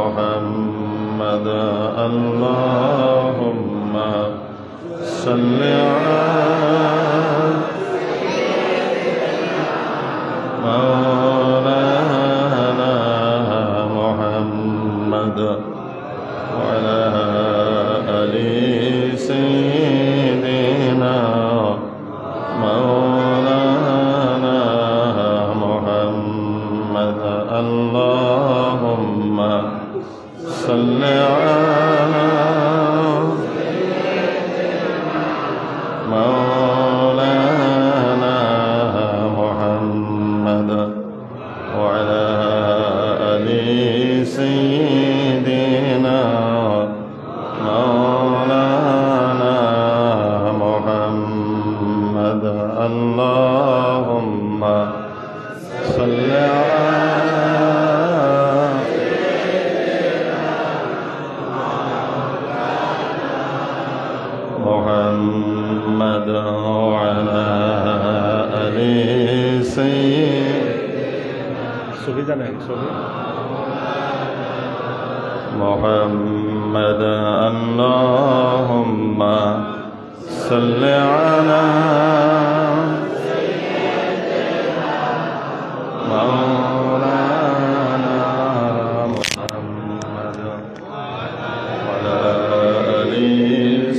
محمد اللهم صل على مولانا محمد وعلى آل سيدنا مولانا محمد اللهم صل على مولانا محمد وعلى آل سيدنا مولانا محمد اللهم صل محمد وعلى آل سيدنا محمد اللهم صل على مولانا محمد وعلى آل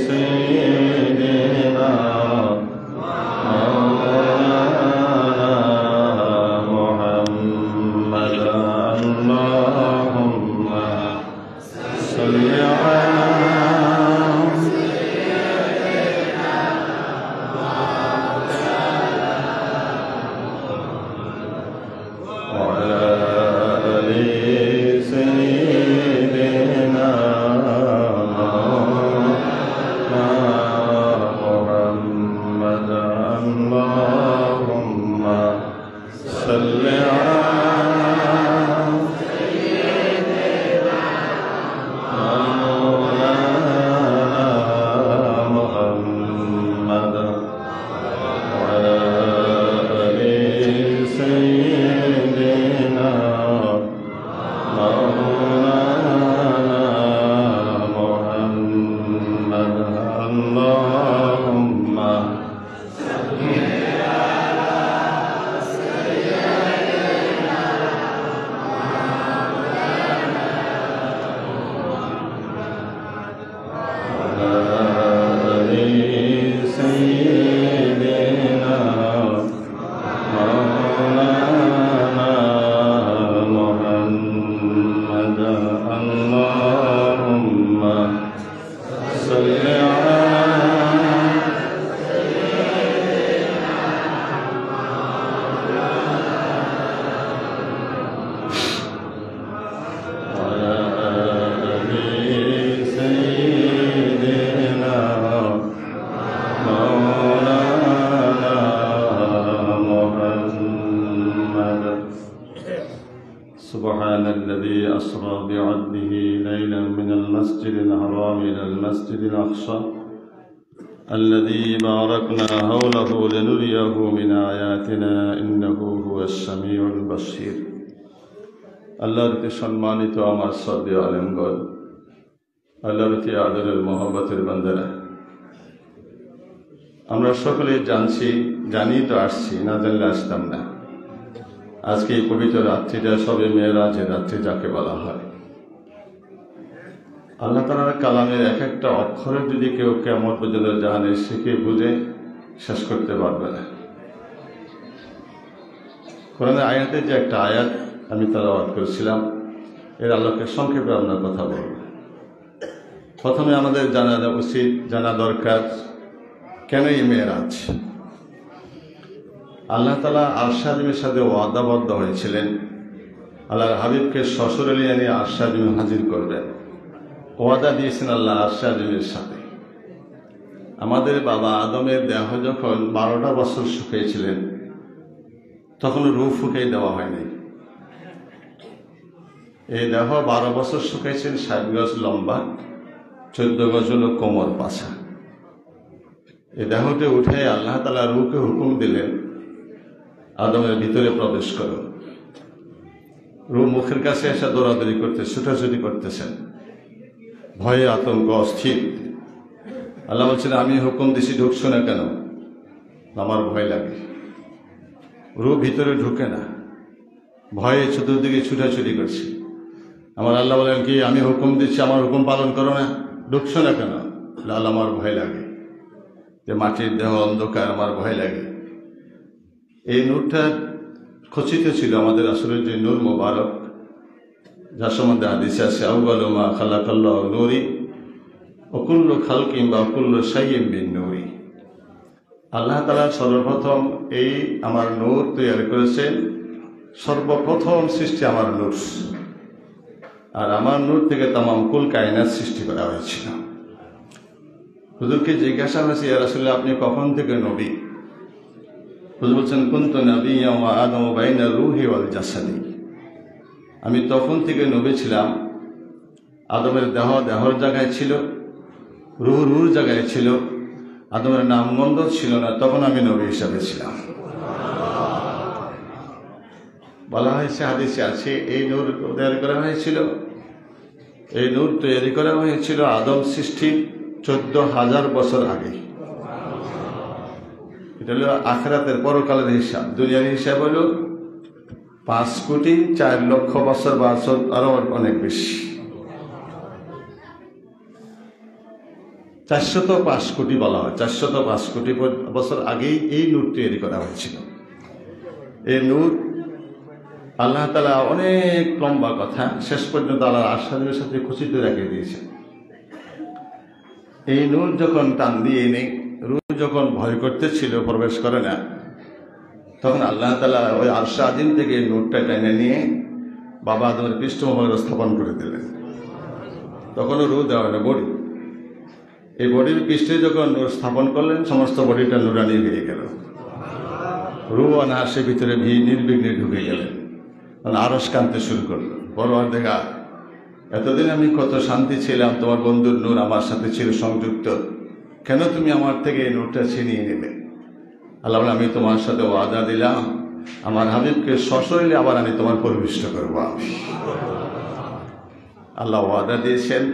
سيدنا مولانا محمد اللهم صل على وعلى آل سيدنا محمد اللهم صل على مولانا محمد وعلى آل سيدنا مولانا محمد اللهم سيدنا مولانا محمد اللهم صل على وعلى آل سيدنا مولانا محمد سبحان الذي أسرى بعبده ليلا من المسجد الحرام إلى المسجد الأقصى الذي باركنا حوله لنريه من آياتنا إنه هو السميع البصير আল্লাহর প্রতি সম্মানিত আমার শ্রদ্ধেয় আলেমগণ, আল্লাহর প্রতি আদরের মহব্বতের বান্দারা, আমরা সকলে জানি তো আসছি, না জানলে আসতাম না। আজকে এই পবিত্র রাত্রিটা সবে মেরাজের রাত্রি যাকে বলা হয়। আল্লাহ তাআলার কালামের এক একটা অক্ষরের যদি কেউ কিয়ামত পর্যন্ত জানে, শিখে বুঝে শেষ করতে পারবে না। কোরআনের আয়াতে যে একটা আয়াত আমি তেলাওয়াত করেছিলাম, এর আলোকে সংক্ষেপে আমরা কথা বলব। প্রথমে আমাদের জানা উচিত, জানা দরকার কেন এই মেরাজ। আল্লাহ তাআলা আরশ আজিমের সাথে ওয়াদাবদ্ধ হয়েছিলেন, আল্লাহর হাবিবকে শ্বশুরালি এনে আরশ আজিমে হাজির করবেন। ওয়াদা দিয়েছেন আল্লাহ আরশ আজিমের সাথে। আমাদের বাবা আদমের দেহ যখন 12টা বছর শুকিয়েছিলেন, তখন রূহ ফুঁকে দেওয়া হয়নি। এই দেহ 12 বছর শুকিয়েছেন, 60 গজ লম্বা, 14 গজ হল কোমর পাছা। এই দেহতে উঠে আল্লাহ তাআলা রূহকে হুকুম দিলেন, আদমের ভিতরে প্রবেশ করো। রূহ মুখের কাছে এসে দৌড়াদৌড়ি করতে ছুটাছুটি করতেছেন, ভয়ে আতঙ্ক অস্থির। আল্লাহ বলছেন, আমি হুকুম দিছি ঢুকছো না কেন? আমার ভয় লাগে। রূহ ভিতরে ঢুকে না, ভয়ে চতুর্দিকে ছুটাছুটি করছি। আমার আল্লাহ বলেন কি, আমি হুকুম দিচ্ছি, আমার হুকুম পালন করো না, ঢুকছো না কেন? লাল, আমার ভয় লাগে, যে মাটির দেহ অন্ধকার, আমার ভয় লাগে। এই নূরটা খচিত ছিল আমাদের আসলে যে নূর মোবারক, যার সম্বন্ধে হাদিসে আছে, আউয়ালু মা খালাকাল্লাহু নূরি ওয়া কুল্লু খালকিন বা কুল্লু শাইইন বিন নূরি। আল্লাহ তাআলা সর্বপ্রথম এই আমার নূর তৈরি করেছেন, সর্বপ্রথম সৃষ্টি আমার নূর, আর আমার নূর থেকে তামাম কুল কায়নাত সৃষ্টি করা হয়েছিল। হুজুরকে জিজ্ঞাসা হয়েছে, ইয়া রাসূলুল্লাহ, আপনি কখন থেকে নবী? হুজুর বলছেন, কুনতু নাবিয়্যান ওয়া আদামু বাইনা রূহি ওয়াল জাসাদি। আমি তখন থেকে নবী ছিলাম, আদমের দেহ দেহর জায়গায় ছিল, রূহ রূহর জায়গায় ছিল, আদমের নামগন্ধ ছিল না, তখন আমি নবী হিসাবে ছিলাম। বলা হয়েছে, হাদিসে আছে, এই নূর তৈরি করা হয়েছিল, এই নূর তৈরি করা হয়েছিল আদম সৃষ্টির 14,000 বছর আগে। এটা হলো আখিরাতের পরকালের হিসাব। দুনিয়ার হিসাব হলো 5,04,00,000 বছর বা আরো অনেক বেশি, 405 কোটি বলা হয়। 405 কোটি বছর আগেই এই নূর তৈরি করা হয়েছিল। এই নূর আল্লাহ তাআলা অনেক লম্বা কথা, শেষ পর্যন্ত আল্লাহর আরশের সাথে খচিত রেখে দিয়েছে। এই নূর যখন টান দিয়ে নেই, রূহ যখন ভয় করতেছিল, প্রবেশ করে না, তখন আল্লাহ তাআলা ওই আরশে আজিম থেকে নূরটা টেনে নিয়ে বাবা আদমের পৃষ্ঠমোহরে স্থাপন করে দিলেন। তখনও রূহ দেওয়া না, বডি। এই বডির পৃষ্ঠে যখন নূর স্থাপন করলেন, সমস্ত বডিটা নুরানি হয়ে গেল। রূহ অনায়াসে ভিতরে নির্বিঘ্নে ঢুকে গেলেন, আরশ কাঁদতে শুরু করলো, পরওয়ারদিগার, এতদিন আমি কত শান্তি ছিলাম, তোমার বন্ধুর নূর আমার সাথে ছিল সংযুক্ত, কেন তুমি আমার থেকে এই নূরটা ছিনিয়ে নেবে? আল্লাহ বলে, আমি তোমার সাথে ওয়াদা দিলাম, আমার হাবিবকে সশরীরে আবার আমি তোমার পরিবেষ্ট করবো। আল্লাহ ওয়াদা দিয়েছেন,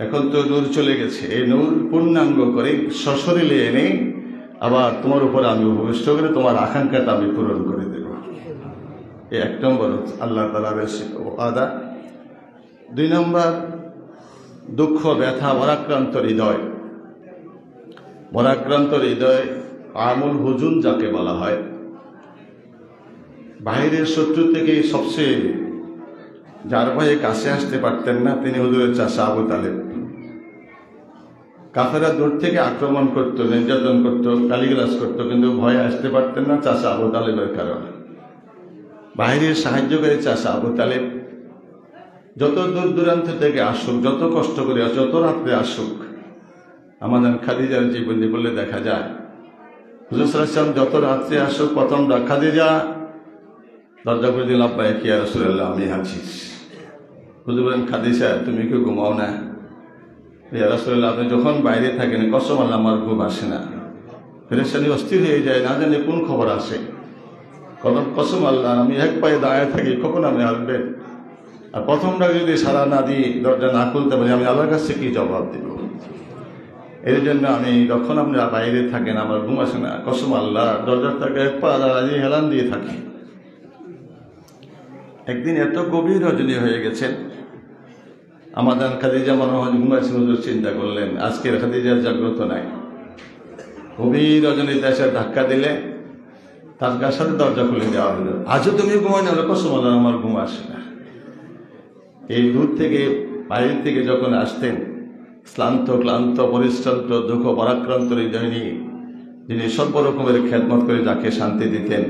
এখন তো নূর চলে গেছে, এই নূর পূর্ণাঙ্গ করে সশরীরে এনে আবার তোমার উপর আমি উপবিষ্ট করে তোমার আকাঙ্ক্ষাটা আমি পূরণ করে দেব। এই 1 নম্বর আল্লাহ তাআলার ওয়াদা। 2 নম্বর, দুঃখ ব্যথা ভরাক্রান্ত হৃদয়। ভরাক্রান্ত হৃদয় আমুল হুজুন যাকে বলা হয়, বাহিরের শত্রু থেকে সবচেয়ে যার ভয়ে কাছে আসতে পারতেন না, তিনি হুজুরের চাচা আবু তালেব। কাফেররা দূর থেকে আক্রমণ করত, নির্যাতন করত, গালিগালাজ করত, কিন্তু ভয়ে আসতে পারতেন না চাচা আবু তালেবের কারণে। বাহিরের সাহায্যকারী চাচা আবু তালেব যত দূর দূরান্ত থেকে আসুক, যত কষ্ট করে, যত রাত্রে আসুক, আমাদের খাদিজার জীবনী বললে দেখা যায়, হুজুর সাল্লাল্লাহু আলাইহি ওয়াসাল্লাম যত রাত্রে আসুক, প্রথম খাদিজা দরজা করে দিল, আব্বায়ে কি ইয়া রাসূলুল্লাহ, আমি আছি। হুজুর বলেন, খাদিজা তুমি কি ঘুমাও না? ইয়া রাসূলুল্লাহ, আপনি যখন বাইরে থাকেন, কসম আল্লাহ আমার ঘুম আসে না, পেরেশানি অস্থির হয়ে যায়, না জানি কোন খবর আসে। কসম আল্লাহ, আমি এক পায়ে দাঁড়ায় থাকি, কখন আমি আসবেন? আর প্রথমটা যদি সারা না দিয়ে দরজা না খুলতে পারি, আমি আল্লাহর কাছে কি জবাব দিব? এর জন্য আমি যখন আপনারা বাইরে থাকেন, আমার ঘুম আসে না, কসম আল্লাহ, দরজার থেকে এক পা দাঁড়িয়ে হেলান দিয়ে থাকি। একদিন এত গভীর রজনী হয়ে গেছেন, আমাদের খাদিজা মনে হয় ঘুমাইছেন, হুজুর চিন্তা করলেন আজকের খাদিজার জাগ্রত নাই। গভীর রজনীতে এসে ধাক্কা দিলে তার সাথে দরজা খুলে দেওয়া হলো, আজও তুমি ঘুমাই না? কসম আল্লাহ, আমার ঘুম আসে না। এই দূর থেকে, বাইরে থেকে যখন আসতেন, শ্রান্ত ক্লান্ত পরিশ্রান্ত দুঃখ পরাক্রান্ত হৃদয় নিয়ে, যিনি সর্বরকমের খেদমত করে যাকে শান্তি দিতেন,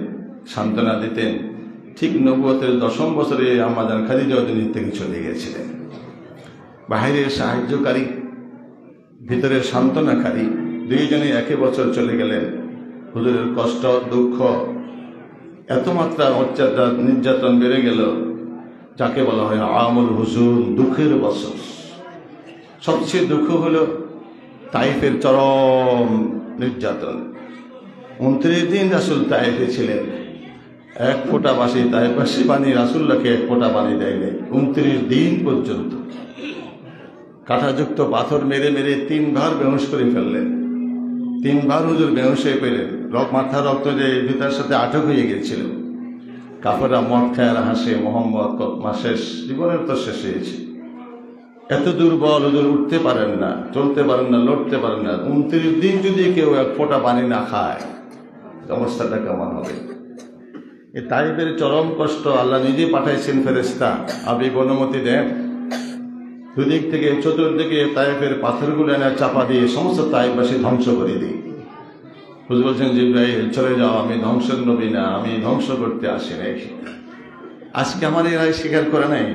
সান্ত্বনা দিতেন, ঠিক নবুয়তের 10ম বছরে আমাদের খাদিজা দুনিয়া থেকে চলে গিয়েছিলেন। বাহিরের সাহায্যকারী, ভিতরের সান্ত্বনাকারী, দুইজনেই 1 বছর চলে গেলেন। হুজুরের কষ্ট, দুঃখ, এত মাত্রা অত্যাচার, নির্যাতন বেড়ে গেল, যাকে বলা হয় আমুল হুজুন, দুঃখের বছর। সবচেয়ে দুঃখ হলো তাইফের চরম নির্যাতন। 29 দিন রাসূল তাইফে ছিলেন, এক ফোঁটা তাইফবাসী পানি রাসূলুল্লাহকে এক ফোঁটা পানি দেয়নি 29 দিন পর্যন্ত। কাঁটাযুক্ত পাথর মেরে মেরে 3 বার বেহুশ করে ফেললেন। 3 বার হুজুর বেহুশ হয়ে পেলেন, মাথা রক্ত যে জুতার সাথে আটক হয়ে গেছিল। কাফেররা মদ খায় আর হাসে, মোহাম্মদ শেষ, জীবনের তো শেষ হয়েছে। এত দুর্বল হুজুর, উঠতে পারেন না, চলতে পারেন না, লড়তে পারেন না। 29 দিন যদি কেউ এক ফোঁটা পানি না খায়, অবস্থাটা কেমন হবে? এই তাইফের চরম কষ্ট আল্লাহ নিজে পাঠাইছেন ফেরেশতা, আপনি অনুমতি দেন। দুদিক থেকে চতুর্দিকে তাইফের পাথরগুলো এনে চাপা দিয়ে সমস্ত তাইফবাসী ধ্বংস করে দিই। হুজুর বলছেন, জিবরাইল চলে যাও, আমি ধ্বংসের নবী না, আমি ধ্বংস করতে আসি নাই। আজকে আমার এরা স্বীকার করে নাই,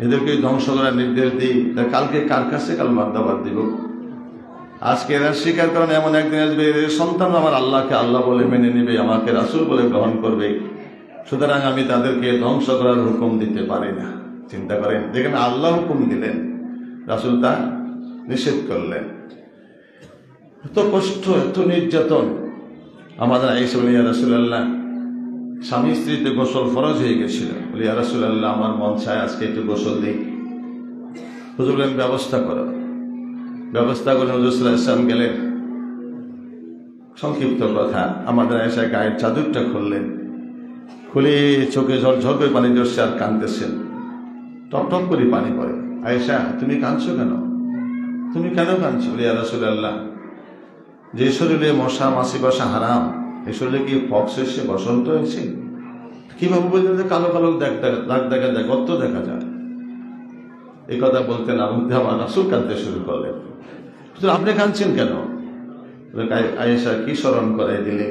এদেরকে ধ্বংস করার নির্দেশ দিই, কালকে কার কাছে কালমার দাবার দিব? আজকে এরা স্বীকার করেন, এমন একদিন আসবে এদের সন্তান আমার আল্লাহকে আল্লাহ বলে মেনে নেবে, আমাকে রাসূল বলে গ্রহণ করবে। সুতরাং আমি তাদেরকে ধ্বংস করার হুকুম দিতে পারি না। চিন্তা করেন, যেখানে আল্লাহ হুকুম দিলেন, রাসূল তা নিষেধ করলেন। এত কষ্ট, এত নির্যাতন। আমাদের আয়েশা বলে, ইয়া রাসূলুল্লাহ, স্বামী স্ত্রীতে গোসল ফরজ হয়ে গেছিল। বলি, ইয়া রাসূলুল্লাহ, আমার মন চায় আজকে একটু গোসল দিই। হুজুর বললেন, ব্যবস্থা করো। ব্যবস্থা করে হুজুর সাল্লাল্লাহু আলাইহি ওয়াসাল্লাম গেলেন। সংক্ষিপ্ত কথা, আমাদের আয়েশা গায়ের চাদরটা খুললেন, খুলে চোখে ঝরঝর করে পানি ঝরছে আর কাঁদতেছেন, টপ টপ করে পানি পড়ে। আয়েশা, তুমি কাঁদছো কেন? তুমি কেন কাঁদছো? ইয়া রাসূলুল্লাহ, যে শরীরে মশা মাছি বসা হারাম, এই শরীরে কি পক্স হয়েছে, বসন্ত হয়েছে? কিভাবে বলতে কালো কালো দাগ দেখা যায়, গর্ত দেখা যায়। এই কথা বলতে না বলতে আমার রাসূল কাঁদতে শুরু করলেন। আপনি কাঁদছেন কেন? আয়েশা কি স্মরণ করাই দিলে?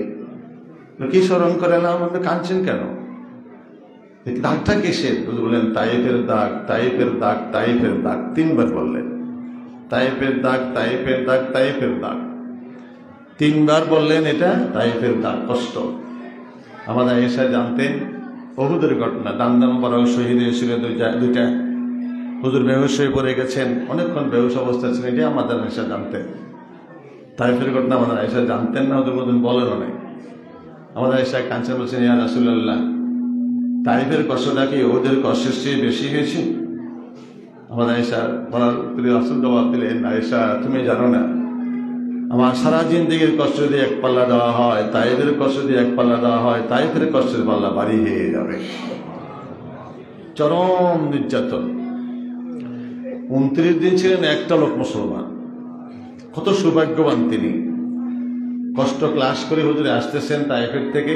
কি স্মরণ করে না, আপনি কাঁদছেন কেন? দাগটা কিসের? বললেন, তাইফের দাগ, তাইফের দাগ, তাইফের দাগ। 3 বার বললেন, তাইফের দাগ, তাইফের দাগ, তাইফের দাগ। 3 বার বললেন, এটা তাইফের দাগ, কষ্ট। আমাদের আয়েশা জানতেন উহুদের ঘটনা, দান্দান মোবারক শহীদ হয়েছিল দুইটা। হুজুর বেহুশ হয়ে পড়ে গেছেন, অনেকক্ষণ বেহুশ অবস্থা ছিলেন, এটা আমাদের আয়েশা জানতেন। তাইফের ঘটনা আমাদের আয়েশা জানতেন না, হুজুর মতন বলেন অনেক। আমাদের আয়েশা কাঁদছেন, বলছেন, ইয়া রাসূলুল্লাহ, তাইফের কষ্টটা কি ওদের কষ্টের চেয়ে বেশি হয়েছে? আমাদের আয়েশা বলার রাসূল জবাব দিলেন, আয়েশা, তুমি জানো না, আমার সারা জিন্দেগির কষ্ট দিয়ে 1 পাল্লা দেওয়া হয়, তাইফের কষ্ট দিয়ে 1 পাল্লা দেওয়া হয়, তাইফের কষ্টের পাল্লা বাড়ি হয়ে যাবে। চরম নির্যাতন। 29 দিন ছিলেন একটা লোক মুসলমান। কত সৌভাগ্যবান তিনি। কষ্ট ক্লাস করে হুজুরে আসতেছেন তাইফের থেকে,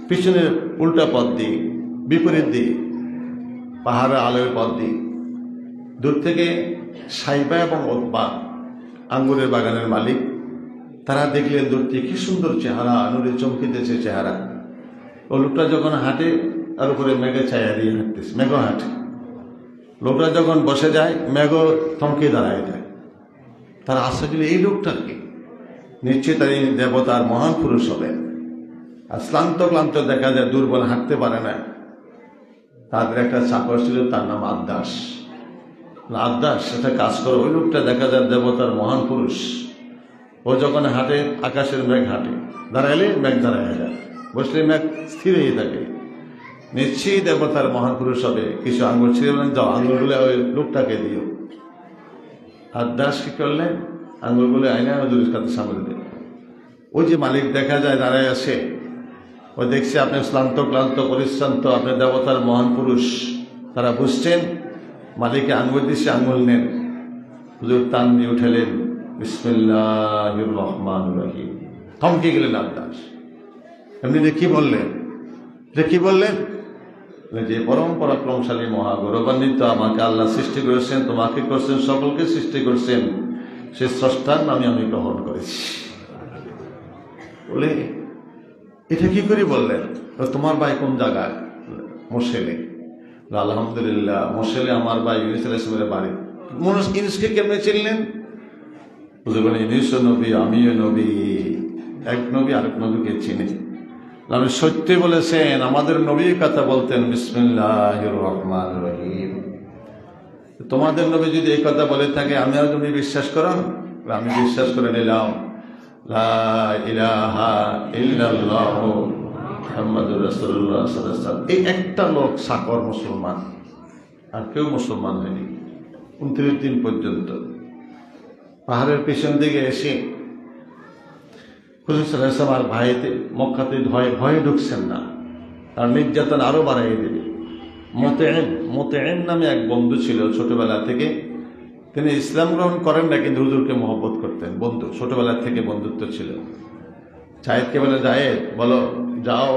পিছনে উল্টা পথ দিয়ে, বিপরীত দিয়ে, পাহাড়ের আলোয় পথ দিয়ে। দূর থেকে সাইবা এবং উতবা, আঙ্গুরের বাগানের মালিক, তারা দেখলেন দূর থেকে কি সুন্দর চেহারা, নূরে চমকিতেছে চেহারা। ও লোকটা যখন হাঁটে, তার উপরে মেঘে ছায়া দিয়ে হাঁটতেছে, মেঘ হাঁটে। লোকটা যখন বসে যায়, মেঘ থমকে দাঁড়ায় যায়। তারা আসলে এই লোকটার কি? নিশ্চয়ই তার দেবতার মহান পুরুষ হবেন। আর ক্লান্ত ক্লান্ত দেখা যায়, দুর্বল, হাঁটতে পারে না। তাদের একটা চাকর ছিল, তার নাম আদ্দাস। আদ্দাস, সেটা কাজ করে। ওই লোকটা দেখা যায় দেবতার মহান পুরুষ। ও যখন হাঁটে, আকাশের মেঘ হাঁটে, দাঁড়াইলে মেঘ দাঁড়ায় যায়, বসলে মেঘ স্থির হয়ে থাকে। নিশ্চয়ই দেবতার মহান পুরুষ হবে। কিছু আঙ্গুল ছিঁড়ে বলেন, যাও আঙ্গুলগুলো ওই লোকটাকে দিও। আদ্দাস কি করলেন, আঙ্গুলগুলো আইনা হুজুরের কাছে সামনে দিল। ওই যে মালিক দেখা যায় দাঁড়ায় আছে, ও দেখছে আপনি ক্লান্ত ক্লান্ত পরিশ্রান্ত, আপনি দেবতার মহান পুরুষ। তারা বুঝছেন, মালিকে আঙ্গুল দিচ্ছে, আঙ্গুল নেন। হুজুর টান দিয়ে উঠালেন, বিসমিল্লাহির রহমানির রহিম। থমকে গেলেন আদ্দাস। এমনি কি বললেন? কি বললেন? যে পরম পরাক্রমশালী মহাগৌরবান্বিত আমাকে আল্লাহ সৃষ্টি করেছেন, তোমাকে করছেন, সকলকে সৃষ্টি করছেন, সে স্রষ্টার নামে আমি গ্রহণ করেছি। বলে এটা কি করে বললেন? তোমার ভাই কোন জায়গায়? মোশেলে। আলহামদুলিল্লাহ, মোশেলে আমার ভাই ইউনুস আলাইহিস সালামের বাড়ি। ইউনুসকে কেমনে চিনলেন? বুঝে বলেন, ইউনুসও নবী, আমিও নবী। এক নবী আরেক নবীকে চিনি। আপনি সত্যি বলেছেন, আমাদের নবীর কথা বলতেন বিসমিল্লাহির রহমানির রহিম। তোমাদের নবী যদি এই কথা বলে থাকে, আমি আর তুমি বিশ্বাস করো? আমি বিশ্বাস করে নিলাম। লা ইলাহা ইল্লাল্লাহু মুহাম্মাদুর রাসূলুল্লাহ সাল্লাল্লাহু আলাইহি ওয়াসাল্লাম। এই একটা লোক সাকর মুসলমান, আর কেউ মুসলমান হয়নি 29 দিন পর্যন্ত। পাহাড়ের পেছন দিকে এসে হুজুর সাল্লাল্লাহু আলাইহি ওয়াসাল্লাম আর ভাইতে মক্কাতে ভয়ে ঢুকছেন না, আর নির্যাতন আরো বাড়াইয়ে দেবে। মোতেম নামে এক বন্ধু ছিল ছোটবেলা থেকে, তিনি ইসলাম গ্রহণ করেন না, কিন্তু হুজুরকে মহব্বত করতেন। বন্ধু, ছোটবেলা থেকে বন্ধুত্ব ছিল। জায়েদকে বলে, জায়েদ বলো যাও,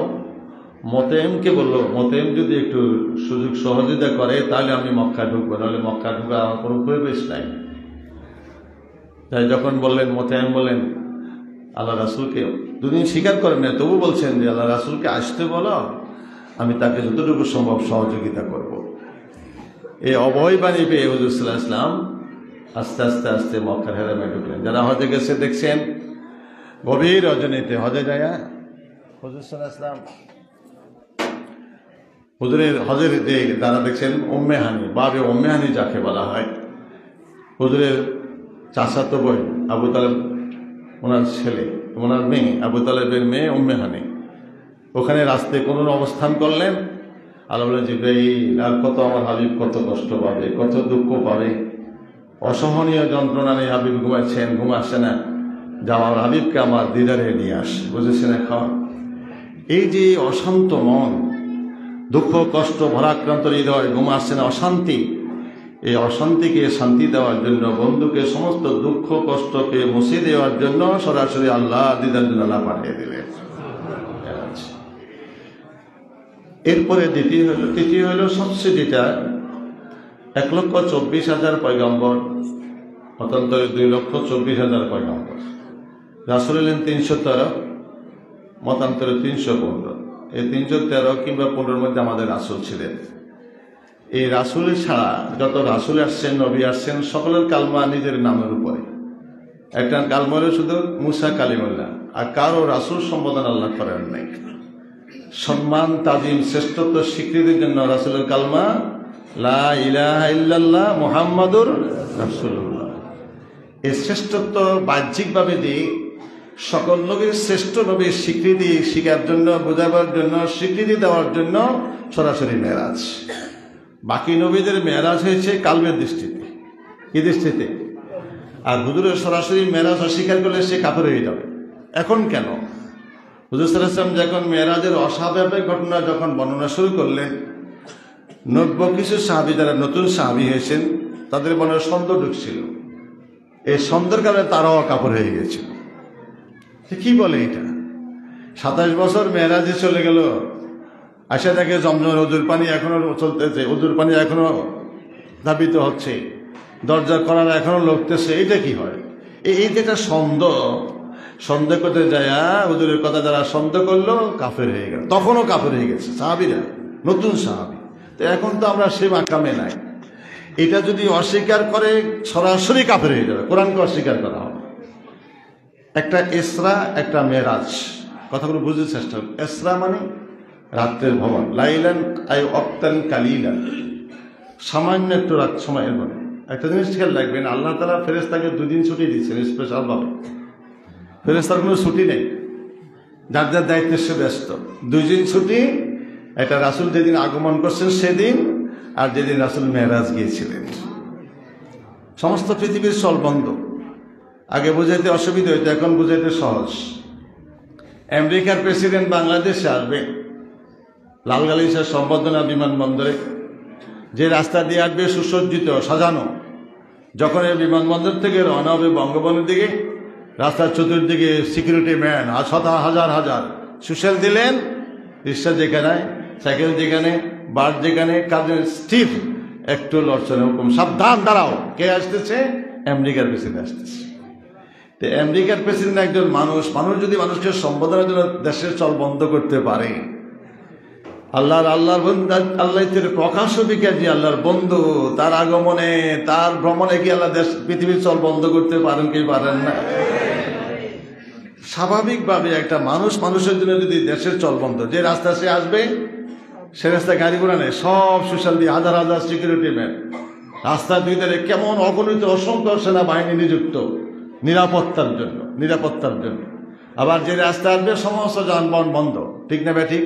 মোতেমকে বললো, মোতেম যদি একটু সুযোগ সহযোগিতা করে তাহলে আমি মক্কা ঢুকবো, নাহলে মক্কা ঢুকা আমার কোনো পরিবেশ নাই। তাই যখন বললেন, মোতেম বলেন আল্লাহ রাসূলকে, দুদিন স্বীকার করেন না, তবু বলছেন যে আল্লাহ রাসূলকে আসতে বলো, আমি তাকে যতটুকু সম্ভব সহযোগিতা করব। এই অভয় বাণী পেয়ে হুজুর সাল্লাল্লাহু আলাইহি ওয়াসাল্লাম আস্তে আস্তে আস্তে মক্কার হেরামে ঢুকলেন। যারা হজে গেছে দেখছেন, গভীর রজনীতে হজে যায় হুজুর সাল্লাল্লাহু আলাইহি ওয়াসাল্লাম হুজুরের হজের যে যারা দেখছেন উম্মে হানি, বাবে উম্মে হানি যাকে বলা হয়, হুজুরের চাচাতো বোন আবু তালেব, ওনার ছেলে, ওনার মেয়ে আবু তালেবের মেয়ে উম্মে হানি, ওখানে রাস্তায় কোন অবস্থান করলেন। আল্লাহ বলেন, জিবরাইল আর কত আমার হাবিব কত কষ্ট পাবে, কত দুঃখ পাবে, অসহনীয় যন্ত্রণা নিয়ে হাবিব ঘুমাচ্ছে না, যা আমার হাবিবকে আমার দিদারে নিয়ে আস। বুঝেছেন? এখন এই যে অশান্ত মন, দুঃখ কষ্ট ভরাক্রান্ত হৃদয়, ঘুমাচ্ছে না, অশান্তি, এই অশান্তিকে শান্তি দেওয়ার জন্য, বন্ধুকে সমস্ত দুঃখ কষ্টকে মুছে দেওয়ার জন্য সরাসরি আল্লাহ দিদার জন্য আল্লাহ পাঠিয়ে দিলেন। এরপরে তৃতীয় হলো সবচেয়ে যেটা, 1,24,000 পয়গম্বর, মতান্তরে 2,24,000 পয়গম্বর। রাসূল এলেন 313, মতান্তরে 315। এই 313 কিংবা 15 মধ্যে আমাদের রাসূল ছিলেন। এই রাসূলের ছাড়া যত রাসূল আসছেন, নবী আসছেন, সকলের কালমা নিজের নামের উপরে। একটা কালমা হলো শুধু মুসা কালিমুল্লাহ, আর কারো রাসূল সম্বোধন আল্লাহ করেন নাই। সম্মান, তাজিম, শ্রেষ্ঠত্ব স্বীকৃতির জন্য রাসূলের কালমা লা ইলাহা ইল্লাল্লাহ মুহাম্মাদুর রাসূলুল্লাহ। এই শ্রেষ্ঠত্ব বাহ্যিকভাবে দিই, সকল নবীর শ্রেষ্ঠ নবীর স্বীকৃতি শিখার জন্য, বোঝাবার জন্য, স্বীকৃতি দেওয়ার জন্য সরাসরি মেরাজ। বাকি নবীদের মেরাজ হয়েছে কালবের দৃষ্টিতে, কি দৃষ্টিতে? আর হুজুরের সরাসরি মেরাজ অস্বীকার করলে সে কাফের হয়ে যাবে। এখন কেন? হুজুর সাল্লাল্লাহু আলাইহি ওয়াসাল্লাম যখন মেরাজের অস্বাভাবিক ঘটনা যখন বর্ণনা শুরু করলেন, কিছু সাহাবী যারা নতুন সাহাবী হয়েছেন, তাদের মনে সন্দেহ ঢুকছিল। এই সন্দেহের কারণে তারাও কাফের হয়ে গেছিল। কি বলে এটা? 27 বছর মেরাজে চলে গেল, আসে দেখে জমজমের উজুর পানি এখনো চলতেছে, উজুর পানি এখনো ধাবিত হচ্ছে, দরজা করার এখনো লড়তেছে। এটা কি হয়? এই যেটা সন্দেহ করতে যায়, হুজুরের কথা যারা সন্দেহ করলো কাফের হয়ে গেল, তখনও কাফের হয়ে গেছে সাহাবীরা, নতুন সাহাবী। তো এখন তো আমরা সে মাকামে নাই। এটা যদি অস্বীকার করে সরাসরি কাফের হয়ে যাবে, কোরআনকে অস্বীকার করা হবে। একটা ইসরা, একটা মেরাজ, কথাগুলো বুঝতে চেষ্টা করুন। ইসরা মানে রাত্রের ভ্রমণ, লাইলান আই ওয়াক্তান কালিলান, সামান্য একটু রাত সময়ের মনে। একটা জিনিস খেয়াল রাখবেন, আল্লাহ তাআলা ফেরেশতাকে 2 দিন ছুটি দিচ্ছেন স্পেশাল ভাবে। ফেরেশতার কোনো ছুটি নেই, যার যার দায়িত্বে সে ব্যস্ত। 2 দিন ছুটি, একটা রাসূল যেদিন আগমন করছেন সেদিন, আর যেদিন রাসূল মেরাজ গিয়েছিলেন। সমস্ত পৃথিবীর চল বন্ধ। আগে বুঝাইতে অসুবিধা হইতো, এখন বুঝাইতে সহজ। আমেরিকার প্রেসিডেন্ট বাংলাদেশে আসবে, লালগালিচার সম্বর্ধনা বিমানবন্দরে, যে রাস্তা দিয়ে আসবে সুসজ্জিত সাজানো। যখন এই বিমানবন্দর থেকে রওনা হবে বঙ্গবন্ধুর দিকে, রাস্তার চতুর্দিকে সিকিউরিটি ম্যান হাজার হাজার সুশেল দিলেন। রিক্সা যেখানে, সাইকেল যেখানে, বাস যেখানে, কাজের স্টিফ, একটু লড়ছনে হুকুম, সাবধান দাঁড়াও, কে আসতেছে? আমেরিকার প্রেসিডেন্ট আসতেছে। তো আমেরিকার প্রেসিডেন্ট একজন মানুষ যদি মানুষকে সম্বোধনের জন্য দেশের চল বন্ধ করতে পারে, আল্লাহর বন্ধু, আল্লাহ প্রকাশ্য বিকাশী আল্লাহর বন্ধু, তার আগমনে, তার ভ্রমণে কি আল্লাহ পৃথিবীর চল বন্ধ করতে পারেন কি পারেন না? স্বাভাবিকভাবে একটা মানুষের জন্য যদি দেশের চল বন্ধ, যে রাস্তা সে আসবে সে রাস্তায় গাড়ি ঘোড়া নেই, সব সোশ্যাল দিয়ে হাজার হাজার সিকিউরিটি ম্যান, রাস্তার দুই ধারে কেমন অগণিত অসংখ্য সেনাবাহিনী নিযুক্ত নিরাপত্তার জন্য। আবার যে রাস্তা আসবে সমস্ত যানবাহন বন্ধ, ঠিক না ঠিক?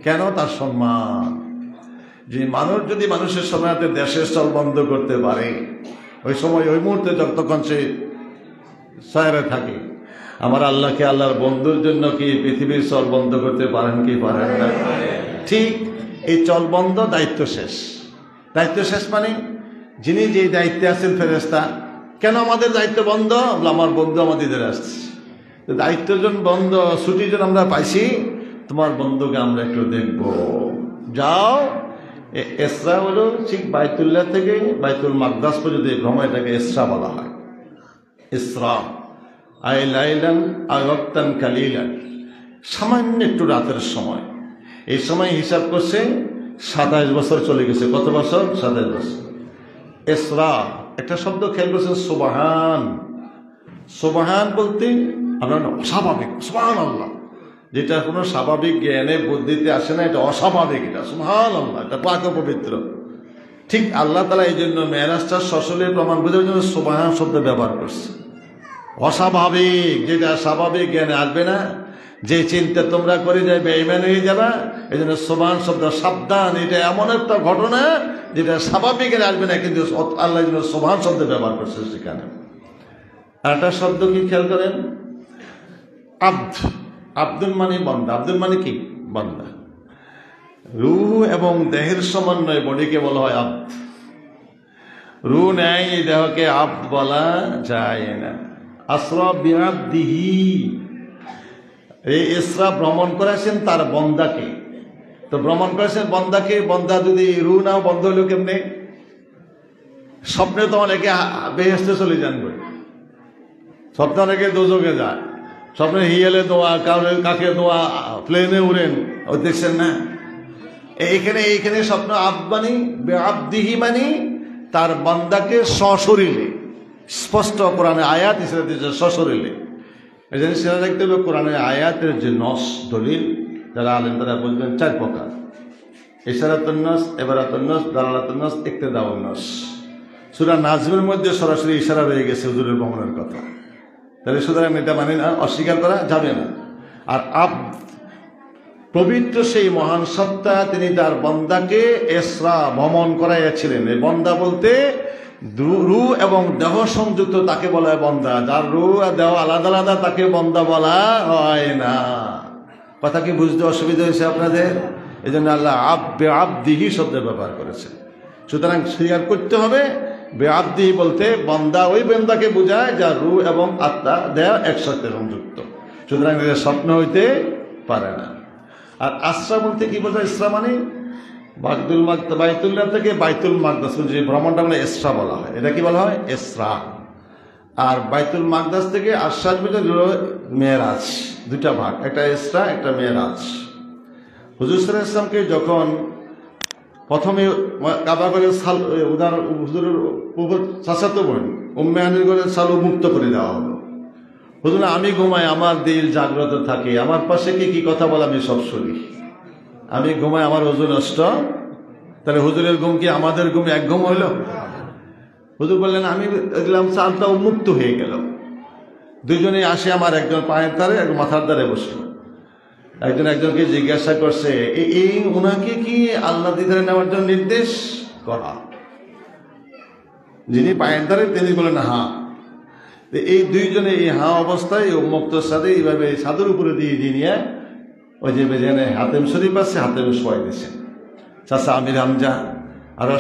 কেন? তার সম্মান। যে মানুষ যদি মানুষের সময়তে দেশের স্থল বন্ধ করতে পারে, ওই সময় ওই মুহূর্তে যতক্ষণ সে শহরে থাকে, আমার আল্লাহকে আল্লাহর বন্ধুর জন্য কি পৃথিবীর চল বন্ধ করতে পারেন কি পারেন না? ঠিক এই চল বন্ধ, দায়িত্ব শেষ। দায়িত্ব শেষ মানে যিনি যেই দায়িত্বে আছেন ফেরেশতা, কেন আমাদের দায়িত্ব বন্ধ? আমার বন্ধু আমাদের আসছে, দায়িত্ব জন বন্ধ, ছুটির জন্য আমরা পাইছি, তোমার বন্ধুকে আমরা একটু দেখব, যাও। ইসরা হলো ঠিক বাইতুল্লাহ থেকে বাইতুল মাকদাস পর্যন্ত ভ্রমণ, এটাকে ইসরা বলা হয়। ইসরা আই লাইলান আই ওয়াক্তান কালিলান, সামান্য একটু রাতের সময়। এই সময় হিসাব করছে 27 বছর চলে গেছে। কত বছর? 27 বছর। ইসরা একটা শব্দ খেয়াল করছেন, সুবহান। সুবহান বলতে আমরা অস্বাভাবিক, সুবহানাল্লাহ, যেটা কোনো স্বাভাবিক জ্ঞানে বুদ্ধিতে আসে না, এটা অস্বাভাবিক, এটা সুবহানাল্লাহ, এটা পাক পবিত্র। ঠিক আল্লাহ তাআলা এই জন্য মেরাজটা সশলে প্রমাণ বোঝার জন্য সুবহান শব্দ ব্যবহার করছে। অস্বাভাবিক, যেটা স্বাভাবিক জ্ঞানে আসবে না, যে চিন্তা তোমরা করে যাই বেঈমান হয়ে যাবা, এই জন্য সুবহান শব্দ সাবধান, এটা এমন একটা ঘটনা যেটা স্বাভাবিক জ্ঞানে আসবে না, কিন্তু আল্লাহ জন্য সুবহান শব্দ ব্যবহার করছে সেখানে। আর একটা শব্দ কি খেয়াল করেন, আব্দ। আব্দুল মানে বান্দা। আব্দুল মানে কি? বান্দা। রূহ এবং দেহের সমন্বয় বডিকে বলা হয় আব্দ। রূহ নেয়, এই দেহকে আব্দ বলা যায় না। আসরা বিআবদিহি, এই ইসরা ভ্রমণ করেছেন তার বন্দাকে। তো ভ্রমণ করেছেন বন্দাকে, বন্দা যদি রূহ নাও বন্ধ হইল কেমনে? স্বপ্নে তো অনেকে বেহেশতে চলে যান, স্বপ্নে অনেকে দোজখে যায়, স্বপ্নে হিয়ালে দোয়া, কাকে দোয়া, প্লেনে উড়েন, ও দেখছেন না? এইখানে স্বপ্ন আব্বানি আব্দিহি মানি তার বান্দাকে সশরীরে, স্পষ্ট কোরআনে আয়াত হিসেবে দিয়েছে সশরীরে। এই জন্য সেটা দেখতে হবে কোরআনের আয়াতের যে নস দলিল, যারা আলেন তারা বলবেন 4 প্রকার: ইশারাতুন নস, ইবারাতুন নস, দালালাতুন নস, ইক্তেদাউন নস। সূরা নাজমের মধ্যে সরাসরি ইশারা রয়ে গেছে হুজুরের ভ্রমণের কথা, তাহলে সুতরাং এটা মানে না, অস্বীকার করা যাবে না। আর পবিত্র সেই মহান সত্তা, তিনি তার বন্দাকে ইসরা ভ্রমণ করাইয়াছিলেন। এই বন্দা বলতে রূহ এবং দেহ সংযুক্ত তাকে বলা হয় বন্দা। যার রূহ আর দেহ আলাদা আলাদা তাকে বন্দা বলা হয় না। কথা কি বুঝতে অসুবিধা হয়েছে আপনাদের? এই জন্য আল্লাহ আব্দিহি শব্দ ব্যবহার করেছে। সুতরাং স্বীকার করতে হবে, বেআবদিহি বলতে বন্দা ওই বন্দাকে বোঝায় যার রূহ এবং আত্মা দেহ একসাথে সংযুক্ত। সুতরাং এটা স্বপ্ন হইতে পারে না। আর আসরা বলতে কি বোঝায়? ইসরা মানে বাইতুল্লাহ থেকে বাইতুল মাকদাস, যে ভ্রমণটা মানে ইসরা বলা হয়, এটা কি বলা হয়? ইসরা। আর বাইতুল মাকদাস থেকে আশ্বাস মেরাজ, দুটা ভাগ, একটা ইসরা একটা মেরাজ। হুজুর সাল্লাল্লাহু আলাইহি ওয়াসাল্লামকে যখন প্রথমে কাবা করে উদার হুজুরের চাচাতো বোন উম্মে হানির করে সালু মুক্ত করে দেওয়া হলো। হুজুর, আমি ঘুমাই, আমার দিল জাগ্রত থাকে, আমার পাশে কি কথা বলে আমি সব শুনি, আমি ঘুমাই, আমার ওযু নষ্ট। তাহলে হুজুরের ঘুম কি আমাদের ঘুম এক ঘুম হইল? হুজুর বললেন, আমি দেখলাম চালটা উন্মুক্ত হয়ে গেল। দুইজনে আসে, আমার একজন পায়ের ধারে, একজন মাথার ধারে বসলো। একজনকে জিজ্ঞাসা করছে, এই উনাকে কি আল্লাহ দিদারে নেওয়ার জন্য নির্দেশ করা? যিনি পায়ের ধারে তিনি বলেন হ্যাঁ। এই দুইজনে এই হ্যাঁ অবস্থায় উন্মুক্তর সাথে এইভাবে ছাদের উপরে দিয়ে নিয়ে ওই যে যেখানে হাতেম শরীফ আছে হাতেম শোয়াই দিয়েছে। চাচা আমির হামজা আরো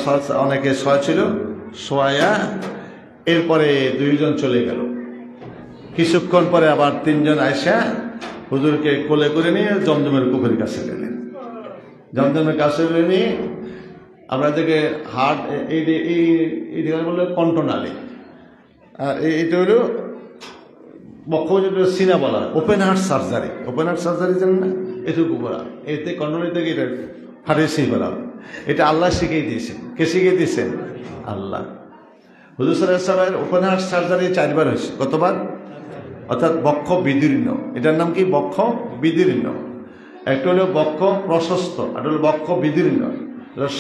অনেকে শোয়া ছিল, শোয়া এরপরে দুইজন চলে গেল। কিছুক্ষণ পরে আবার 3 জন আয়সা হুজুরকে কোলে করে নিয়ে জমজমের পুকুরের কাছে গেলেন। জমজমের কাছে নিয়ে আমরা থেকে হার্ট এই বললো কন্টনালি, আর এটা হলো বক্ষ সিনা বলা হয়, open heart surgery. Open heart surgery জানেন না? এটুকু করা, এতে কন্টনালি থেকে এটা হার্টের সেই করা, এটা আল্লাহ শিখিয়ে দিয়েছেন। কে শিখিয়ে দিয়েছেন? আল্লাহ। হুজুর সাল্লাল্লাহু আলাইহি ওয়াসাল্লামের ওপেন হার্ট সার্জারি 4 বার হয়েছে। কতবার? অর্থাৎ বক্ষ বিদীর্ণ, এটার নাম কি? বক্ষ বিদীর্ণ। একটা হলো বক্ষ প্রশস্ত, আর হলো বক্ষ বিদীর্ণ।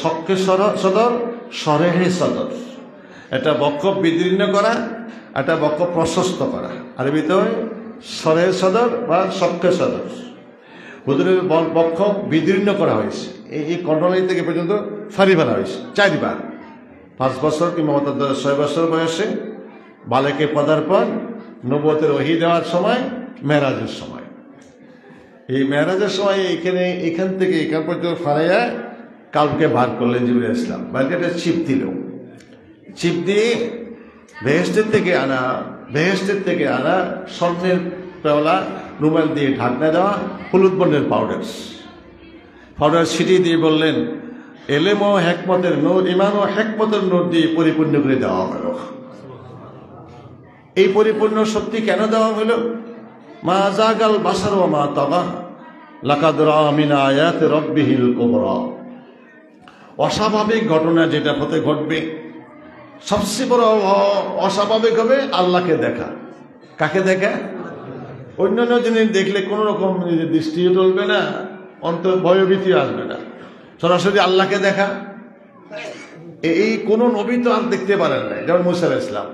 শক্কে সদর, সরেহে সদর। এটা বক্ষ বিদীর্ণ করা, এটা বক্ষ প্রশস্ত করা। আর ভিতরে সরে সদর বা সক্ষ সদর, হুজুরের বক্ষ বিদীর্ণ করা হয়েছে, এই কন্ট্রোল থেকে পর্যন্ত ফাড়ি ফেলা হয়েছে 4 বার। 5 বছর কিংবা 6 বছর বয়সে বালেকে পদার্পণ, নবুয়তের ওহী দেওয়ার সময়, মেরাজের সময়। এই মেরাজের সময় এখান থেকে এখান পর্যন্ত ফাড়াইয়া কালকে বার করলেন জিবরাইল আলাইহিস সালাম। বাড়িতে একটা ছিপ দিল, ছিপ দিয়ে বেহেশতের থেকে আনা স্বর্ণের পেওলা, রুমাল দিয়ে ঢাকনা দেওয়া, হলুদ বর্ণের পাউডার ছিটিয়ে দিয়ে বললেন, এলেম ও হেকমতের নূর, ঈমান ও হেকমতের নূর দিয়ে পরিপূর্ণ করে দেওয়া হলো। এই পরিপূর্ণ শক্তি কেন দেওয়া হলো? মা জাগাল বাসার ওয়া মা তাগা লাকাদ রাআ মিন আয়াতি রাব্বিহিল কুবরা। অস্বাভাবিক ঘটনা যেটা হতে ঘটবে, সবচেয়ে বড় অস্বাভাবিক হবে আল্লাহকে দেখা। কাকে দেখা? অন্যান্য জিনিস দেখলে কোনো রকম দৃষ্টিও চলবে না, অন্তর ভয়ভীতিও আসবে না। সরাসরি আল্লাহকে দেখা, এই কোনো নবী তো আর দেখতে পারেন না। যেমন মুসা আলাইহিস সালাম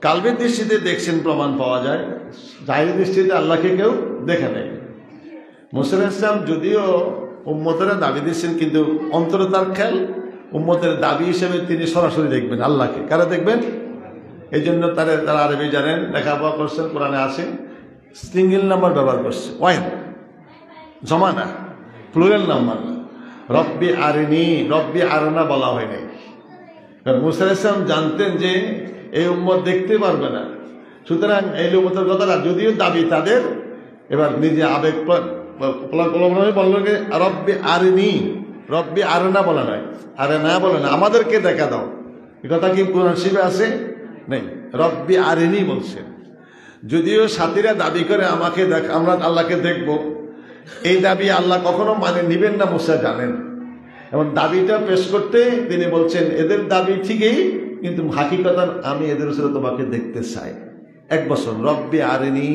কালবের দৃষ্টিতে দেখছেন, প্রমাণ পাওয়া যায়। জাহির দৃষ্টিতে আল্লাহকে কেউ দেখে নেই। মুসা আলাইহিস সালাম যদিও উম্মতেরা দাবি দিচ্ছেন, কিন্তু অন্তরে তার খেয়াল উম্মতের দাবি হিসেবে তিনি সরাসরি দেখবেন আল্লাহকে। কারা দেখবেন? এই জন্য তারা আরবি জানেন, লেখাপড়া করছেন, কোরআনে আছে, সিঙ্গেল নাম্বার ব্যবহার করছে, ওয়াহিদ, জমানা, প্লুরাল নাম্বার। রব্বি আরিনি, রব্বি আরনা বলা হয় নাই। কারণ মুসা আলাইহিস সালাম জানতেন যে এই উম্মত দেখতে পারবে না, সুতরাং এই উম্মতের কথাটা যদিও দাবি তাদের, এবার নিজে আবেগ বলল রব্বি আরিনি, রব্বি আরনা বলা নয়, আরে না বলে না, আমাদেরকে দেখা দাও। এ কথা কি কোরআন শরীফে আছে? নেই, রব্বি আরিনি বলছেন। যদিও সাথীরা দাবি করে আমাকে দেখ, আমরা আল্লাহকে দেখব, এই দাবি আল্লাহ কখনো মানে নিবেন না, মুসা জানেন। এবং দাবিটা পেশ করতে তিনি বলছেন, এদের দাবি ঠিকই, কিন্তু হাকিকত আমি এদের সাথে তোমাকে দেখতে চাই। 1 বছর রব্বি আরিনি,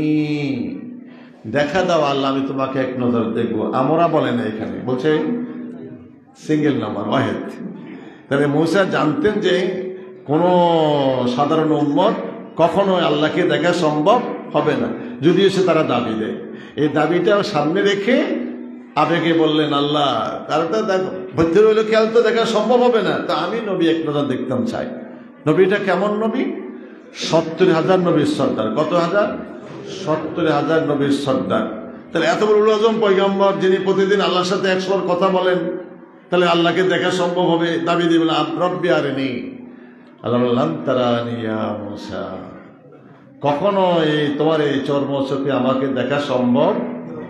দেখা দাও আল্লাহ, আমি তোমাকে এক নজর দেখবো। আমরা বলে না, এখানে বলছে সিঙ্গেল নাম্বার, ওয়াহিদ। তাহলে মুসা জানতেন যে কোনো সাধারণ উম্মত কখনো আল্লাহকে দেখা সম্ভব হবে না, যদিও সে তারা দাবি দেয়। এই দাবিটা সামনে রেখে আবেগে বললেন, আল্লাহ তারা তো দেখো ভর্তি রইল, খেয়াল তো দেখা সম্ভব হবে না, তা আমি নবী এক নজর দেখতাম চাই। নবীটা কেমন নবী? 70,000 নবীর সর্দার। কত হাজার? 70,000 নবীর সর্দার। তাহলে এত বড় উল আজম পয়গম্বর, যিনি প্রতিদিন আল্লাহর সাথে 100 বার কথা বলেন, তাহলে আল্লাহকে দেখা সম্ভব হবে? দাবি দিবেন রব্বি আরিনি। আল্লাহ বললেন, তারানি ইয়া মুসা, কখনো তোমার এই চর্ম চোখে আমাকে দেখা সম্ভব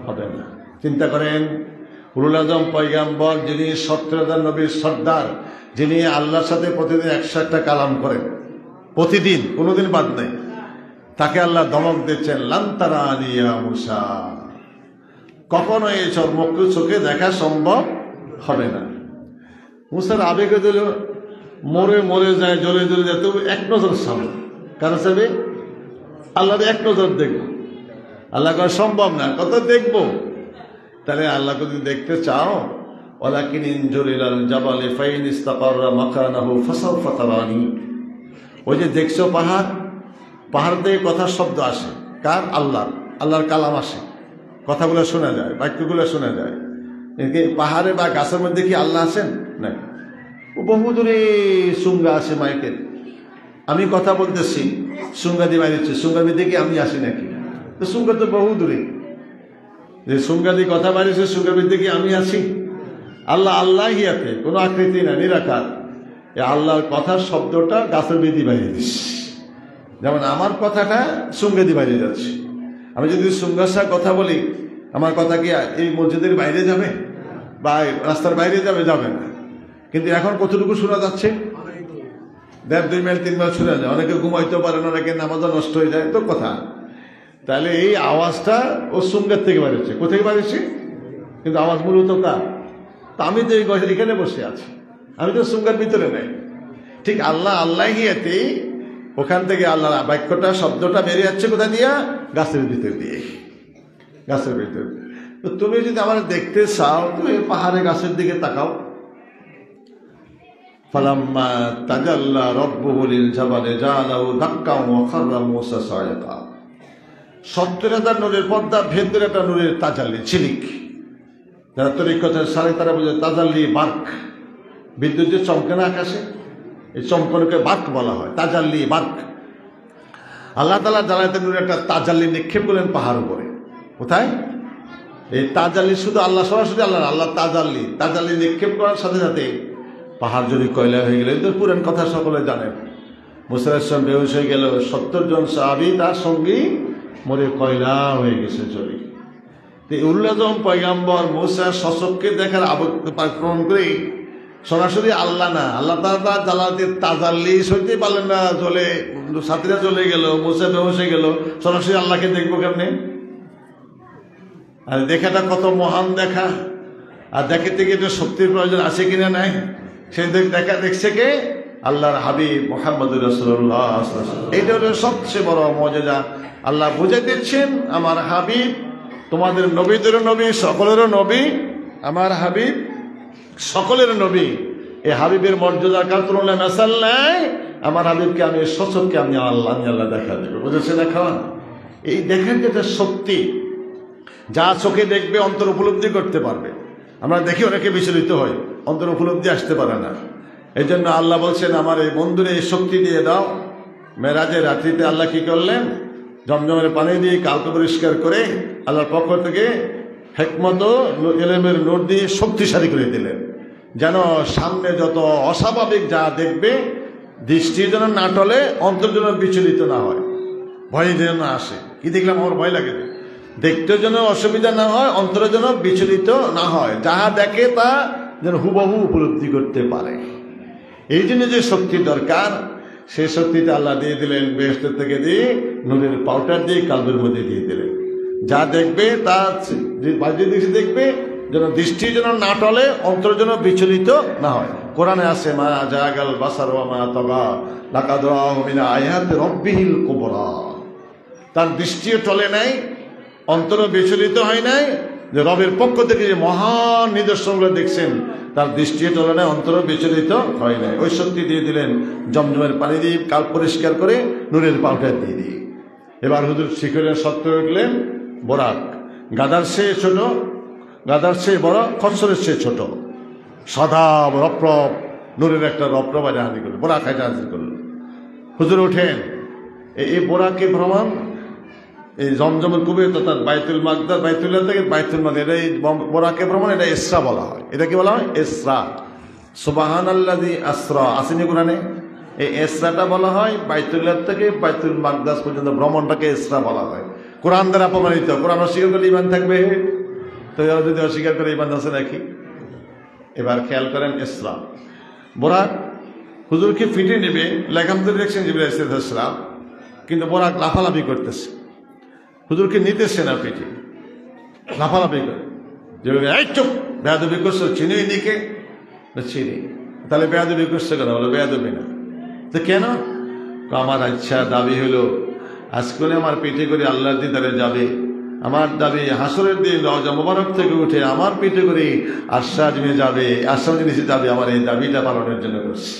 হবে না। চিন্তা করেন, উলুল আজম পয়গম্বর, যিনি 70,000 নবীর সর্দার, যিনি আল্লাহর সাথে প্রতিদিন 101টা কালাম করেন, প্রতিদিন, কোনোদিন বাদ নেই, তাকে আল্লাহ ধমক দিচ্ছেন, লান তারানি ইয়া মুসা, কখনো এই চর্ম চোখে দেখা সম্ভব হবে না। মুসার আবেগে দিল, মরে যায়, জ্বলে যায়, তবু এক নজর সামনে কারো চাবে আল্লাহ এক নজর দেখবো। আল্লাহ করা সম্ভব না, কত দেখবো? তাহলে আল্লাহ যদি দেখতে চাও, ওয়ালাকিন ইনজুর ইলাল জাবালি ফাইন ইস্তাকাররা মাকানাহু ফাসাওফা তারানি। ওই যে দেখছো পাহাড় থেকে কথার শব্দ আসে, কার? আল্লাহর কালাম আসে, কথাগুলো শোনা যায়, বাক্যগুলো শোনা যায়। পাহাড়ে বা গাছের মধ্যে কি আল্লাহ আছেন? না, বহু দূরে সুঙ্গা আছে মাইকের, আমি কথা বলতেছি, সুঙ্গা দিয়ে বাইরেছি, সুঙ্গা দিয়ে কি আমি আসি নাকি? তো সুঙ্গা তো বহু দূরে, যে সুঙ্গা দিয়ে কথা বাইরেছে, সুঙ্গা দিয়ে কি আমি আছি? আল্লাহ হিয়াতে, কোনো আকৃতি না, নিরাকার। আল্লাহর কথার শব্দটা গাছের বেদি বাইরে দিস, যেমন আমার কথাটা সুঙ্গা দিয়ে বাইরে যাচ্ছে। আমি যদি সুঙ্গার সাথে কথা বলি, আমার কথা কি এই মসজিদের বাইরে যাবে বা রাস্তার বাইরে যাবে না। কিন্তু এখন কতটুকু শোনা যাচ্ছে? 1.5-2 মাইল 3 মাইল শোনা যায়। অনেকে ঘুমাইতে পারে না, অনেকে নামাজও নষ্ট হয়ে যায়, তো কথা। তাহলে এই আওয়াজটা ও সুঙ্গার থেকে বাড়িয়েছে, কোথায় বাড়িয়েছে? কিন্তু আওয়াজ মূলত কার? তা আমি তো এখানে বসে আছি, আমি তো সুঙ্গার ভিতরে নেই। ঠিক আল্লাহ হিয়াতে, ওখান থেকে আল্লাহ বাক্যটা, শব্দটা বেরিয়ে যাচ্ছে কোথা দিয়া? গাছের ভিতর দিয়ে, গাছের ভিতর। তো তুমি যদি আমার দেখতে চাও, তুমি পাহাড়ে গাছের দিকে তাকাও। ফালাম্মা তাজাল্লা রাব্বুহু লিল জাবালি জাআলাহু দাক্কান ওয়া খাররা মূসা সাইকা। 70,000 নূরের পর্দা ভেদ করে একটা নূরের তাজাল্লি ঝিলিক। যারা তরিকতের সারে তারা বোঝে তাজাল্লি বার্ক, বিদ্যুৎ যে চমকে না আকাশে, এই চমকানোকে বার্ক বলা হয়, তাজাল্লি বার্ক। আল্লাহ তাআলা জালালাতুন নূরের একটা তাজাল্লি নিক্ষেপ করলেন পাহাড় উপরে। কোথায়? এই তাজাল্লি শুধু আল্লাহ, সরাসরি আল্লাহ তাজাল্লি নিক্ষেপ করার সাথে সাথে পাহাড় যদি কয়লা হয়ে গেল। এদের পুরান কথা সকলে জানেন। মুসা আলাইহিস সালাম বেহুশ হয়ে গেল, 70 জন সাহাবী তার সঙ্গী মরে কয়লা হয়ে গেছে চলে। উল্লাজম পয়গাম্বর মুসা সচক্ষে দেখার আক্রমণ করে সরাসরি আল্লাহ না, আল্লাহ তাআলা জালালাতের তাজাল্লি সইতে পারলেন না, চলে সাথীরা চলে গেল, মুসা বেহুশ হয়ে গেল, সরাসরি আল্লাহকে দেখবো কেমনে? আর দেখাটা কত মহান দেখা, আর দেখতে গিয়ে তো শক্তির প্রয়োজন আছে কিনা নাই, সেই দেখা দেখছে কে? আল্লাহর হাবিব মুহাম্মদুর রাসূলুল্লাহ। এইটা হলো সবচেয়ে বড় মুজিজা। আল্লাহ বুঝে দিচ্ছেন আমার হাবিব তোমাদের নবীদেরও নবী, সকলেরও নবী, আমার হাবিব সকলের নবী। এই হাবিবের মর্যাদার কার তুলনায় মেসাল নাই। আমার হাবিবকে আমি সচক্ষে আমি আল্লাহ দেখা দেবো, বুঝেছেন? এখন এই দেখেন যেটা শক্তি, যা চোখে দেখবে অন্তর উপলব্ধি করতে পারবে। আমরা দেখি অনেকে বিচলিত হয়, অন্তর উপলব্ধি আসতে পারে না। এই জন্য আল্লাহ বলছেন আমার এই বন্ধুরে এই শক্তি দিয়ে দাও। মেরাজের রাত্রিতে আল্লাহ কি করলেন? জমজমের পানি দিয়ে কালকে পরিষ্কার করে আল্লাহর পক্ষ থেকে হিকমত ও ইলমের নূর দিয়ে শক্তিশালী করে দিলেন, যেন সামনে যত অস্বাভাবিক যা দেখবে দৃষ্টি যেন না টলে, অন্তর যেন বিচলিত না হয়, ভয় যেন না আসে। কি দেখলাম আমার ভয় লাগে, দেখতে যেন অসুবিধা না হয়, অন্তরে যেন বিচলিত না হয়, যাহা দেখে তা যেন হুবহু উপলব্ধি করতে পারে। এই জন্য যে শক্তি দরকার, সেই শক্তিটা আল্লাহ দিয়ে দিলেন বেহেশত থেকে দিয়ে, নূরের পাউডার দিয়ে কালবের মধ্যে দিয়ে দিলেন। যা দেখবে তা বাহ্যিক দৃষ্টি দেখবে, যেন দৃষ্টি যেন না টলে, অন্তর যেন বিচলিত না হয়। কোরআনে আছে মা জাগাল বাসার ওয়া মা তাগা লাকাদ রাআহু মিন আয়াতি রাব্বিহিল কুবরা। তার দৃষ্টিও টলে নাই, অন্তরও বিচলিত হয় নাই, যে রবের পক্ষ থেকে যে মহান নিদর্শনগুলো দেখছেন তার দৃষ্টিও টলে নাই, অন্তরও বিচলিত হয় নাই। ওই শক্তি দিয়ে দিলেন জমজমের পানি দিয়ে কাল পরিষ্কার করে নূরের পাউডার দিয়ে দিয়ে। এবার হুজুর শিখরের সত্য উঠলেন বোরাক, গাদার চেয়ে ছোট, গাদার চেয়ে বড়, খচ্চরের চেয়ে ছোট, সাদা রপ্রপ নূরের একটা রপ্রপ হাজির করলো, বোরাক হাজির করলো। হুজুর ওঠেন, এই বোরাকের ভ্রমণ এই জমজমের কুবে তথা বাইতুল মাকদাস, বাইতুল্লাহ থেকে বাইতুল মাকদাস, এটা এই বোরাকে ভ্রমণ, এটা ইসরা বলা হয়। এটা কি বলা হয়? ইসরা। সুবহানাল্লাযী আসরা আসেনি কোরআনে? এই ইসরাটা বলা হয় বাইতুল্লাহ থেকে বাইতুল মাকদাস পর্যন্ত ভ্রমণটাকে ইসরা বলা হয়। কোরআন দ্বারা প্রমাণিত। কোরআন অস্বীকার করলে ইমান থাকবে? তো যদি অস্বীকার করে ইমান আছে নাকি? এবার খেয়াল করেন ইসরা। বোরাক হুজুরকে ফিটে নেবে, লেখাম তো দেখছেন জিবরাইল আলাইহিস সালাম, কিন্তু বোরাক লাফালাফি করতেছে, হুজুরকে নিতেছে না পিঠে, লাফালাফি করে। এই চুপ, বেয়াদবি করছো, চিনি দিকে চিনি। তাহলে বেয়াদবি করছে কেন? বলো বেয়াদবি না। তো কেন? আমার ইচ্ছা দাবি হলো আজকে আমার পিঠে করে আল্লাহর দিদারে যাবে। আমার দাবি হাসরের দিন রওজা মুবারক থেকে উঠে আমার পিঠে করে আরশাদ নিয়ে যাবে, আরশাদ নিচে যাবে। আমার এই দাবিটা পালনের জন্য করছি।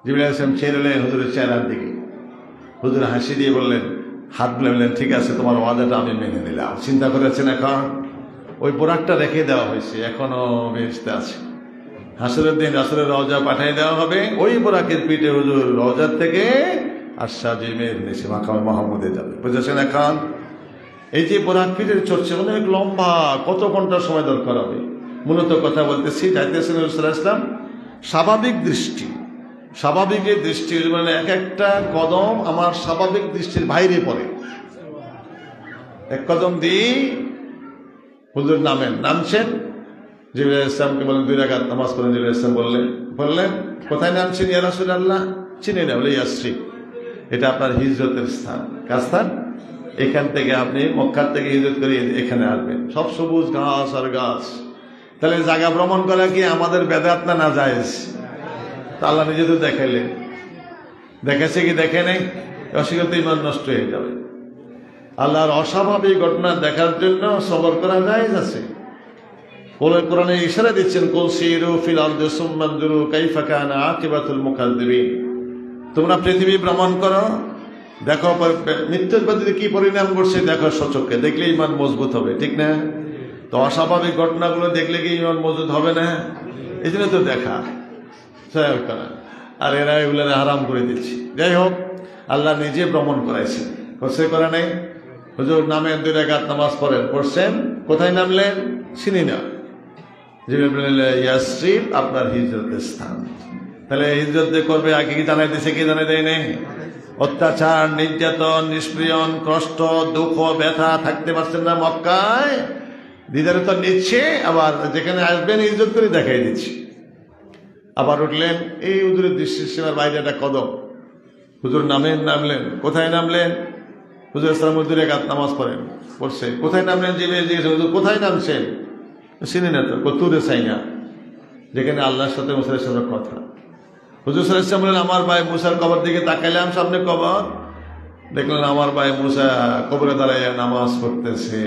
জিবরাইল আলাইহিস সালাম ছেড়ে হুজুরের চেহারার দিকে। হুজুর হাসি দিয়ে বললেন, হাত বললেন, ঠিক আছে তোমার ওয়াদাটা আমি মেনে নিলাম। চিন্তা করেছেন এখন ওই বোরাকটা রেখে দেওয়া হয়েছে, এখনো বেহেশতে আছে। হাসরের দিন রাসূলের রওজা পাঠিয়ে দেওয়া হবে, ওই বোরাকের পিঠে হুজুর রওজার থেকে আরশাদের নিচে মাকাম মাহমুদে যাবে। বুঝেছেন এখন? এই যে বোরাক পিঠের চড়ছে অনেক লম্বা, কত ঘন্টা সময় দরকার হবে। মূলত কথা বলতেছি, যাইতেছেন রাসূল সাল্লাল্লাহু আলাইহি ওয়াসাল্লাম, স্বাভাবিক দৃষ্টি, স্বাভাবিক দৃষ্টি মানে এক একটা কদম আমার স্বাভাবিক দৃষ্টির বাইরে পড়ে। এক কদম দিয়ে হুজুর নামছেন, জিবরাইল আলাইহিস সালামকে বলেন 2 রাকাত নামাজ পড়েন। জিবরাইল আলাইহিস সালাম বললেন কোথায় নামছেন ইয়া রাসূলুল্লাহ? চিনি না। বলে ইয়াসরিব, এটা আপনার হিজরতের স্থান। কার স্থান? এখান থেকে আপনি মক্কা থেকে হিজরত করে এখানে আসবেন, সব সবুজ ঘাস আর গাছ। তাহলে জায়গা ভ্রমণ করা কি আমাদের বেদাত না নাজায়েজ? তা আল্লাহ নিজে তো দেখাইলেন, দেখেছে কি দেখে নেই? অস্বীকার ইমান নষ্ট হয়ে যাবে। আল্লাহর অস্বাভাবিক ঘটনা দেখার জন্য সবর করা জায়েজ আছে। কোরআনে ইশারা দিচ্ছেন, কুল সিরু ফিল আরদি সুম্মা নজুরু কাইফা কানা আকিবাতুল মুকাজ্জিবিন। তোমরা পৃথিবী ভ্রমণ করো, দেখো মৃত্যুর পদ্ধতি কি পরিণাম করছে, দেখো সচক্ষে, দেখলে ইমান মজবুত হবে, ঠিক না? তো অস্বাভাবিক ঘটনাগুলো দেখলে কি ইমান মজবুত হবে না? এই জন্য তো দেখা। আর এরা এগুলো হারাম করে দিচ্ছি। যাই হোক, আল্লাহ নিজে ভ্রমণ করাইছেন, করছে করে নাই? হুজুর নামের 2 রাকাত নামাজ পড়েন, পড়ছেন, কোথায় নামলেন চিনি না, ইয়াসরিব আপনার হিজরতের স্থান। তাহলে হিজরত যে করবে আগে কি জানাই দিছে, কি জানাই দেয় নেই? অত্যাচার, নির্যাতন, নিষ্পীড়ন, কষ্ট, দুঃখ, ব্যথা থাকতে পারছেন না মক্কায়, দিদারে তো নিচ্ছে, আবার যেখানে আসবেন হিজরত করে দেখাই দিচ্ছি। আবার উঠলেন, এই হুজুরের দৃষ্টি সীমার বাইরে একটা কদম, হুজুর নামলেন, কোথায় নামলেন? হুজুর ইসলাম 2 রাকাত নামাজ পড়েন, পড়ছে, কোথায় নামলেন? জিজ্ঞেস হুজুর কোথায় নামছেন? চিনি না তো, তুরে চাই না, যেখানে আল্লাহর সাথে মুসার সাথে কথা। হুজুর সাল্লাল্লাহু আলাইহি ওয়াসাল্লাম বললেন, আমার ভাই মুসার কবর দিকে তাকাইলাম, সামনে কবর, দেখলেন আমার ভাই মুসা কবরে দাঁড়াইয়া নামাজ পড়তেছে।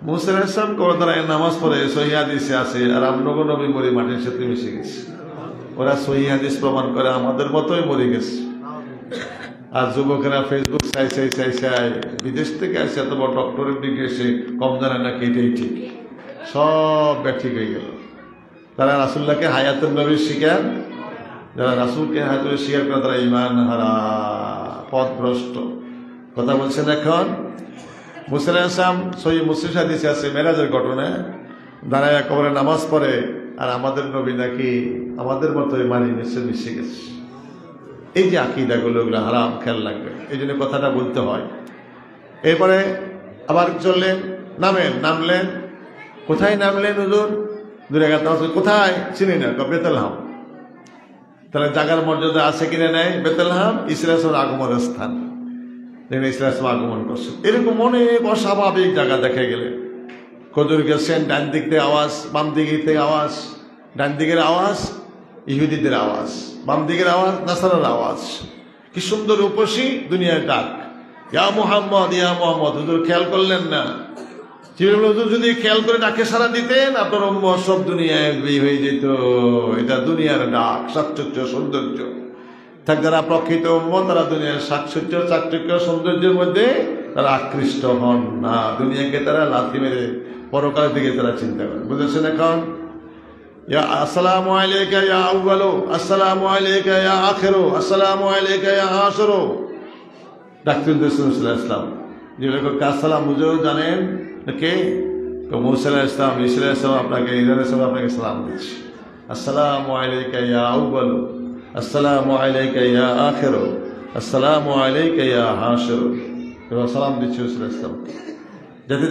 মুসা আলাইহিস সালাম কবরে দাঁড়াইয়া নামাজ পড়ে সহিহ হাদিসে আছে, আর আমরা নবী মরি মাটির সাথে মিশে গেছি। ওরা সহিহ হাদিস প্রমাণ করে আমাদের মতোই মরে গেছে। আর যুবকেরা ফেসবুক চাই বিদেশ থেকে আসে, এত বড় ডক্টরের দিকে এসে কম জানে না, এটাই ঠিক, সব ঠিক হয়ে গেল। তারা রাসূলুল্লাহকে হায়াতুন নবীর শিকার, যারা রাসূলকে হায়াতুল শিকার করে তারা ঈমান হারা, পথভ্রষ্ট। কথা বলছেন এখন মুসা আলাইহিস সালাম সহিহ মুসলিম হাদিসে আছে, মেরাজের ঘটনা, দাঁড়ায় কবরে নামাজ পড়ে, আর আমাদের নবী নাকি আমাদের মতোই মিশে গেছে। এই যে আকীদাগুলো, ওগুলো হারাম, খেয়াল লাগবে, এই জন্য কথাটা বলতে হয়। এরপরে আবার চললেন, নামলেন, কোথায় নামলেন? হুজুর 2 রাকাত নামাজ, কোথায় চিনি না, বেতলহাম। তাহলে জায়গার মর্যাদা আছে কিনা নেই? বেতলহাম ইসরায়েলের আগমনের স্থান, যেখানে ইসরায়েল আগমন করছে। এরকম অনেক অস্বাভাবিক জায়গা দেখা গেলে, কদুর গেছেন, ডান দিক থেকে আওয়াজ, বাম দিক থেকে আওয়াজ, ডান দিকের আওয়াজ ইহুদিদের আওয়াজ, বাম দিকের আওয়াজ নাসারার আওয়াজ। কি সুন্দর উপসী দুনিয়ার ডাক, ইয়া মুহাম্মদ, ইয়া মুহাম্মদ। হুজুর খেয়াল করলেন না? হুজুর যদি খেয়াল করে ডাকে সারা দিতেন, আপনার উম্মত সব দুনিয়ায় হয়ে যেত। এটা দুনিয়ার ডাক, সাকচর্য, সৌন্দর্য। তার যারা প্রকৃত উম্মত, তারা দুনিয়ার সাকচর্য, চাকচক্য, সৌন্দর্যের মধ্যে তারা আকৃষ্ট হন না। দুনিয়াকে তারা লাথি মেরে পরকালের দিকে তারা চিন্তা করেন। বুঝেছেন এখন? আসসালামু আলাইকা ইয়া আউয়ালু, আসসালামু আলাইকা ইয়া আখিরু, আসসালামু আলাইকা ইয়া হাসরু। ডাকতেন রাসূলুল্লাহ সাল্লাল্লাহু আলাইহি ওয়াসাল্লাম, যেগুলোকে আসসালাম বুঝেও জানেন কে? মুসা আলাইহিস সালাম, ঈসা আলাইহিস সালাম আপনাকে, ঈসা আলাইহিস সালাম আপনাকে সালাম দিচ্ছে। আসসালামু আলাইকা ইয়া আউয়ালু, আসসালামু আলাইকা ইয়া আখিরু, আসসালামু আলাইকা ইয়া হাসরু। এবার সালাম দিচ্ছে ঈসা আলাইহিস সালাম।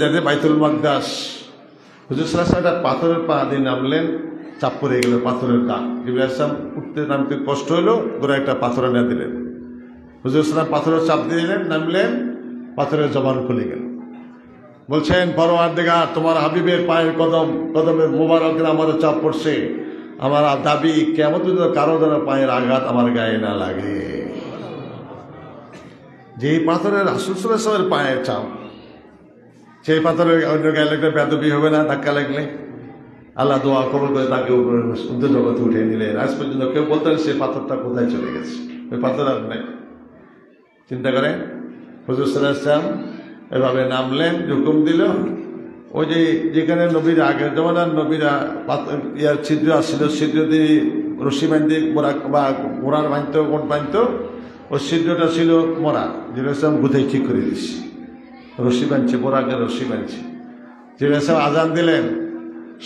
যাতে বাইতুল মাকদাস, হুজুর সাল্লাল্লাহু আলাইহি ওয়াসাল্লাম একটা পাথরের পা দিয়ে নামলেন, চাপ পড়ে গেল পাথরের দাগ। জিবরাইল আলাইহিস সালাম উঠতে নামতে কষ্ট হলো, গোড়া একটা পাথর এনে দিলেন। হুজুর সাল্লাল্লাহু আলাইহি ওয়াসাল্লাম পাথরের চাপ দিয়ে দিলেন, নামলেন, পাথরের জবান খুলে গেল। বলছেন, পরওয়ারদিগার, তোমার হাবিবের পায়ের কদমের মোবারকের আমারও চাপ পড়ছে। আমার দাবি, কিয়ামত পর্যন্ত কারো যেন পায়ের আঘাত আমার গায়ে না লাগে। যে পাথরের রাসূল সাল্লাল্লাহু আলাইহি ওয়াসাল্লামের পায়ের চাপ, সেই পাথরের অন্য গায়ে লাগলে বেয়াদবি হবে না? ধাক্কা লাগলে আল্লাহ দোয়া কবুল করে তাকে উপরে উর্ধ্ব জগতে উঠে নিলেন। আজ পর্যন্ত কেউ বলতেন সে পাথরটা কোথায় চলে গেছে, ওই পাথর আর নেই। চিন্তা করেন, হুজুর সাল্লাল্লাহু আলাইহি ওয়াসাল্লাম এভাবে নামলেন, হুকুম দিল। ওই যেখানে নবীরা, আগের জমানার নবীরা ইয়ার ছিদ্র আসছিল, ছিদ্র দিয়ে রশি বাঁধতে বা ঘোড়ার বাঁধত, গোট বাঁধত, ওই ছিদ্রটা ছিল মরা, যেটা গুথাই ঠিক করে দিচ্ছি, রশি বাঁধছে, বোরাকে রশি বাঁধছে। যেটা আজান দিলেন,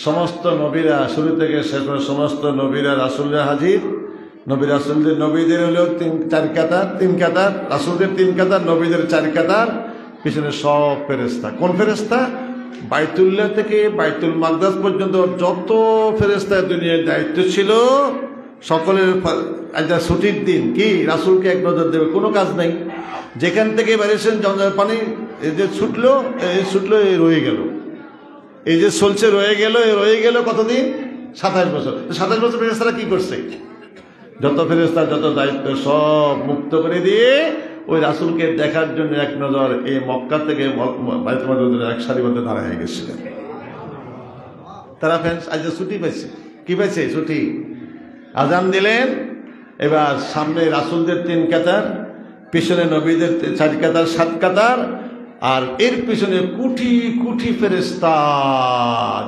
সমস্ত নবীরা শুরু থেকে শেষ করে সমস্ত নবীরা রাসূলরা হাজির। নবী রাসূলদের, নবীদের হলো 4 কাতার, 3 কাতার, রাসূলদের 3 কাতার, নবীদের 4 কাতার, পিছনে সব ফেরেশতা। কোন ফেরেশতা? বাইতুল্লাহ থেকে বাইতুল মাকদাস পর্যন্ত যত ফেরেশতা দুনিয়ার দায়িত্ব ছিল, সকলের একটা ছুটির দিন কি রাসূলকে এক নজর দেবে, কোনো কাজ নাই। যেখান থেকে বেরিয়েছেন জমজমের পানি, এই যে ছুটলো, এই রয়ে গেল, এই যে চলছে রয়ে গেল কতদিন? 27 বছর। 27 বছর ফেরেশতারা কি করছে? যত ফেরেশতা, যত দায়িত্ব সব মুক্ত করে দিয়ে ওই রাসূলকে দেখার জন্য এক নজর এই মক্কা থেকে বাইতুল মাকদাসের এক সারিবদ্ধ দাঁড়ায় গেছিলেন। তারা আজ ছুটি পাইছে, কি পাইছে? ছুটি। আজান দিলেন, এবার সামনে রাসূলদের 3 কাতার, পিছনে নবীদের 4 কাতার 7 কাতার, আর এর পিছনে কোটি কোটি ফেরেশতা,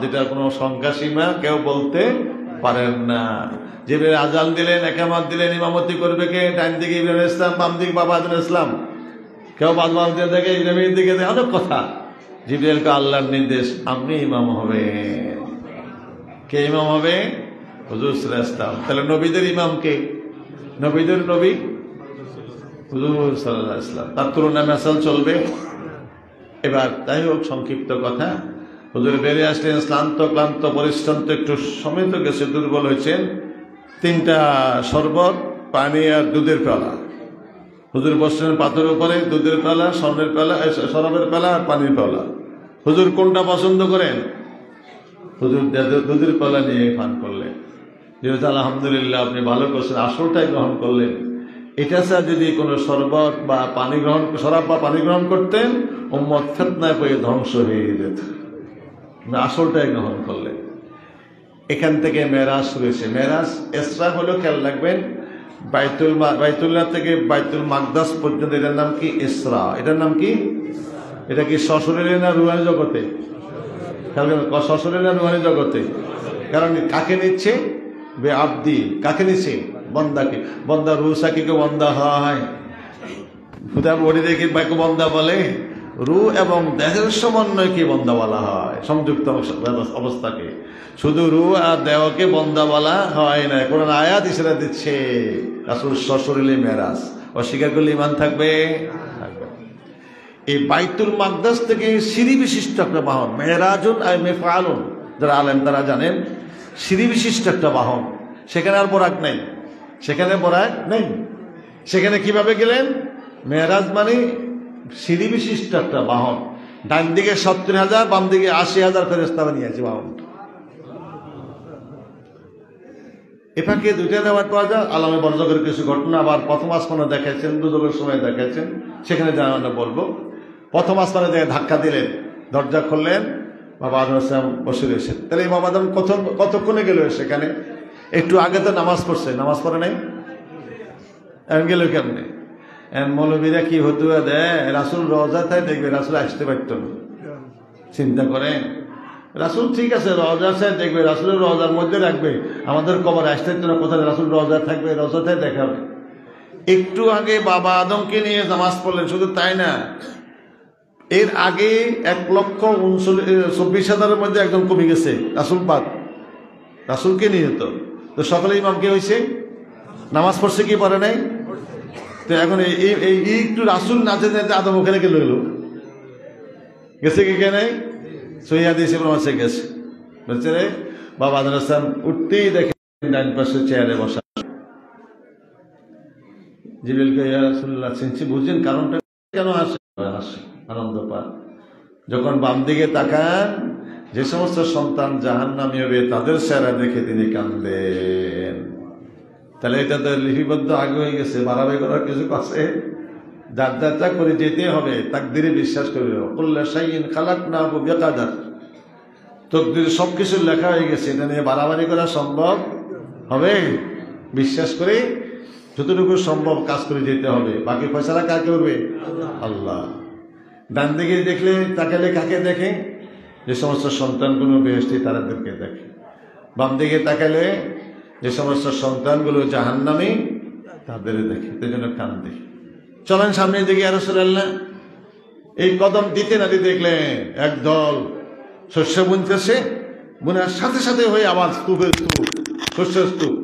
যেটা কোনো সংখ্যা সীমা কেউ বলতে পারেন না। জিবরিল আজান দিলেন, একামত দিলেন, ইমামতি করবে কে? ডান দিকে ইব্রাহিম আলাইহিস সালাম, বাম দিকে বাবা আদম আলাইহিস সালাম। কেউ বাম দিকে দেখে, ইব্রাহিমের দিকে দেখে, অনেক কথা। জিবরিলকে আল্লাহর নির্দেশ, আপনি ইমাম হবেন। কে ইমাম হবে? হুজুর সাল্লাল্লাহু আলাইহি ওয়াসাল্লাম। তাহলে নবীদের ইমাম কে? নবীদের নবী হুজুর সাল্লাল্লাহু আলাইহি ওয়াসাল্লাম। তার তুলনায় মেসাল চলবে। এবার তাই হোক, সংক্ষিপ্ত কথা, হুজুর বেরিয়ে আসলেন ক্লান্ত পরিশ্রান্ত, একটু সময় তো গেছে, দুর্বল হয়েছেন। 3টা শরবত, পানি আর দুধের পেলা। হুজুর বসলেন পাথরের উপরে, দুধের পেলা, স্বর্ণের পেলা, শরাবের পেলা আর পানির পেলা। হুজুর কোনটা পছন্দ করেন? হুজুর দুধের পেলা নিয়ে পান করলেন। যেহেতু আলহামদুলিল্লাহ, আপনি ভালো করছেন, আসলটাই গ্রহণ করলেন। এটা স্যার যদি কোনো শরবত বা পানি গ্রহণ, শরাব বা পানি গ্রহণ করতেন, উম্মত ফিতনায় পড়ে ধ্বংস হয়ে যেত। আসলটাই গ্রহণ করলেন। এখান থেকে মেরাজ শুরু হয়েছে। মেরাজ ইসরা হলো, খেয়াল রাখবেন, বাইতুল্লাহ থেকে বাইতুল মাকদাস পর্যন্ত, এটার নাম কি? ইসরা। এটার নাম কি? এটা কি সশরীরে না রুহানি জগতে? সশরীরে না রুহানি জগতে? কারণ কাকে নিচ্ছে? বে আব্দি। কাকে নিচ্ছে? বন্দাকে। বন্দা রুসাকে কেউ বন্দা হয়? খুদা বডি দেখে বাইকে বন্দা বলে? রু এবং দেহের সমন্বয়কে বন্দা বলা হয়, সংযুক্ত অবস্থাকে। শুধু রু আর দেহকে বন্দা বলা হয় না। কোরআন আয়াত ইশারা দিচ্ছে রাসূল সশরীরে মেরাজ। অস্বীকার করলে ঈমান থাকবে? এই বাইতুল মাকদাস থেকে সিঁড়ি বিশিষ্ট একটা বাহন, মেরাজুন আর মেফআলুন, যারা আলেম তারা জানেন, সিঁড়ি বিশিষ্ট একটা বাহন। সেখানে আর বোরাক নেই, সেখানে বোরাক নেই। সেখানে কিভাবে গেলেন? মেরাজ মানে সিঁড়ি বিশিষ্ট একটা বাহন। ডান দিকে 70,000, বাম দিকে 80,000 ফেরেশতা নিয়েছে বাহন। এটাকে 2টা নেওয়ার পাওয়া যায়। আলমে বরজকের কিছু ঘটনা আবার প্রথম আসমানে দেখাচ্ছেন, দুজকের সময় দেখাচ্ছেন, সেখানে আমরা বলবো। প্রথম আসমানে দেখে ধাক্কা দিলেন, দরজা খুললেন, বাবা আদম আলাইহিস সালাম বসে রয়েছেন। তাহলে এই বাবা আদম কতক্ষণে গেল সেখানে? একটু আগে তো নামাজ পড়ছে, নামাজ পড়ে নাই, এখন গেল কেমনে? মৌলবীরা কি হতুয়া দেয়, রাসূল রওজায় দেখবে, রাসূল আসতে পারত না। চিন্তা করেন, রাসূল ঠিক আছে রওজায় দেখবে, রাসূলের রওজার মধ্যে রাখবে, আমাদের কবরে আসতে না, কোথায় রাসূল রওজায় থাকবে, রওজায় দেখাবে। একটু আগে বাবা আদমকে নিয়ে নামাজ পড়লেন, শুধু তাই না, এর আগে 1,24,000-এর মধ্যে একজন কমে গেছে, রাসূল পাক, রাসূলকে নিয়ে তো সকলে ইমাম কে হয়েছে, নামাজ পড়ছে কি পড়ে নাই? তো এখন এই একটু রাসূল নাচে নাচে আদম ওখানে গেল, গেছে কি কে নাই? সহিহ প্রমাণে গেছে। বলছে রে বাবা আদম আলাইহিস সালাম উঠতেই দেখেন ডান পাশে চেয়ারে বসা। জিবরিলকে ইয়া রাসূলুল্লাহ চিনছি, বুঝছেন কারণটা কেন আসে? আনন্দ পান। যখন বাম দিকে তাকান, যে সমস্ত সন্তান জাহান্নামী হবে তাদের চেহারা দেখে তিনি কান্দেন। তাহলে এটা তো লিপিবদ্ধ আগে হয়ে গেছে, বাড়াবে করার কিছু আছে? যার যাত্রা করে যেতে হবে, তাকদিরে বিশ্বাস করে। কুল্লা শাইইন খালাকনাহু বিকাদার, তাকদিরে সবকিছু লেখা হয়ে গেছে, এটা নিয়ে বাড়াবাড়ি করা সম্ভব হবে? বিশ্বাস করে যতটুকু সম্ভব কাজ করে যেতে হবে। বাকি ফয়সালা কাকে করবে? আল্লাহ। ডান দিকে দেখলে তাকালে কাকে দেখে? যে সমস্ত সন্তানগুলো বেহেশতি তাদেরকে দেখে। বাম দিকে তাকালে যে সমস্ত সন্তানগুলো জাহান্নামী তাদের দেখে, সেই জন্য কান্দে। চলেন সামনের দিকে ইয়া রাসূলুল্লাহ। এই কদম দিতে না দিতে দেখলেন একদল শস্য বুনতেছে, বুনার সাথে সাথে হয়ে আবার স্তূপের স্তূপ, শস্যের স্তূপ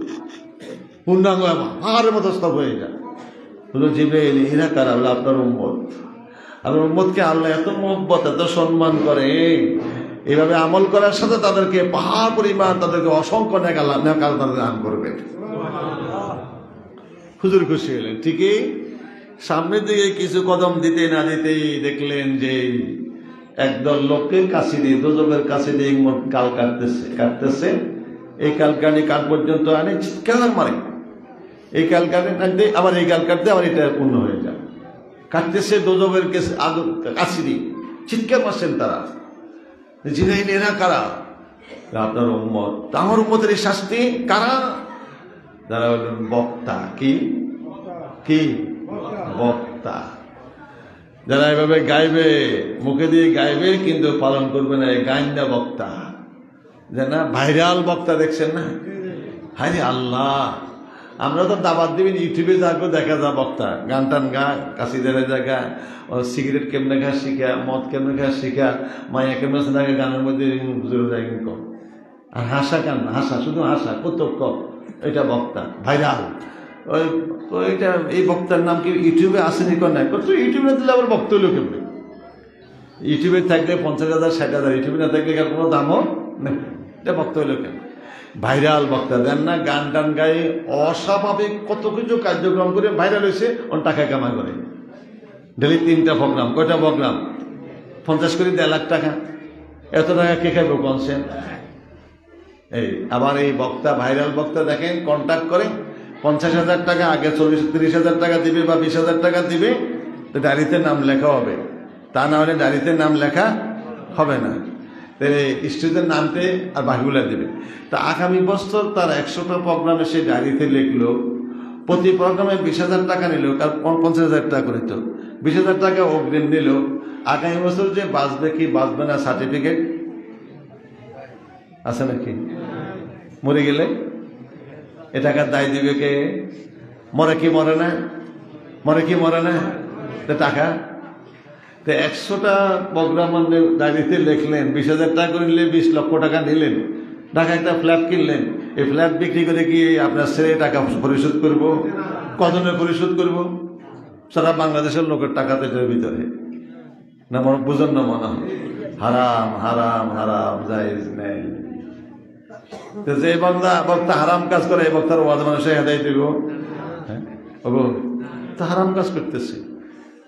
পূর্ণাঙ্গ পাহাড়ের মতো স্তূপ হয়ে যায়। বলল জিবরাইল, এরা কারা? বলে আপনার উম্মত। আপনার উম্মতকে আল্লাহ এত মহব্বত, এত সম্মান করে, এইভাবে আমল করার সাথে তাদেরকে পাহাড় পরিমাণ, তাদেরকে অসংখ্য নেক আল্লাহ তাদের দান করবে। হুজুর খুশি হলেন। ঠিকই সামনের দিকে কিছু কদম দিতে না দিতেই দেখলেন যে একদল লোকের কাছে দিয়ে, দোজখের কাছে দিয়ে কাল কাটতেছে। এই কাল কাটি কাল পর্যন্ত আনে, চিৎকার মারে। এই কাল কাটে আবার এই কাল কাটতে আবার এটা পূর্ণ হয়ে যায়। কাটতেছে দোজখের কাছে দিয়ে, চিৎকার মারছেন তারা। জিবরাইল, এরা কারা? আপনার উম্মত। আমার উম্মতের এই শাস্তি কারা? যারা হলেন বক্তা। কি কি বক্তা? বক্তা, যারা এভাবে গাইবে, মুখে দিয়ে গাইবে কিন্তু পালন করবে না, এই গাইন্দা বক্তা, যে না ভাইরাল বক্তা দেখছেন না। হায় আল্লাহ, আমরা তো দাবাত দিবেন ইউটিউবে যাকে দেখা যায় বক্তা গান টান গায়, কাশিদের জায়গা, সিগারেট কেমনে খা শিখা, মদ কেমনে খা শিখা, মায়া কেমনে থাকে গানের মধ্যে যায় কম, আর হাসা কান হাসা, শুধু হাসা কত কম, এটা বক্তা ভাইরাল। ওইটা এই বক্তার নাম কি ইউটিউবে আসেনি কোন নাই? ইউটিউবে না দিলে আবার বক্তা হইল কেমনে? ইউটিউবে থাকলে 50,000 60,000, ইউটিউবে না থাকলে কোনো দামও নেই, এটা বক্তা হইল কেন? ভাইরাল বক্তা দেন না, গান টান গায়ে অস্বাভাবিক কত কিছু কার্যক্রম করে ভাইরাল হয়েছে, ওর টাকা কামাই করে। ডেলি 3টা প্রোগ্রাম, কয়টা প্রোগ্রাম? 50 করে 1.5 লাখ টাকা। এত টাকা কে খাইব কনসেন? এই আবার এই বক্তা, ভাইরাল বক্তা দেখেন কন্ট্যাক্ট করে 50,000 টাকা, আগে 30,000 টাকা দিবে বা 20,000 টাকা দিবে, তো ডায়েরিতে নাম লেখা হবে। তা না হলে ডায়েরিতে নাম লেখা হবে না, স্টেজের নামতে আর বাকিগুলা দেবে। তা আগামী বছর তার 100টা প্রোগ্রামে সে ডায়েরিতে লিখলো, প্রতি প্রোগ্রামে 20,000 টাকা নিল, কারণ 50,000 টাকা করে, তো 20,000 টাকা অগ্রিম নিল। আগামী বছর যে বাঁচবে কি বাঁচবে না সার্টিফিকেট আছে নাকি? মরে গেলে এ টাকার দায় দিবে কে? মরে কি মরে না? মরে কি মরে না? টাকা 100টা প্রোগ্রাম ডায়েরিতে লিখলেন, 20,000 টাকা করে নিলে 20 লক্ষ টাকা নিলেন, টাকা একটা ফ্ল্যাট কিনলেন, এই ফ্ল্যাট বিক্রি করে কি আপনার ছেলে টাকা পরিশোধ করব? কজনে পরিশোধ করব? সারা বাংলাদেশের লোকের টাকা তো এটার ভিতরে না, বুঝুন না, মনে হয় হারাম হারাম হারাম, জায়েজ নেই। যে বক্তা হারাম কাজ করে, এই বক্তার ওয়াজ মানুষে হেদায় দিব, তো হারাম কাজ করতেছে।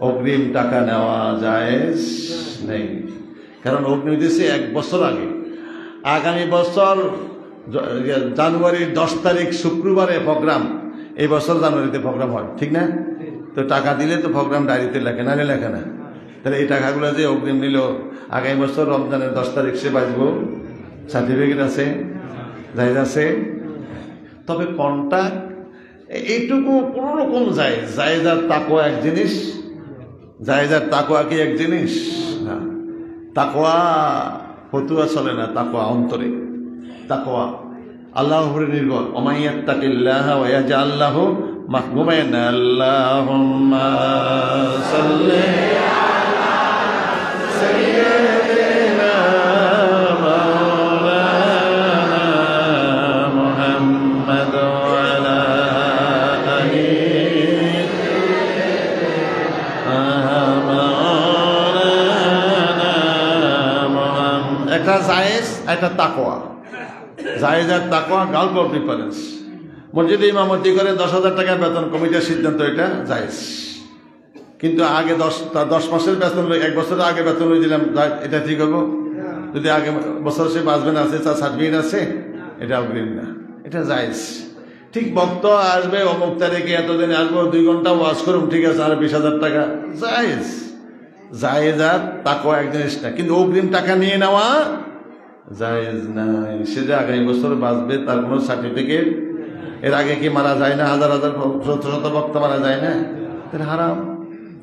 অগ্রিম টাকা নেওয়া জায়েজ নেই, কারণ অগ্রিম দিয়েছে 1 বছর আগে। আগামী বছর জানুয়ারির 10 তারিখ শুক্রবারে প্রোগ্রাম, এই বছর জানুয়ারিতে প্রোগ্রাম হয়, ঠিক না? তো টাকা দিলে তো প্রোগ্রাম ডায়েরিতে লেখে, না লেখে না? তাহলে এই টাকাগুলো যে অগ্রিম নিল, আগামী বছর রমজানের 10 তারিখ সে বাঁচব, সার্টিফিকেট আছে, জায়েজ আছে। তবে কন্ট্যাক্ট এইটুকু কোন রকম যায়, জায়েজ আর তাকওয়া এক জিনিস, জায়েজ আর তাকওয়া কি এক জিনিস না? তাকওয়া ফতুয়া চলে না, তাকওয়া অন্তরে, তাকওয়া আল্লাহর উপরে নির্ভর। ওমান ইয়াত্তাকিল্লাহা ওয়া ইয়াজআল লাহু মাখরুজান। আল্লাহুম্মা সাল্লি আলা সাইয়্যিদিনা মাওলানা মুহাম্মাদ ওয়া আলা আলি একটা জায়েজ, একটা তাকওয়া। জায়েজ আর তাকওয়া গল্প অফ ডিফারেন্স। মসজিদে ইমামতি করে 10,000 টাকা বেতন, কমিটির সিদ্ধান্ত, এটা জায়েজ। কিন্তু আগে 10 মাসের বেতন, 1 বছরের আগে বেতন লই দিলাম, এটা ঠিক হবো? যদি আগে বছর সে বাঁচবে না, আছে তার সার্টিফিকেট আছে, এটা অগ্রিম না, এটা জায়েজ। ঠিক বক্তা আসবে অমুক তারিখে এতদিনে আসবো, 2 ঘন্টা ওয়াজ করুন, ঠিক আছে, আর 20,000 টাকা, জায়েজ। জায়েজ আর তাকওয়া এক জিনিস না, কিন্তু অগ্রিম টাকা নিয়ে নেওয়া জায়েজ নাই। সে যে আগামী বছর বাঁচবে তার কোনো সার্টিফিকেট, এর আগে কি মারা যায় না? হাজার হাজার শত শত বক্তা মারা যায় না? তার হারাম।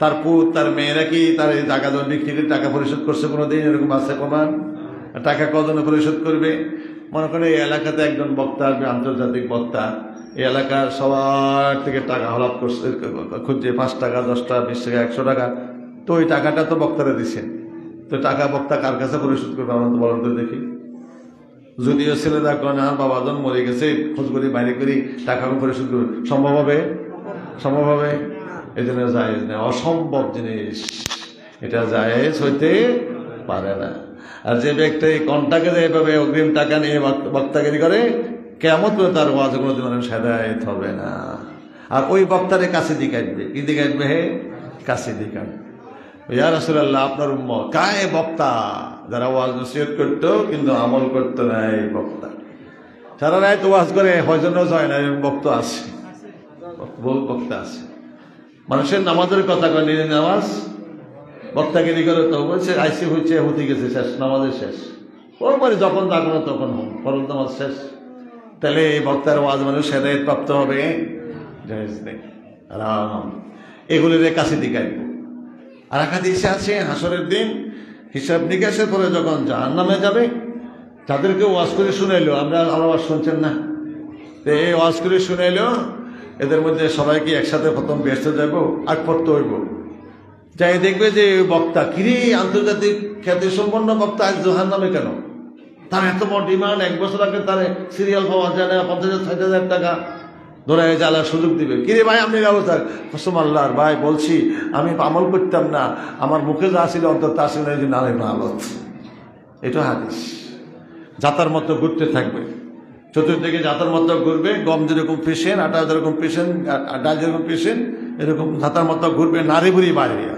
তার পুত, তার মেয়েরা কি তার এই জায়গা জমি বিক্রি করে টাকা পরিশোধ করছে কোনোদিন? এরকম আছে প্রমাণ? টাকা কজনে পরিশোধ করবে? মনে করে এই এলাকাতে একজন বক্তা আসবে, আন্তর্জাতিক বক্তা, এই এলাকার সবার থেকে টাকা হলাপ করছে, খুঁজছে 5 টাকা 10 টাকা 20 টাকা 100 টাকা, তো ওই টাকাটা তো বক্তারা দিচ্ছেন, তো টাকা বক্তা কার কাছে পরিশোধ করবে? আমরা তো বলেন তো দেখি। যদিও ছেলেরা কেন আমার বাবাজন মরে গেছে, খোঁজ করি বাইরে করি, টাকা পরিশোধ করবে, সম্ভব হবে? সম্ভব হবে? এই জন্য জায়েজ না, অসম্ভব জিনিস, এটা জায়েজ হইতে পারে না। আর যে ব্যক্তি কন্টাকে এইভাবে অগ্রিম টাকা নিয়ে বক্তাগিরি করে, কেমন তার ওয়াজ কোনোদিন মানুষ হেদায়েত হবে না। আর ওই বক্তারে কাছে দিয়ে কাটবে, কি দিয়ে কাটবে? হে, কাছে দিয়ে কাটবে। ইয়া রাসূলুল্লাহ, আপনার উম্মত কায়ে বক্তা যারা ওয়াজ নসিহত করতো কিন্তু আমল করতো না, এই বক্তা সারা রাত ওয়াজ করে, হয়জন্য হয় না, বক্তা আছে, বহু বক্তা আছে। মানুষের নামাজের কথা কয়, নিজের নামাজ বক্তাগিরি করে, তো বলছে আইসি হচ্ছে, হতে গেছে, শেষ নামাজের শেষ, ওর পরে যখন ডাকলো তখন ফরজ নামাজ শেষ। তাহলে এই বক্তার ওয়াজ মানুষ হেদায়েত প্রাপ্ত হবে? জায়েজ নেই, হারাম। এগুলির কাছে কাটবো। আর এক হাদিসে আছে হাসরের দিন হিসাব নিকাশের পরে যখন জাহান্নামে যাবে, তাদেরকে ওয়াজ করে শুনাইলো, আমার ওয়াজ শুনছেন না, তো এই ওয়াজ করে শুনাইলো, এদের মধ্যে সবাইকে একসাথে প্রথম বেসতে যাবো আর পড়তে হইব। যাই দেখবে যে বক্তা কিরে আন্তর্জাতিক খ্যাতি সম্পন্ন বক্তা আজ জাহান্নামে কেন? তার এত বড় ডিমান্ড, 1 বছর আগে তার সিরিয়াল পাওয়া যায় না, 50,000-60,000 টাকা ধরে জ্বালা সুযোগ দিবে। কিরে ভাই আপনি ব্যবস্থা কসম আল্লাহর ভাই বলছি আমি আমল করতাম না, আমার মুখে যা ছিল অন্তর তা ছিল এই যে নারে আলত। এটা হাদিস। যাতার মতো ঘুরতে থাকবে, চতুর্দিকে যাতার মতো ঘুরবে, গম যেরকম পেশেন, আটা যেরকম পেশেন, ডাল যেরকম পেশেন, এরকম যাতার মতো ঘুরবে, নারী বুড়ি বাড়িয়া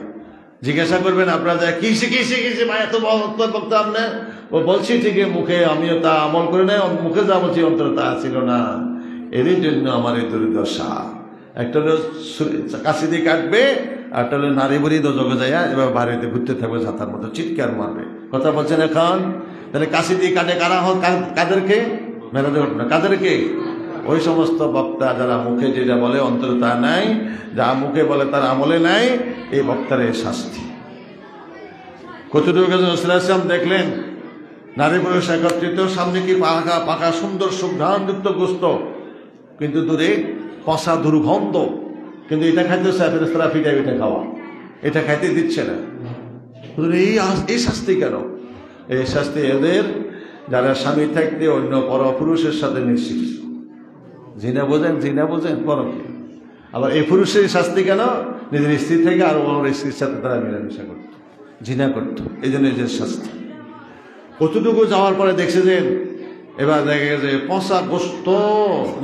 জিজ্ঞাসা করবেন আপনারা কি শিখেছি ভাই এত বক্তা আপনার? ও বলছি ঠিকই, মুখে আমিও তা আমল করে নাই, মুখে যা বলছি অন্তর তা ছিল না, এরই জন্য আমার এই দুর্দশা। একটা হলো কাশি দিয়ে কাটবে, আর একটা হলো নারী বুড়ি দোজকে যায় এবার বাড়িতে ঘুরতে থাকবে ছাতার মতো, চিৎকার মারবে। কথা বলছেন এখন? তাহলে কাশি দিয়ে কাটে কারা হোক, কাদেরকে? মেলাদের ঘটনা কাদেরকে? ওই সমস্ত বক্তা যারা মুখে যেটা বলে অন্তর তা নাই, যা মুখে বলে তার আমলে নাই, এই বক্তার এই শাস্তি। কতটুকু ইসলাম দেখলেন নারী পুরুষ একত্রিত, সামনে কি পাকা পাকা সুন্দর সুঘ্রাণযুক্ত গোস্ত, কিন্তু দূরে পচা দুর্গন্ধ, কিন্তু এটা খাইতেছে ফেরেশতারা ফিটাই পিঠে খাওয়া, এটা খাইতে দিচ্ছে না। এই শাস্তি কেন? এই শাস্তি এদের যারা স্বামী থাকতে অন্য পরপুরুষের সাথে মিশিত। জিনা বোঝেন পরকে। আবার এই পুরুষের শাস্তি কেন? নিজের স্ত্রী থেকে আরো বড় স্ত্রীর সাথে তারা মিলামিশা করত, জিনা করত, এই জন্য নিজের শাস্তি। কতটুকু যাওয়ার পরে দেখছে যে এবার দেখা গেছে পচা গোস্ত,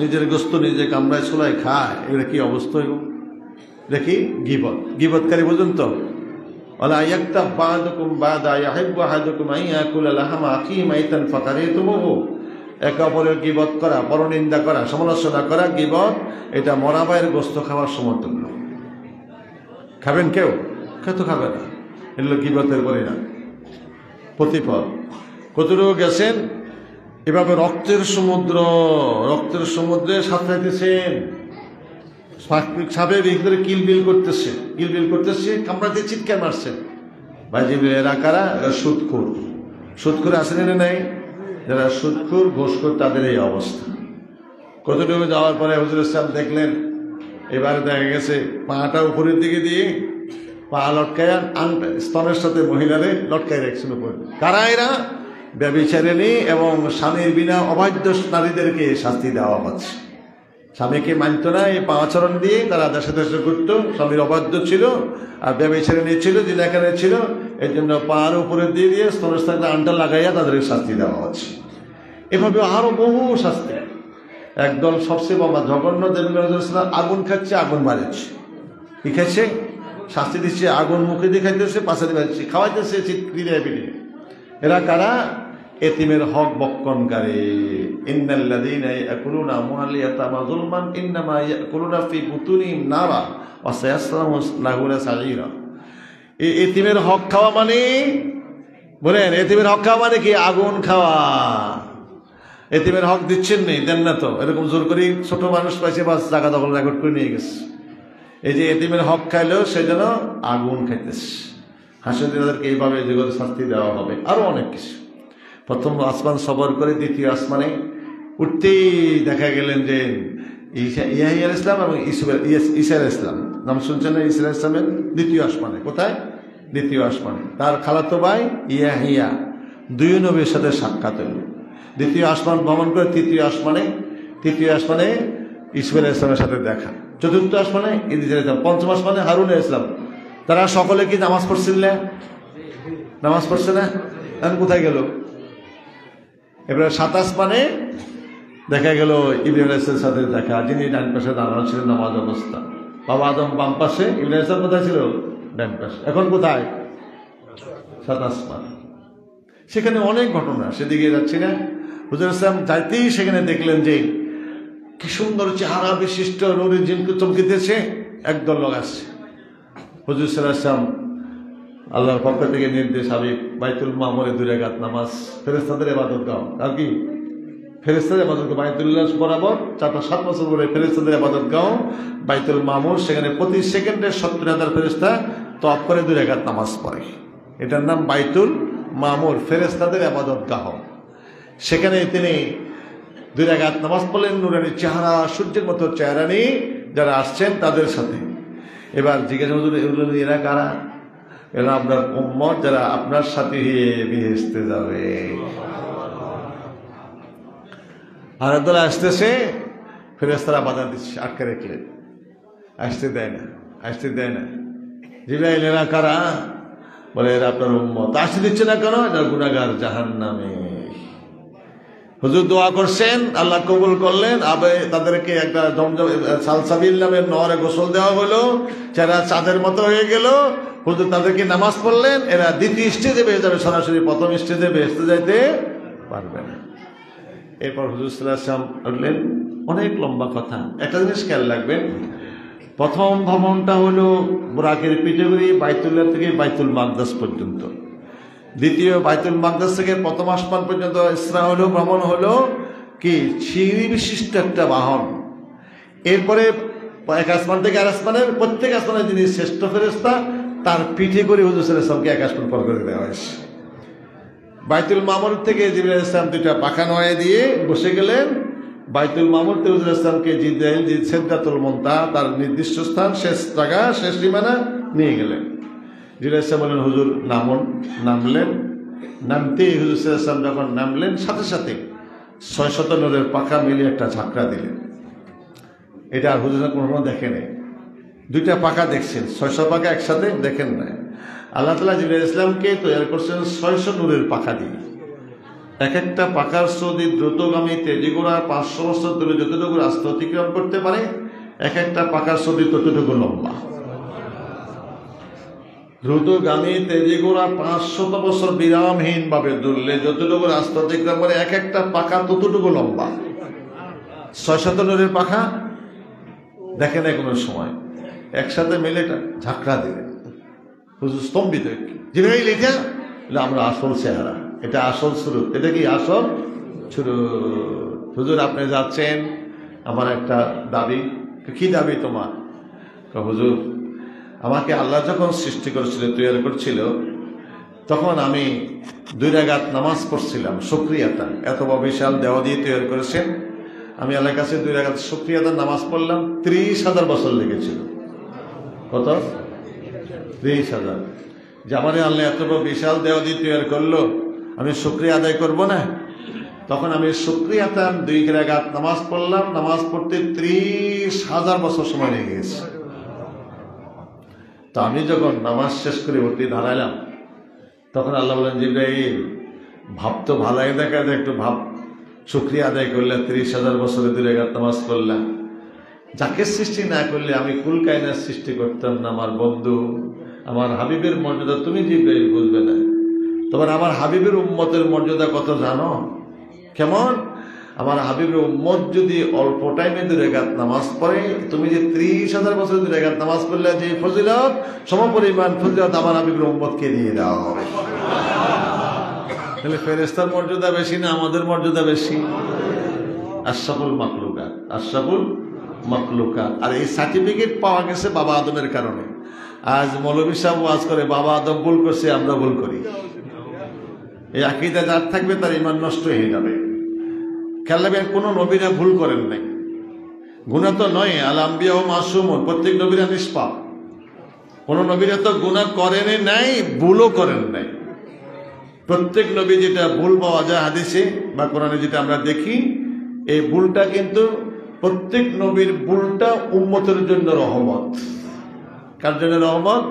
নিজের গোস্ত নিজে কামড়ায় ছোলায় খায়, এগুলো কি অবস্থা হইব? দেখি গিবতকারী বোঝেন তো, একে অপরের গিবত করা, পরনিন্দা করা, সমালোচনা করা, গিবত, এটা মরা ভাইয়ের গোস্ত খাওয়ার সমতুল্য। খাবেন কেউ? তো খাবে না, এগুলো গিবতের পরিণাম, প্রতিফল। কতটুকু গেছেন? এভাবে রক্তের সমুদ্রে সাঁতরাইতেছেন, সাপের ভিতরে কিলবিল করতেছে, কামড়াতে চিৎকার মারছেন। ভাই জিবরিল এরা কারা? সুদখোর আসেন নাই? যারা সুদখোর ঘোষখোর তাদের এই অবস্থা। কতটুকু যাওয়ার পরে হুজুর ইসলাম দেখলেন এবারে দেখা গেছে পাটা উপরের দিকে দিয়ে পা লটকায় স্তনের সাথে মহিলারে লটকায় রাখছেন উপরে। কারা এরা? ব্যভিচারিণী এবং স্বামীর বিনা অবাধ্য নারীদেরকে শাস্তি দেওয়া হচ্ছে। স্বামীকে মানত না, এই পাঁচরণ দিয়ে তারা দেশে দেশে ঘুরত, স্বামীর অবাধ্য ছিল আর ব্যভিচারিণী ছিল, জিনাকারী ছিল, এই জন্য পার উপরে দিয়ে স্তনের সাথে আন্টা লাগাইয়া তাদেরকে শাস্তি দেওয়া হচ্ছে। এভাবে আরো বহু শাস্তি। একদল সবচেয়ে বাবা জঘন্য দেবীরা আগুন খাচ্ছে, আগুন বাড়াচ্ছে। কি খাচ্ছে? শাস্তি দিচ্ছে, আগুন মুখে দিয়ে খাইতেছে, পাশে বাড়ছে, খাওয়াইতেছে চিৎকিরে পিড়ে। এরা কারা? এতিমের হক বক্ষণকারী। ইন্নাল্লাযীনা ইয়াকুলুনা আমওয়ালাল ইয়াতামা যুলমান ইন্নামা ইয়াকুলুনা ফি বুতুনিহিম নারা ওয়া সায়াসলাউনা সাঈরা। এই এতিমের হক খাওয়া মানে, বলেন এতিমের হক খাওয়া মানে কি? আগুন খাওয়া। এতিমের হক দিচ্ছেন নেই, দেন না তো, এরকম জোর করে ছোট মানুষ পাইছে, বাস জায়গা দখল রেকর্ড করে নিয়ে গেছে। এই যে এতিমের হক খাইলেও সে যেন আগুন খাইতেছে। হাসিদেরকে এইভাবে যেগুলো শাস্তি দেওয়া হবে। আরো অনেক কিছু। প্রথম আসমান সবর করে দ্বিতীয় আসমানে উঠতেই দেখা গেলেন যে ইয়াহিয়া আলাইহিস সালাম এবং ঈসা আলাইহিস সালাম, নাম শুনছেন না? ঈসা আলাইহিস সালামের দ্বিতীয় আসমানে। কোথায়? দ্বিতীয় আসমানে। তার খালাতো ভাই ইয়াহিয়া, দুই নবীর সাথে সাক্ষাৎ হল। দ্বিতীয় আসমান ভ্রমণ করে তৃতীয় আসমানে ঈসা আলাইহিস সালামের সাথে দেখা। চতুর্থ আসমানে ইদ্রিস আলাইহিস সালাম, পঞ্চম আসমানে হারুন আলাইহিস সালাম। তারা সকলে কি নামাজ পড়ছিল না? নামাজ পড়ছে না? এখন কোথায় গেল? এবারে 7 আসমানে দেখা গেল ইব্রাহিম আলাইহিস সালামের সাথে দেখা, যিনি ডান পাশে দাঁড়ানো ছিলেন নামাজ অবস্থা। বাবা আদম বাম পাশে, ইব্রাহিম আলাইহিস সালাম কোথায় ছিল? ডান পাশে। এখন কোথায়? 7 আসমান। সেখানে অনেক ঘটনা, সেদিকে যাচ্ছি না। হুজুর ইসলাম যাইতেই সেখানে দেখলেন যে কি সুন্দর চেহারা বিশিষ্ট নূরের জিনকে চমকিতেছে, একদল লোক আসছে। হুজুর সাল্লাল্লাহু আলাইহি ওয়াসাল্লাম আল্লাহর পক্ষ থেকে নির্দেশ, হাবিব বাইতুল মামুরে 2 রাকাত নামাজ, ফেরেশতাদের ইবাদত গাও। আর কি ফেরেশতাদের ইবাদতগাহ বাইতুল্লাহ বরাবর 4-7 বছর পরে ফেরেশতাদের ইবাদতগাহ বাইতুল মামুর, সেখানে প্রতি সেকেন্ডে 70,000 ফেরেশতা তওয়াফ করে 2 রাকাত নামাজ পড়ে। এটার নাম বাইতুল মামুর, ফেরেশতাদের ইবাদতগাহ। সেখানে তিনি 2 রাকাত নামাজ পড়লেন, নুরানি চেহারা, সূর্যের মতো চেহারা নিয়ে যারা আসছেন তাদের সাথে। এবার জিজ্ঞাসা করলেন, এরা কারা? এরা আপনার উম্মত, যারা আপনার সাথে বেহেশতে যাবে। আর দল আসতেছে, ফেরেশতারা বাধা দিচ্ছে, আটকে রাখলেন, আসতে দেয় না, আসতে দেয় না। জিবরাইল, এরা কারা? বলে এরা আপনার উম্মত। আসতে দিচ্ছে না কেন? এরা গুনাহগার, জাহান্নামে। হুজুর দোয়া করছেন, আল্লাহ কবুল করলেন। আবে তাদেরকে একটা জমজম সালসাবিল নামের নহরে গোসল দেওয়া হলো, যারা চাঁদের মতো হয়ে গেল। হুজুর তাদেরকে নামাজ পড়লেন, এরা দ্বিতীয় স্টেজে বেয়ে যাবে, সরাসরি প্রথম স্টেজে বেহেশতে যাইতে পারবে না। এরপর হুজুর সাল্লাল্লাহু আলাইহি ওয়াসাল্লাম বললেন, অনেক লম্বা কথা, একটা জিনিস খেয়াল রাখবেন। প্রথম ভ্রমণটা হলো বুরাকের পিঠে করে বাইতুল্লাহ থেকে বাইতুল মাকদাস পর্যন্ত। দ্বিতীয় বাইতুল মাকদাস থেকে প্রথম আসমান পর্যন্ত ইসরা হলো, ভ্রমণ হলো কি সিঁড়ি বিশিষ্ট একটা বাহন। এরপরে এক আসমান থেকে আর আসমানের, প্রত্যেক আসমানের যিনি শ্রেষ্ঠ ফেরেশতা তার পিঠে করে হুজুর সাল্লাল্লাহু আলাইহি ওয়াসাল্লামকে এক আসমান পর করে দেওয়া হয়েছে। বাইতুল মামুর থেকে জিবরাইল আলাইহিস সালাম 2টা পাখা নয় দিয়ে বসে গেলেন। বাইতুল মামুর থেকে হুজুর সাল্লাল্লাহু আলাইহি ওয়াসাল্লামকে জিবরাইল সিদরাতুল মুনতাহা, তার নির্দিষ্ট স্থান, শেষ জায়গা, শেষ সীমানা নিয়ে গেলেন। জিবরাইল আলাইহিস সালাম বললেন, হুজুর নামুন। নামলেন। নামতেই হুজুর সাল্লাল্লাহু আলাইহি ওয়াসাল্লাম যখন নামলেন, সাথে সাথে 600 নূরের পাখা মিলিয়ে একটা ঝাঁকড়া দিলেন। এটা আর হুজুর কোনো দেখে নেই। 2টা পাখা দেখছেন, 600 পাখা একসাথে দেখেন না। আল্লাহ তাআলা জিবরাইল ইসলামকে তৈরি করছেন 600 নূরের পাখা দিয়ে। এক একটা পাখার সদি দ্রুতগামী তেজিগোড়া 500 বছর ধরে যতটুকু রাস্তা অতিক্রম করতে পারে, এক একটা পাখার সদি ততটুকু লম্বা। দ্রুতগামী তেজিগোড়া 500 বছর বিরামহীন ভাবে দৌড়লে যতটুকু রাস্তা অতিক্রম করে, এক একটা পাখা ততটুকু লম্বা। 600 নূরের পাখা দেখে না কোনো সময়, একসাথে মিলে এটা ঝাঁকড়া দিলেন। হুজুর স্তম্ভিত, জিবরাইল এটা আমরা আসল চেহারা, এটা আসল স্বরূপ, এটা কি আসল স্বরূপ? হুজুর আপনি যাচ্ছেন, আমার একটা দাবি। কি দাবি তোমার? হুজুর আমাকে আল্লাহ যখন সৃষ্টি করেছিল, তৈরি করছিল, তখন আমি 2 রাকাত নামাজ পড়ছিলাম শুকরিয়াতা। এত বিশাল দেওয়া দিয়ে তৈরি করেছেন, আমি আল্লাহর কাছে 2 রাকাত শুকরিয়াতার নামাজ পড়লাম, 30,000 বছর লেগেছিল। কত? 30,000। যে আমার আল্লাহ এত বিশাল দেওয়া দিয়ে তৈরি করলো, আমি শুকরিয়া আদায় করবো না? তখন আমি শুকরিয়াতা 2 রাকাত নামাজ পড়লাম, নামাজ পড়তে 30,000 বছর সময় লেগে গেছে। তো আমি যখন নামাজ শেষ করে উঠে দাঁড়াইলাম, তখন আল্লাহ বলেন, জিবরাইল ভাব তো ভালাই দেখা যায়, একটু ভাব, শুকরিয়া আদায় করলে 30,000 বছরে 2 রাকাত নামাজ পড়লাম। যাকে সৃষ্টি না করলে আমি কুল কায়নাত সৃষ্টি করতাম না। আমার বন্ধু, আমার হাবিবের মর্যাদা তুমি জিবরাইল বুঝবে না। তোমার আমার হাবিবের উম্মতের মর্যাদা কত জানো? কেমন? আমার হাবিবের উম্মত যদি অল্প টাইমে 2 রাকাত নামাজ পড়ে, তুমি যে 30,000 বছর 2 রাকাত নামাজ পড়লে যে ফজিলত, সমপরিমাণ ফজিলত আমার হাবিবের উম্মতকে দিয়ে দাও। তাহলে ফেরেশতার মর্যাদা বেশি না আমাদের মর্যাদা বেশি? আশরাফুল মাখলুকাত, আশরাফুল মাখলুকাত। আর এই সার্টিফিকেট পাওয়া গেছে বাবা আদমের কারণে। আজ মৌলভী সাহেব ওয়াজ করে বাবা আদম ভুল করছে, আমরা ভুল করি। এই আকীদা যার থাকবে তার ঈমান নষ্ট হয়ে যাবে। খেয়াল রাখবেন, কোন নবীরা ভুল করেন নাই। গুনাহ তো নয়, আল আম্বিয়া ও মাসুমুন, প্রত্যেক নবীরা নিষ্পাপ। কোন নবীরা তো গুনাহ করেন নাই, ভুলও করেন নাই। প্রত্যেক নবী যেটা ভুল পাওয়া যায় হাদিসে বা কোরআনে যেটা আমরা দেখি, এই ভুলটা কিন্তু প্রত্যেক নবীর ভুলটা উম্মতের জন্য রহমত। কার জন্য রহমত?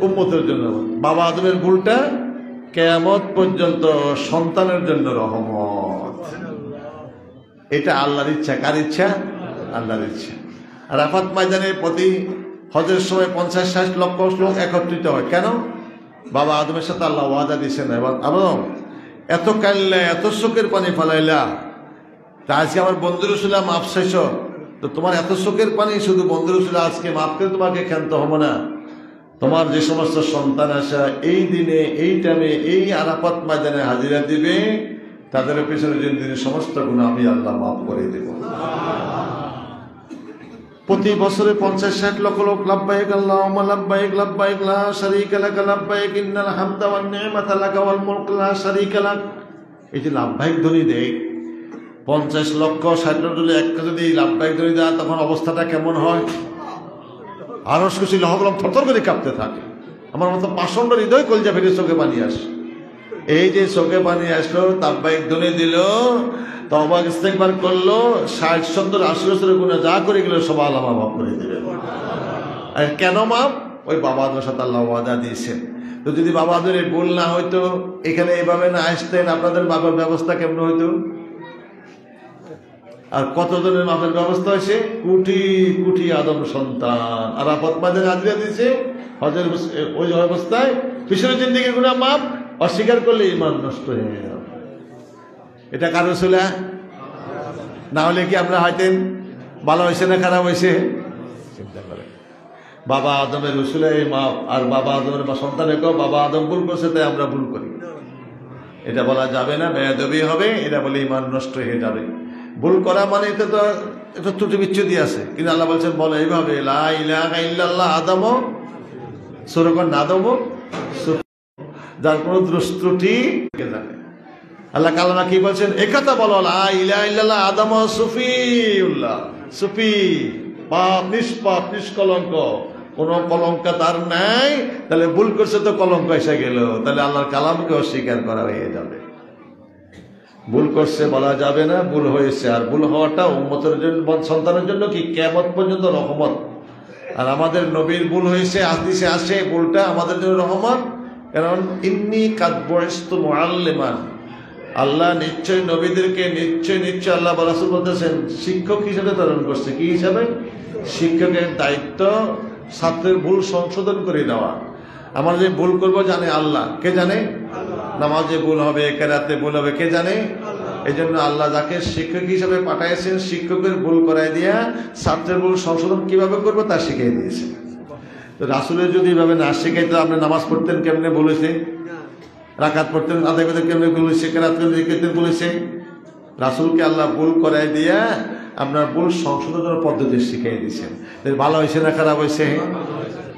উম্মতের জন্য। বাবা আদমের ভুলটা কিয়ামত পর্যন্ত সন্তানের জন্য রহমত। এটা আল্লাহর ইচ্ছা। কার ইচ্ছা? আল্লাহর ইচ্ছা। আরাফাত ময়দানে প্রতি হজের সময় 50-60 লক্ষ লোক একত্রিত হয়। কেন? বাবা আদমের সাথে আল্লাহ ওয়াদা দিয়েছেন, আদম এত কাল্লা, এত চোখের পানি ফেলাইলা, তা আজকে আমার বন্ধু রসুল্লাহ মাপ চাইছ, তো তোমার এত চোখের পানি শুধু বন্ধু রসুল্লাহ আজকে মাপ করে তোমাকে ক্ষান্ত হবো না? তোমার যে সমস্ত সন্তান আসা এই দিনে, এই টাইমে, এই আরাফাত ময়দানে হাজিরা দিবে, তাদের পেছনে জিন্দিগির সমস্ত গুনাহ আমি আল্লাহ মাফ করে দেব। প্রতি বছরে 50-60 লক্ষ লোক লাব্বাইক আল্লাহুম্মা লাব্বাইক লাব্বাইক লা শারীকা লাক লাব্বাইক ইন্নাল হামদা ওয়ান নি'মাতা লাক ওয়াল মুলকু লা শারীকা লাক, এই যে লাব্বাইক ধ্বনি দেয় 50 লক্ষ 60 লক্ষ একটা যদি লাব্বাইক ধ্বনি দেয় তখন অবস্থাটা কেমন হয়? আরশ খুশি লহগলম থরথর করে কাঁপতে থাকে। আমার মতো পাষণ্ড হৃদয় কলজা ফেটে চোখে পানি আসে। এই যে চোখে পানি আসলো, লাব্বাইক ধ্বনি দিল, তওবা ইস্তেগফার করলো, 60 70 80 বছরের গুনাহ যা করে গেল সব আল্লাহ মাফ করে দিবেন। আর কেন মাফ? ওই বাবা আদমের সাথে আল্লাহ ওয়াদা দিয়েছেন। তো যদি বাবা আদমের ভুল না হইতো, এখানে এইভাবে না আসতেন, আপনাদের বাবার ব্যবস্থা কেমন হইতো? আর কতজনের মাপের ব্যবস্থা হয়েছে? কোটি কোটি আদম সন্তান। আর আপদমাদের হাজিরা দিয়েছে হজের ওই অবস্থায় পিছনে জিন্দেগির গুনাহ মাপ, অস্বীকার করলে ঈমান নষ্ট হয়ে গেল। এটা কারো ছিল না হলে কি আমরা হয়তেন? ভালো হয়েছে না খারাপ হয়েছে? চিন্তা করে বাবা আদমের রসুলে মাপ, আর বাবা আদমের সন্তানের কেউ বাবা আদম ভুল করছে তাই আমরা ভুল করি, এটা বলা যাবে না, বেয়াদবি হবে, এটা বলে ঈমান নষ্ট হয়ে যাবে। ভুল করা মানে এটা তো একটা ত্রুটি বিচ্ছুতি আছে, কিন্তু আল্লাহ বলছেন বলে এইভাবে লা ইলাহা ইল্লাল্লাহ আদম সুরকন আদম, যার কোনো ত্রুটি জানে। আল্লাহ কালামা কি বলছেন? একথা বলো, লা ইলাহা ইল্লাল্লাহ আদম সুফিউল্লাহ, সুফি, পাপ নিষ্পাপ নিষ্কলঙ্ক, কোন কলঙ্ক তার নাই। তাহলে ভুল করছে তো কলঙ্ক এসে গেল, তাহলে আল্লাহর কালামকে অস্বীকার করা হয়ে যাবে। ভুল করছে বলা যাবে না, ভুল হয়েছে। আর ভুল হওয়াটা উম্মতের জন্য, সন্তানের জন্য কি কিয়ামত পর্যন্ত রহমত। আর আমাদের নবীর ভুল হয়েছে, হাদিসে আসে ভুলটা আমাদের জন্য রহমত। কারণ ইন্নী কাদ বুইস্তু মুআল্লিমান, আল্লাহ নিশ্চয় নবীদেরকে নিশ্চয় আল্লাহ রাসূল বলতেছেন শিক্ষক হিসেবে প্রেরণ করছে। কি হিসাবে? শিক্ষকের দায়িত্ব ছাত্রের ভুল সংশোধন করে দেওয়া। আমরা যে ভুল করবো জানে আল্লাহ, কে জানে? নামাজে ভুল হবে, কেরাতে ভুল হবে, কে জানে? এই জন্য আল্লাহ যাকে শিক্ষক হিসেবে পাঠাইছেন, শিক্ষকের ভুল করাই দিয়া ছাত্রের ভুল সংশোধন কিভাবে করবো তা শিখিয়ে দিয়েছে। তো রাসূলের যদি এভাবে না শিখাইতো, আপনি নামাজ পড়তেন কেমনে বলেছে, রাকাত পড়তেন আদায় করতেন কেমনে বলেছে, কেরাত করতেন বলেছে। রাসূলকে আল্লাহ ভুল করাই দিয়া আপনার ভুল সংশোধনের পদ্ধতি শিখিয়ে দিয়েছেন। ভালো হয়েছে না খারাপ হয়েছে?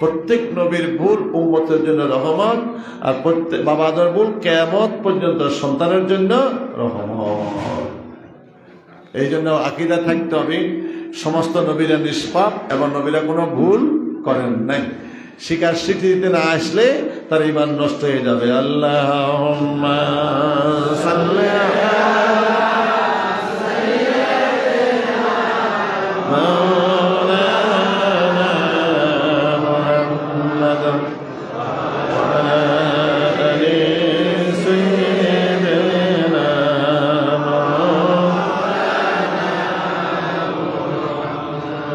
প্রত্যেক নবীর ভুল উম্মতের জন্য রহমত, আর প্রত্যেক বাবা আদমের ভুল কিয়ামত পর্যন্ত সন্তানের জন্য রহমত। এই জন্য আকীদা থাকতে হবে সমস্ত নবীরা নিষ্পাপ এবং নবীরা কোনো ভুল করেন নাই। শিকার স্বীকৃতি না আসলে তার ঈমান নষ্ট হয়ে যাবে। আল্লাহুম্মা সাল্লি আলা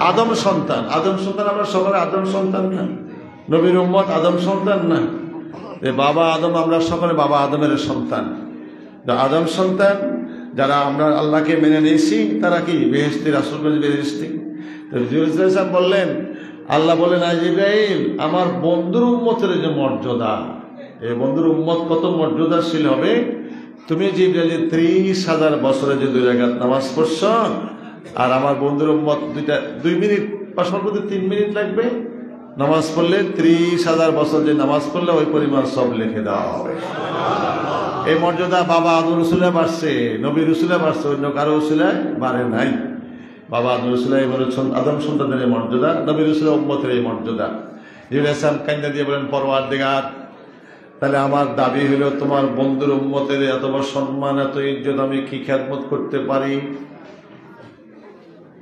আদম সন্তান। আদম সন্তান আমরা সবার আদম সন্তান না? নবীর উম্মত আদম সন্তান না? বাবা আদম, আমরা সকলে বাবা আদমের সন্তান। আদম সন্তান যারা আমরা আল্লাহকে মেনে নিয়েছি তারা কি বেহেশতি, রাসূল বেহেশতি। তো জিবরাইল সাহেব বললেন, আল্লাহ বলেন জিবরাইল আমার বন্ধুর উম্মতের যে মর্যাদা, এই বন্ধুর উম্মত কত মর্যাদাশীল হবে। তুমি জিবরাইল 30,000 বছরে যে 2 রাকাত নামাজ পড়ছ, আর আমার বন্ধুর উম্মত 2 মিনিট বা সর্বোচ্চ 3 মিনিট লাগবে নামাজ পড়লে, 30,000 বছর যে নামাজ পড়লে ওই পরিমাণ সব লিখে দেওয়া হবে। এই মর্যাদা বাবা আদম রসুলে বাড়ছে, নবী রসুলে বাড়ছে, অন্য কারো রসুলে বাড়ে নাই। বাবা আদম রসুলে আদম সন্তানের এই মর্যাদা, নবী রসুলের উম্মতের এই মর্যাদা। জিবরাইল ইসলাম কান্দা দিয়ে বলেন, পরওয়ারদিগার তাহলে আমার দাবি হলো তোমার বন্ধুর উম্মতের এত বড় সম্মান, এত ইজ্জত আমি কি খেদমত করতে পারি।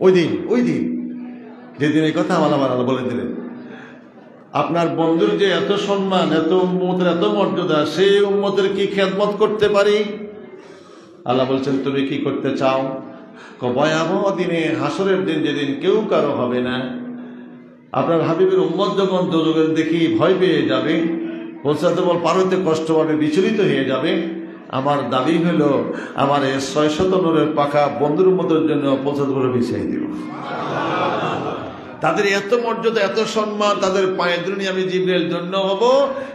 ওই দিন যেদিন এই কথা আল্লাহ বলে দিলেন, আপনার বন্ধুর যে এত সম্মান, এত উম্মতের এত মর্যাদা, সেই উম্মতের কি খেদমত করতে পারি। আল্লাহ বলছেন তুমি কি করতে চাও? ভয়াবহ দিনে, হাসরের দিন, যেদিন কেউ কারো হবে না, আপনার হাবিবের উম্মত যখন দোজখের দেখি ভয় পেয়ে যাবে, পৌঁছাতে পার হইতে কষ্ট পাবে, বিচলিত হয়ে যাবে, আমার দাবি হলো আমার এই 600 নূরের পাখা বন্ধুর উম্মতের জন্য পৌঁছাতে পারে বিছিয়ে দিব। তাদের এত মর্যাদা, এত সম্মান, তাদের পায়ের ধরে আমি জিবরাইল জন্য হব,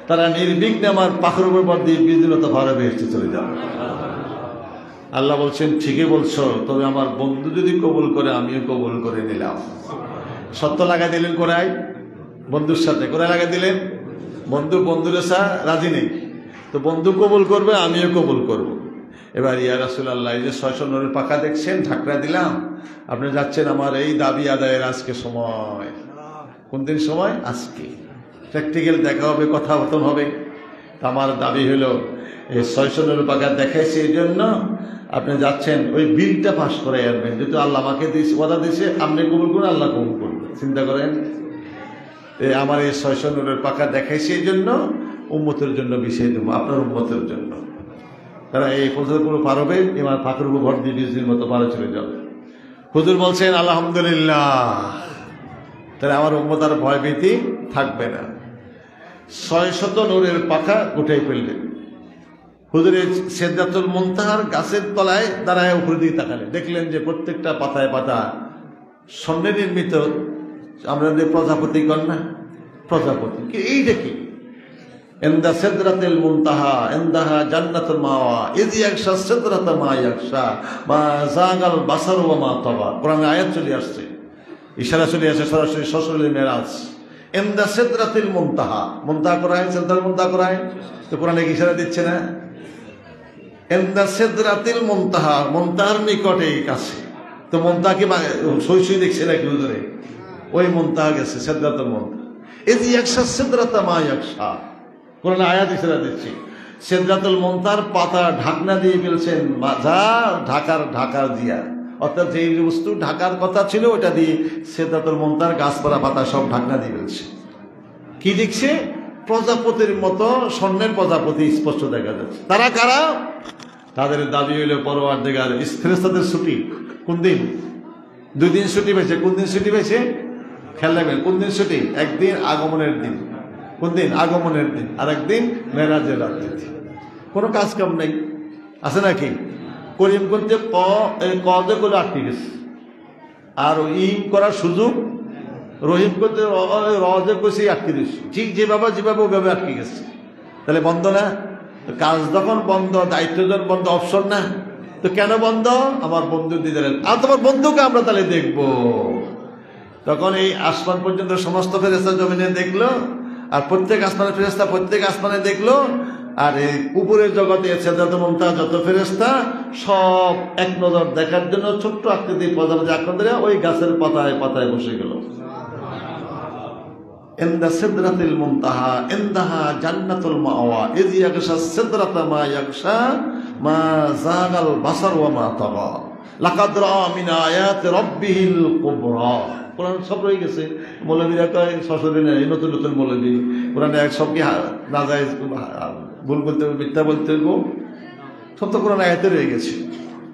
তারা নির্বিঘ্নে আমার পাখের উপর দিয়ে বিজলতা ভাড়া বেহেশতে চলে যাবে। আল্লাহ বলছেন ঠিকই বলছো, তবে আমার বন্ধু যদি কবুল করে আমিও কবুল করে নিলাম। সত্য লাগাই দিলেন কোরাই বন্ধুর সাথে, কোরাই লাগাই দিলেন। বন্ধুর এসা রাজি নেই, তো বন্ধু কবুল করবে আমিও কবুল করব। এবার ইয়া রাসূলুল্লাহ, এই যে 600 নূরের পাখা দেখছেন, ঢাকনা দিলাম, আপনি যাচ্ছেন আমার এই দাবি আদায়ের আজকে সময়। কোন দিন সময়? আজকে প্র্যাকটিক্যাল দেখা হবে, কথাবার্তা হবে। আমার দাবি হলো এই 600 নূরের পাখা দেখাইছে, এই জন্য আপনি যাচ্ছেন ওই বিলটা পাস করে আসবেন। যেহেতু আল্লাহ আমাকে দিয়েছে, ওয়াদা দিয়েছে, আপনি কবুল করুন, আল্লাহ কবুল করবে। চিন্তা করেন, আমার এই 600 নূরের পাখা দেখাইছে, এই জন্য উম্মতের জন্য বিষয় দেবো, আপনার উম্মতের জন্য। তারা এই পর্যন্ত পারবে, এবার ফাঁকের উপর ভর দিয়ে 20 দিন মতো পারে চলে যাবে। হুজুর বলছেন আলহামদুলিল্লাহ, তাহলে আমার উম্মত আর ভয় ভীতি থাকবে না। 600 নূরের পাখা উঠাই ফেললেন। হুজুরের সিদরাতুল মুনতাহার গাছের তলায় দাঁড়ায় উপরে দিকে তাকালেন, দেখলেন যে প্রত্যেকটা পাতায় পাতা স্বর্ণে নির্মিত। আমরা যে প্রজাপতি কন্যা, প্রজাপতি কি এইটা কি? ইনদা সিদরাতুল মুনতাহা ইনদাহা জান্নাতুল মাওয়া ইয ইয়াগশা সিদরাতা মা ইয়াগশা মা যাগাল বাসার ওয়া মা তাবা। কোরআনে আয়াত চলে আসছে, ইশারা চলে আসে সরাসরি সশরীরে মেরাজ। ইনদা সিদরাতুল মুনতাহা, মুনতাহা করায়, সিদরাতুল মুনতাহা করায়, তো কোরআনে কি ইশারা দিচ্ছে না? ইনদা সিদরাতুল মুনতাহা, মুনতাহার নিকটে, কাছে। তো মুনতাহা কি সই দেখছে নাকি হুজুরে? ওই মুনতাহা গেছে, সিদরাতুল মুনতাহা। ইয ইয়াগশা সিদরাতা মা ইয়াগশা, কোরআনে আয়াত ইশারা দিচ্ছে। সিদরাতুল মুনতাহার পাতা ঢাকনা দিয়ে ফেলছেন, যা ঢাকার দিয়া, অর্থাৎ যে বস্তু ঢাকার কথা ছিল ওটা দিয়ে সিদরাতুল মুনতাহার গাছপালা পাতা সব ঢাকনা দিয়ে ফেলছে। কি দেখছে? প্রজাপতির মতো স্বর্ণের প্রজাপতি স্পষ্ট দেখা যাচ্ছে। তারা কারা? তাদের দাবি হইল পরওয়ারদিগার, ফেরেশতাদের ছুটি। কোন দিন? 2 দিন ছুটি পেয়েছে। কোন দিন ছুটি পেয়েছে? খেয়াল রাখবেন, কোন দিন ছুটি? একদিন আগমনের দিন। কোন দিন? আগমনের দিন। আর একদিন মেরাজের রাতের দিন। কোনো কাজ কাম নেই, আছে নাকি? করিম করতে কদে করে আটকে গেছে, আর ইম করার সুযোগ, রহিম করতে রজে কষে আটকে দিচ্ছে। ঠিক যেভাবে ওভাবে আটকে গেছে। তাহলে বন্ধ না? কাজ যখন বন্ধ, দায়িত্ব যখন বন্ধ, অপশন না, তো কেন বন্ধ? আমার বন্ধু দিলেন, আর তোমার বন্ধুকে আমরা তাহলে দেখবো। তখন এই আসমান পর্যন্ত সমস্ত ফেরেশতা জমিনে দেখলো, আর প্রত্যেক আসমানের ফেরেশতা প্রত্যেক আসমানে দেখলো, আর এই উপরের জগতে সিদরাতুল মুনতাহা যত ফেরেশতা সব এক নজর দেখার জন্য ছোট্ট আকৃতি প্রজাপতি আকৃতিরা ওই গাছের পাতায় পাতায় বসে গেল। ইনদা সিদরাতুল মুনতাহা ইনদাহা জান্নাতুল মাওয়া ইয ইয়াগশা সিদরাতা মা ইয়াগশা মা যাগাল বাসার ওয়া মা তাগা লাকাদ রাআ মিন আয়াতি রাব্বিহিল কুবরা। কোরআন সব রয়ে গেছে। মৌলবীরা কয় সশরীরে নেই, নতুন নতুন মৌলবী কোরআনে এক সব কি না যায়, ভুল বলতে হবে, মিথ্যা বলতে হবে, সব তো কোরআন আয়াতে রয়ে গেছে।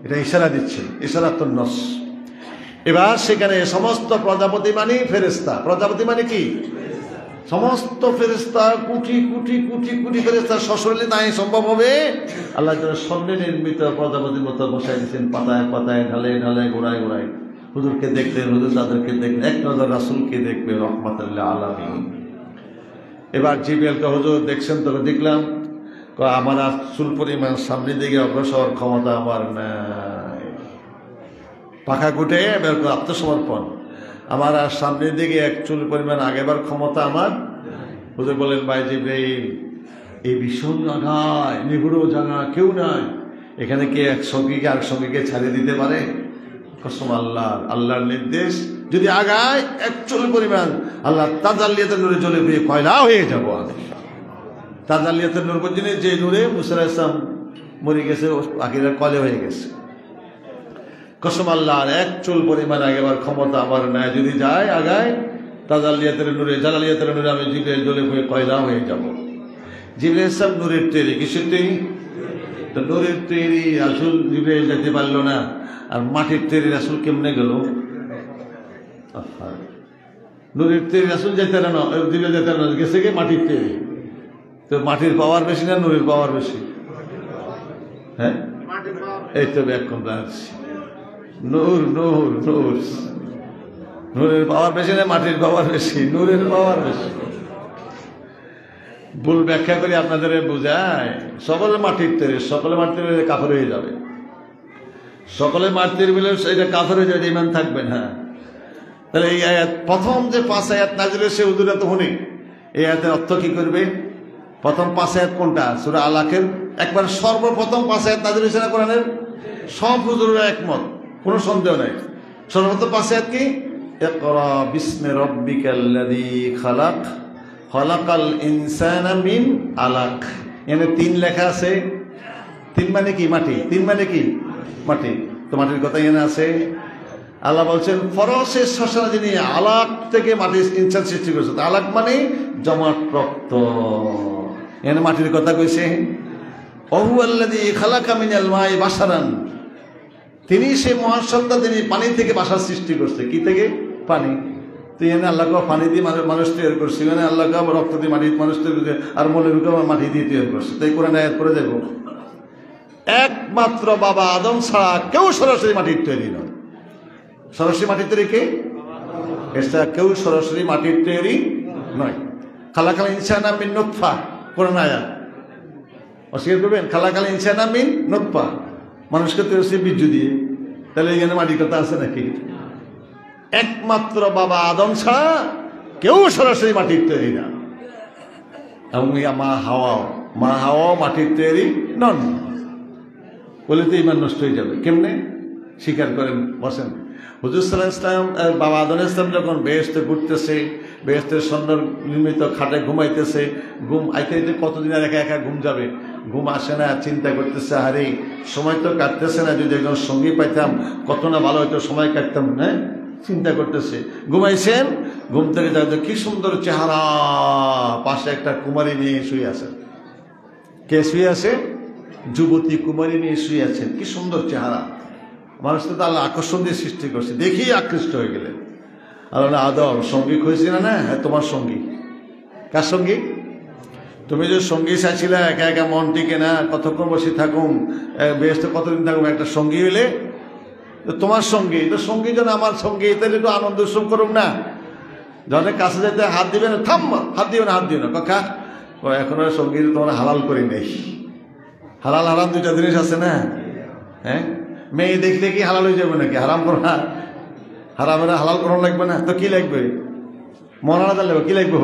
এটা ইশারা দিচ্ছে, ইশারাতুন নস। এবার সেখানে সমস্ত প্রজাপতি মানে ফেরেশতা। প্রজাপতি মানে কি? সমস্ত ফেরেশতা, কোটি কোটি কোটি কোটি ফেরেশতা সশরীরে নাই সম্ভব হবে। আল্লাহ যেন স্বর্ণে নির্মিত প্রজাপতির মতো বসাই দিচ্ছেন, পাতায় পাতায়, ঢালে ঢালে, গোড়ায় গোড়ায়। হুজুরকে দেখলেন, হুজুর তাদেরকে দেখলেন, এক নজর রাসূলকে দেখবে, রহমাতুল আলামিন। এবার জিবরাইলকে হুজুর দেখছেন, তো দেখলাম, আমার আর চুল পরিমাণ সামনের দিকে অগ্রসর ক্ষমতা আমার নাই। পাখা গুটে বের করে আত্মসমর্পণ, আমার আর সামনের দিকে এক চুল পরিমাণ আগেবার ক্ষমতা আমার। হুজুর বলেন, ভাই জিবরাইল, এই ভীষণ জায়গায়, নিগুড়ো জায়গা, কেউ নাই, এখানে কি এক সঙ্গীকে আর সঙ্গীকে ছাড়িয়ে দিতে পারে? কসম আল্লাহর নির্দেশ, যদি আগায় এক চুল পরিমাণ, আল্লাহ তাজাল্লিয়াতের নূরে জ্বলে পেয়ে কয়লা হয়ে যাবো আমি। তাজাল্লিয়াতের নূর পর্যন্ত যে নূরে মুসা আলাইহিস সালাম মরে গেছে, আখিরা কলে হয়ে গেছে। কসম আল্লাহর, এক চুল পরিমাণ আগেবার ক্ষমতা আমার নাই, যদি যায় আগায় তাজাল্লিয়াতের নূরে, জালালিয়াতের নূরে আমি জিবরাইল জ্বলে পেয়ে কয়লা হয়ে যাব। জিবরাইল সাহেব নূরের তৈরি, কিসের তৈরি? তো নূরের তৈরি রাসূল জিবরাইল যেতে পারলো না, আর মাটির তৈরি রাসূল কেমনে গেল? নূরের তৈরি রাসূল যেতে না, জিবরাইল যেতে না, গেছে কে? মাটির তৈরি। তো মাটির পাওয়ার বেশি না নূরের পাওয়ার বেশি? হ্যাঁ, এই তো ব্যাখ্যা আসছি। নূর নূর নূর, নূরের পাওয়ার বেশি না মাটির পাওয়ার বেশি? নূরের পাওয়ার বেশি। ভুল ব্যাখ্যা করে আপনাদের বোঝায়, সকলে মাটির তৈরি, সকলে মাটির তৈরি কাফের হয়ে যাবে। সকলে মারতে বলে এটা কাফের হয়ে যাবে, ইমান থাকবে না। তাহলে এই আয়াত প্রথম যে 5 আয়াত নাযিল হয়েছে হুজুরা তো শুনি, এই আয়াতের অর্থ কি করবে? প্রথম 5 আয়াত কোনটা? সূরা আলাকের একবার সর্বপ্রথম 5 আয়াত নাযিল হয়েছে না কোরআনের? সব হুজুররা একমত, কোনো সন্দেহ নাই। সর্বপ্রথম 5 আয়াত কি? ইকরা বিসমি রাব্বিকাল্লাযী খালাক খালাকাল ইনসানা মিন আলাক। এখানে 3 লেখা আছে। 3 মানে কি? মাটি। 3 মানে কি? মাটি। তো মাটির কথা এখানে আছে। আল্লাহ বলছেন ফরসের শ্মশানে যিনি আলাক থেকে মাটির ইনসান সৃষ্টি করেছে। আলাক মানে জমাট রক্ত, এখানে মাটির কথা কইছে। ওহু আল্লাযী খালাকা মিনাল মাই বাশারান, তিনি সে মহাসত্তা, তিনি পানি থেকে বাসার সৃষ্টি করছে। কি থেকে? পানি। তো এখানে আল্লাহ পানি দিয়ে মানুষ তৈরি করছে, মানে আল্লাহ রক্ত দিয়ে মাটি মানুষ তৈরি করছে, আর মৌলবীকে মাটি দিয়ে তৈরি করছে। তাই কোরআন আয়াত করে দেব একমাত্র বাবা আদম ছাড়া কেউ সরাসরি মাটির তৈরি নয়। সরাসরি মাটির তৈরি কে? এছাড়া কেউ সরাসরি মাটির তৈরি নয়। খালাকাল ইনসানা মিন নুতফা, কোরআন আয়াত অস্বীকার করবেন? খালাকাল ইনসানা মিন নুতফা, মানুষকে তৈরি হচ্ছে বীর্য দিয়ে। তাহলে এখানে মাটির কথা আছে নাকি? একমাত্র বাবা আদম ছাড়া কেউ সরাসরি মাটির তৈরি না। এবং মা হাওয়াও মাটির তৈরি নন। বলে তো ইমান নষ্ট হয়ে যাবে। কেমনে? স্বীকার করেন, বসেন। হুজুর সাল্লাল্লাহু আলাইহি ওয়াসাল্লাম বাবা আদম আলাইহিস সালাম যখন বেহেশতে ঘুরতেছে, বেহেশতের সুন্দর নির্মিত খাটে ঘুমাইতেছে, ঘুম আইতে কতদিন আর একা একা ঘুম যাবে, ঘুম আসে না, চিন্তা করতেছে আরে সময় তো কাটতেছে না, যদি একজন সঙ্গী পাইতাম কত না ভালো হয়তো সময় কাটতাম। হ্যাঁ, চিন্তা করতেছে, ঘুমাইছেন, ঘুম থেকে যাবে কি সুন্দর চেহারা, পাশে একটা কুমারী মেয়ে শুয়ে আছে। কে শুয়ে আছে? যুবতী কুমারী মেয়ে শুয়ে আছেন, কি সুন্দর চেহারা। মানুষকে তো আল্লাহ আকর্ষণ দিয়ে সৃষ্টি করছে, দেখেই আকৃষ্ট হয়ে গেলেন। আল্লাহ আদম সঙ্গী খুঁজছি না? না, হ্যাঁ তোমার সঙ্গী। কার সঙ্গী? তুমি যে সঙ্গী চাইছিলে, একা একা মন টিকে না, কতক্ষণ বসে থাকুন, বেহেশতে কতদিন থাকুন, একটা সঙ্গী হইলে তোমার সঙ্গী। তো সঙ্গী যেন আমার সঙ্গী, তাহলে একটু আনন্দ উৎসব করুন না। যখন কাছে যেতে হাত দিবে না, থাম, হাত দিবে না, হাত দিবে না, কাকা এখন সঙ্গী তোমার হালাল করি নেই। হালাল হারাম দুইটা জিনিস আছে না? হ্যাঁ, মেয়ে দেখলে কি হালাল হয়ে যাবে নাকি? হারাম করা, হারামের হালাল করানো লাগবে না? তো কি লাগবে? মরানা লাগবে। কি লাগবে?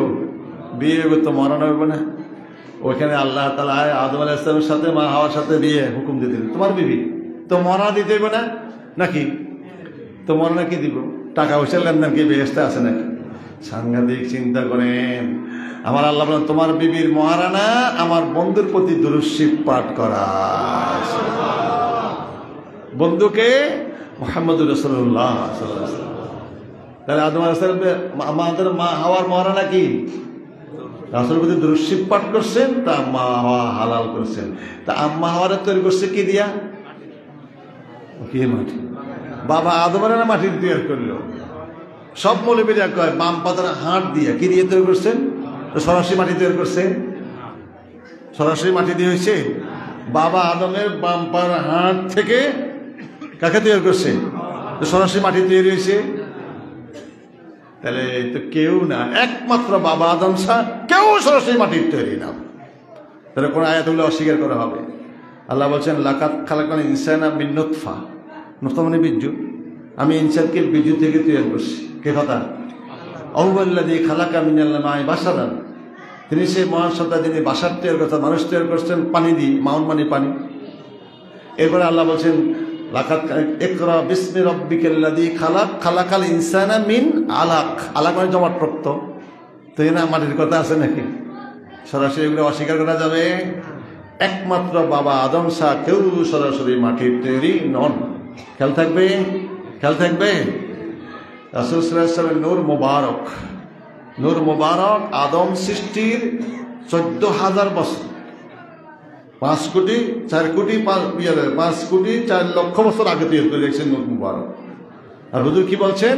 বিয়ে হবে তো মরানো হবে না? ওইখানে আল্লাহ তাআলা আদম আলাইহিস সালামের সাথে মা হাওয়ার সাথে বিয়ে হুকুম দিয়ে দিলেন, তোমার বিবি, তো মরা দিতে হবে না নাকি? তো মরানা কি দিব? টাকা পয়সা লেনদেন কি বেহেশতে আছে নাকি? সাংঘাতিক চিন্তা করেন। আমার আল্লাহ বলেন তোমার বিবির মহারানা আমার বন্ধুর প্রতি দুরূদ শরীফ পাঠ করা। বন্ধুকে? মুহাম্মদুর রাসূলুল্লাহ সাল্লাল্লাহু আলাইহি ওয়াসাল্লাম। তাহলে আদম আলাইহিস সালাম আমাদের মা হাওয়ার মহারানা কি? রাসূলের প্রতি দুরূদ শরীফ পাঠ করছেন, তা মা হাওয়া হালাল করছেন। তা আম্মা হাওয়ারে তৈরি করছে কি দিয়া? কি মাটি? বাবা আদমের না মাটি তৈরি করলো। সব মৌলবীরা কয় বাম পাতার হাড় দিয়ে। কি দিয়ে তৈরি করছেন? তো সরাসরি মাটি তৈরি করছে? সরাসরি মাটি দিয়ে হয়েছে? বাবা আদমের বাম পার হাড় থেকে কাকে তৈরি করছে? তো সরাসরি মাটি তৈরি হয়েছে। তাহলে তো কেউ না, একমাত্র বাবা আদম ছাড়া কেউ সরাসরি মাটির তৈরি না। তাহলে কোন আয়াতগুলো অস্বীকার করা হবে? আল্লাহ বলছেন লাকাদ খালাকনাল ইনসানা মিন নুতফা। নুতফা মানে বীর্য। আমি ইনসানকে বীর্য থেকে তৈরি করছি। কে কথা? আল্লাযী খালাকা মিনাল মাই বাশারান, তিনি সেই মহান সত্তা যিনি বাশার তৈরি করছেন, মানুষ তৈরি করছেন পানি দিয়ে, মাউন মানে পানি। এরপরে আল্লাহ বলছেন লাকাদ ইকরা বিসমি রাব্বিকাল্লাযী খালাক খালাকাল ইনসানা মিন আলাক। আলাক মানে জমাট রক্ত। তো এখানে মাটির কথা আছে নাকি? সরাসরি এগুলো অস্বীকার করা যাবে? একমাত্র বাবা আদম ছাড়া কেউ সরাসরি মাটির তৈরি নন। খেয়াল থাকবে, খেয়াল থাকবে। রাসূল সাল্লাল্লাহু আলাইহি ওয়াসাল্লামের নূর মুবারক আদম সৃষ্টির 14,000 বছর, 5 কোটি 4 লক্ষ বছর আগে তৈরি করে রেখেছেন নূর মুবারক। আর হুজুর কি বলছেন?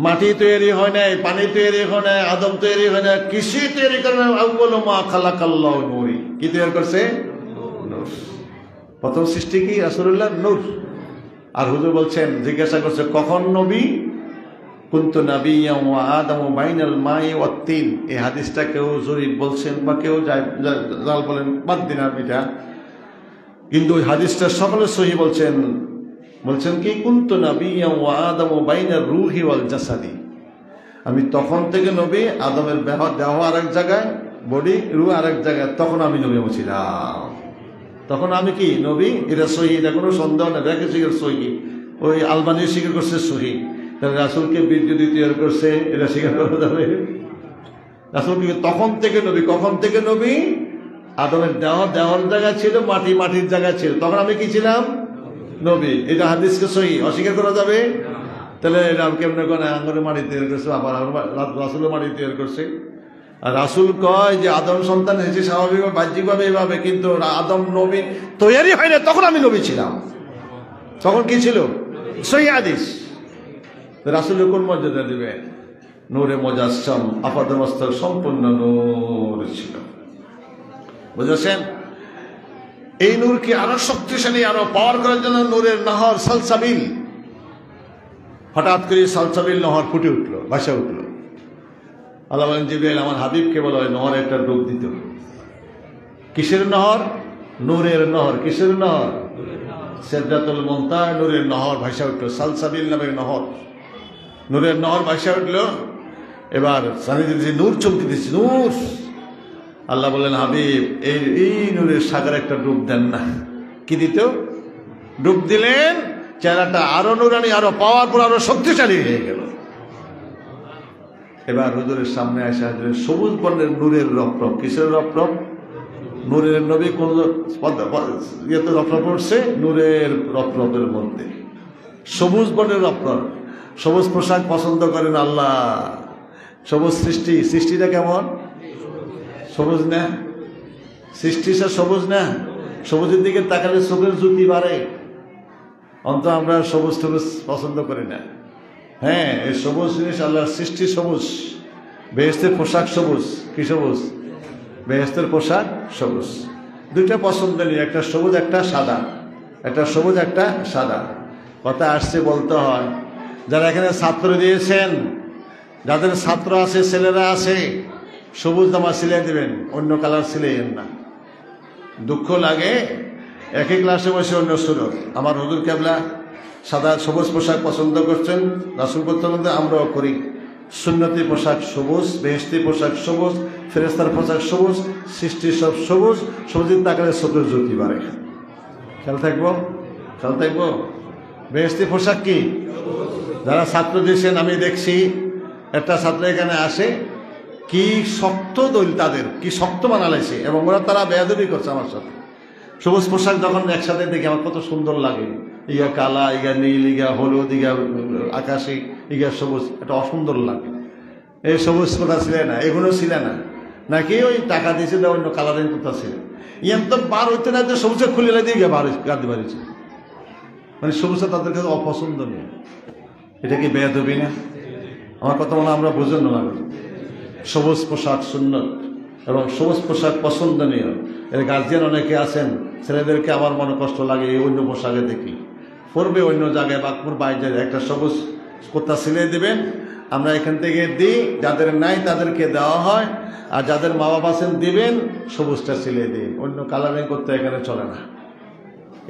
মাটি তৈরি হয় নাই, পানি তৈরি হয় নাই, আদম তৈরি হয় না, কৃষি তৈরি করে না। আউয়ালু মা খালাকাল্লাহু নূরি। কি তৈরি করছে? নূর। প্রথম সৃষ্টি কি? রাসূলুল্লাহ নূর। আর হুজুর বলছেন, জিজ্ঞাসা করছে কখন নবী? কুনতু নাবিয়্যান ওয়া আদামু বাইনাল মাই ওয়াত তিন। এই হাদিসটা কেউ জরিফ বলছেন বা কেউ জাল বলেন, বাদ দিন এটা। কিন্তু ওই হাদিসটা সকলে সহিহ বলছেন বলছেন কি কুনতু নাবিয়্যান ওয়া আদামু বাইনার রূহি ওয়াল জাসাদি, আমি তখন থেকে নবী, আদমের দেহ আরেক জায়গায়, বডি রূহ আরেক জায়গায়, তখন আমি নবী ছিলাম। তখন আমি কি নবী? এটা সহি, এটা কোনো সন্দেহ নেই। দেখে শিখের সহি, ওই আলবানি স্বীকার করছে সহি, তাহলে রাসূলকে বীর্য দিয়ে তৈরি করছে, এটা স্বীকার করা যাবে? রাসূলকে তখন থেকে নবী, কখন থেকে নবী? আদমের দেহর জায়গায় ছিল, মাটির জায়গায় ছিল, তখন আমি কি ছিলাম? নবী। এটা হাদিসকে সহি, অস্বীকার করা যাবে? তাহলে এটা কেমন করে আঙ্গুরে মাটি তৈরি করছে, আবার রাসূলও মাটি তৈরি করছে। আর রাসূল কয় যে আদম সন্তান হয়েছে স্বাভাবিকভাবে, বাহ্যিকভাবে এইভাবে, কিন্তু আদম নবী তৈরি হয় না, তখন আমি নবী ছিলাম। তখন কি ছিল? সহি হাদিস। রাসূল কোন মর্যাদা দিবে? নূরে মুজাসসাম, আপাদমস্তক সম্পূর্ণ নূর ছিল। বুঝেছেন? এই নূরকে আরো শক্তিশালী, আরো পাওয়ার করার জন্য নূরের নহর সালসাবিল, হঠাৎ করে সালসাবিল নহর ফুটে উঠলো, ভাসে উঠলো। আল্লাহ বলেন জিবরাইল আমার হাবিবকে বলা হয় নহর একটা ডুব দিত। কিসের নহর? নূরের নহর। কিসের নহর? সিদরাতুল মুনতাহা নূরের নহর ভাসে উঠলো, সালসাবিল নামের নহর। নূরের নহর ভাসে উঠলো। এবার সানিদি নূর চমকে দিচ্ছে, নূর। আল্লাহ বলেন হাবিব এই নূরের সাগরে একটা ডুব দেন না। কি দিত? ডুব দিলেন, চেহারাটা আরো নূরানি, আরো পাওয়ারফুল, আরো শক্তিশালী হয়ে গেল। এবার হুজুরের সামনে আসে সবুজ বর্ণের নূরের রপ্রপ। কিসের রপ্রপ? নূরের নবী কোন ইয়েতে রপ্রপ উঠছে? নূরের রপ্রপের মধ্যে সবুজ বর্ণের রপ্রপ। সবুজ পোশাক পছন্দ করেন আল্লাহ। সবুজ সৃষ্টিটা কেমন? সবুজ না? সৃষ্টিটা সবুজ না? সবুজের দিকে তাকালে চোখের জ্যোতি বাড়ে। অন্তত আমরা সবুজ পছন্দ করি না। হ্যাঁ, এই সবুজ জিনিস আল্লাহর সৃষ্টি সবুজ। বেহেশতের পোশাক সবুজ। কি সবুজ? বেহেশতের পোশাক সবুজ। দুইটা পছন্দ নেই, একটা সবুজ একটা সাদা। একটা সবুজ একটা সাদা। কথা আসছে বলতে হয়। যারা এখানে ছাত্র দিয়েছেন, যাদের ছাত্র আছে, ছেলেরা আছে, সবুজ জামা সিলাই দেবেন, অন্য কালার সিলাইয়েন না। দুঃখ লাগে, একই ক্লাসে বসে অন্য সুরত। আমার হুজুর কেবলা সাদা সবুজ পোশাক পছন্দ করছেন, রাসূল পছন্দ, আমরাও করি। সুন্নতি পোশাক সবুজ, বেহেশতি পোশাক সবুজ, ফেরেশতার পোশাক সবুজ, সৃষ্টি সব সবুজ। সবুজের তাকালে চোখের জ্যোতি বাড়ে। খেয়াল থাকবো, খেয়াল থাকবো। বেহেশতি পোশাক কি? যারা ছাত্র দিয়েছেন, আমি দেখছি একটা ছাত্র এখানে আসে, কি শক্ত দলিল, তাদের কি শক্ত বানালাইছে, এবং ওরা তারা বেয়াদবি করছে আমার সাথে। সবুজ পোশাক যখন একসাথে দেখি আমার কত সুন্দর লাগে। ইগা কালা, ইগা নীল, ইগা হলুদ, ইগা আকাশি, ইগা সবুজ, এটা অসুন্দর লাগে। এই সবুজ কথা ছিল না, এগুলো ছিল না, নাকি ওই টাকা দিয়েছে অন্য কালারিং কথা ছিল। ইয়ান তো বার হইতে না, যে সবুজে খুলে দিয়ে গিয়ে গাঁদতে পারিছে, মানে সবুজটা তাদের কাছে অপছন্দনীয়। এটা কি বেয়াদবি না? আমার কথা মনে আমরা বুঝুন না। সবুজ পোশাক সুন্নত এবং সবুজ পোশাক পছন্দনীয়। এর গার্জিয়ান অনেকে আছেন, ছেলেদেরকে আমার মনে কষ্ট লাগে এই অন্য পোশাকে দেখি, পড়বে অন্য জায়গায়, বাঁকপুর বাইরে একটা সবুজ কোথা সিলাই দেবেন, আমরা এখান থেকে দিই, যাদের নাই তাদেরকে দেওয়া হয়, আর যাদের মা বাবা আছেন দিবেন, সবুজটা সিলাই দিন, অন্য কালারিং করতে এখানে চলে না।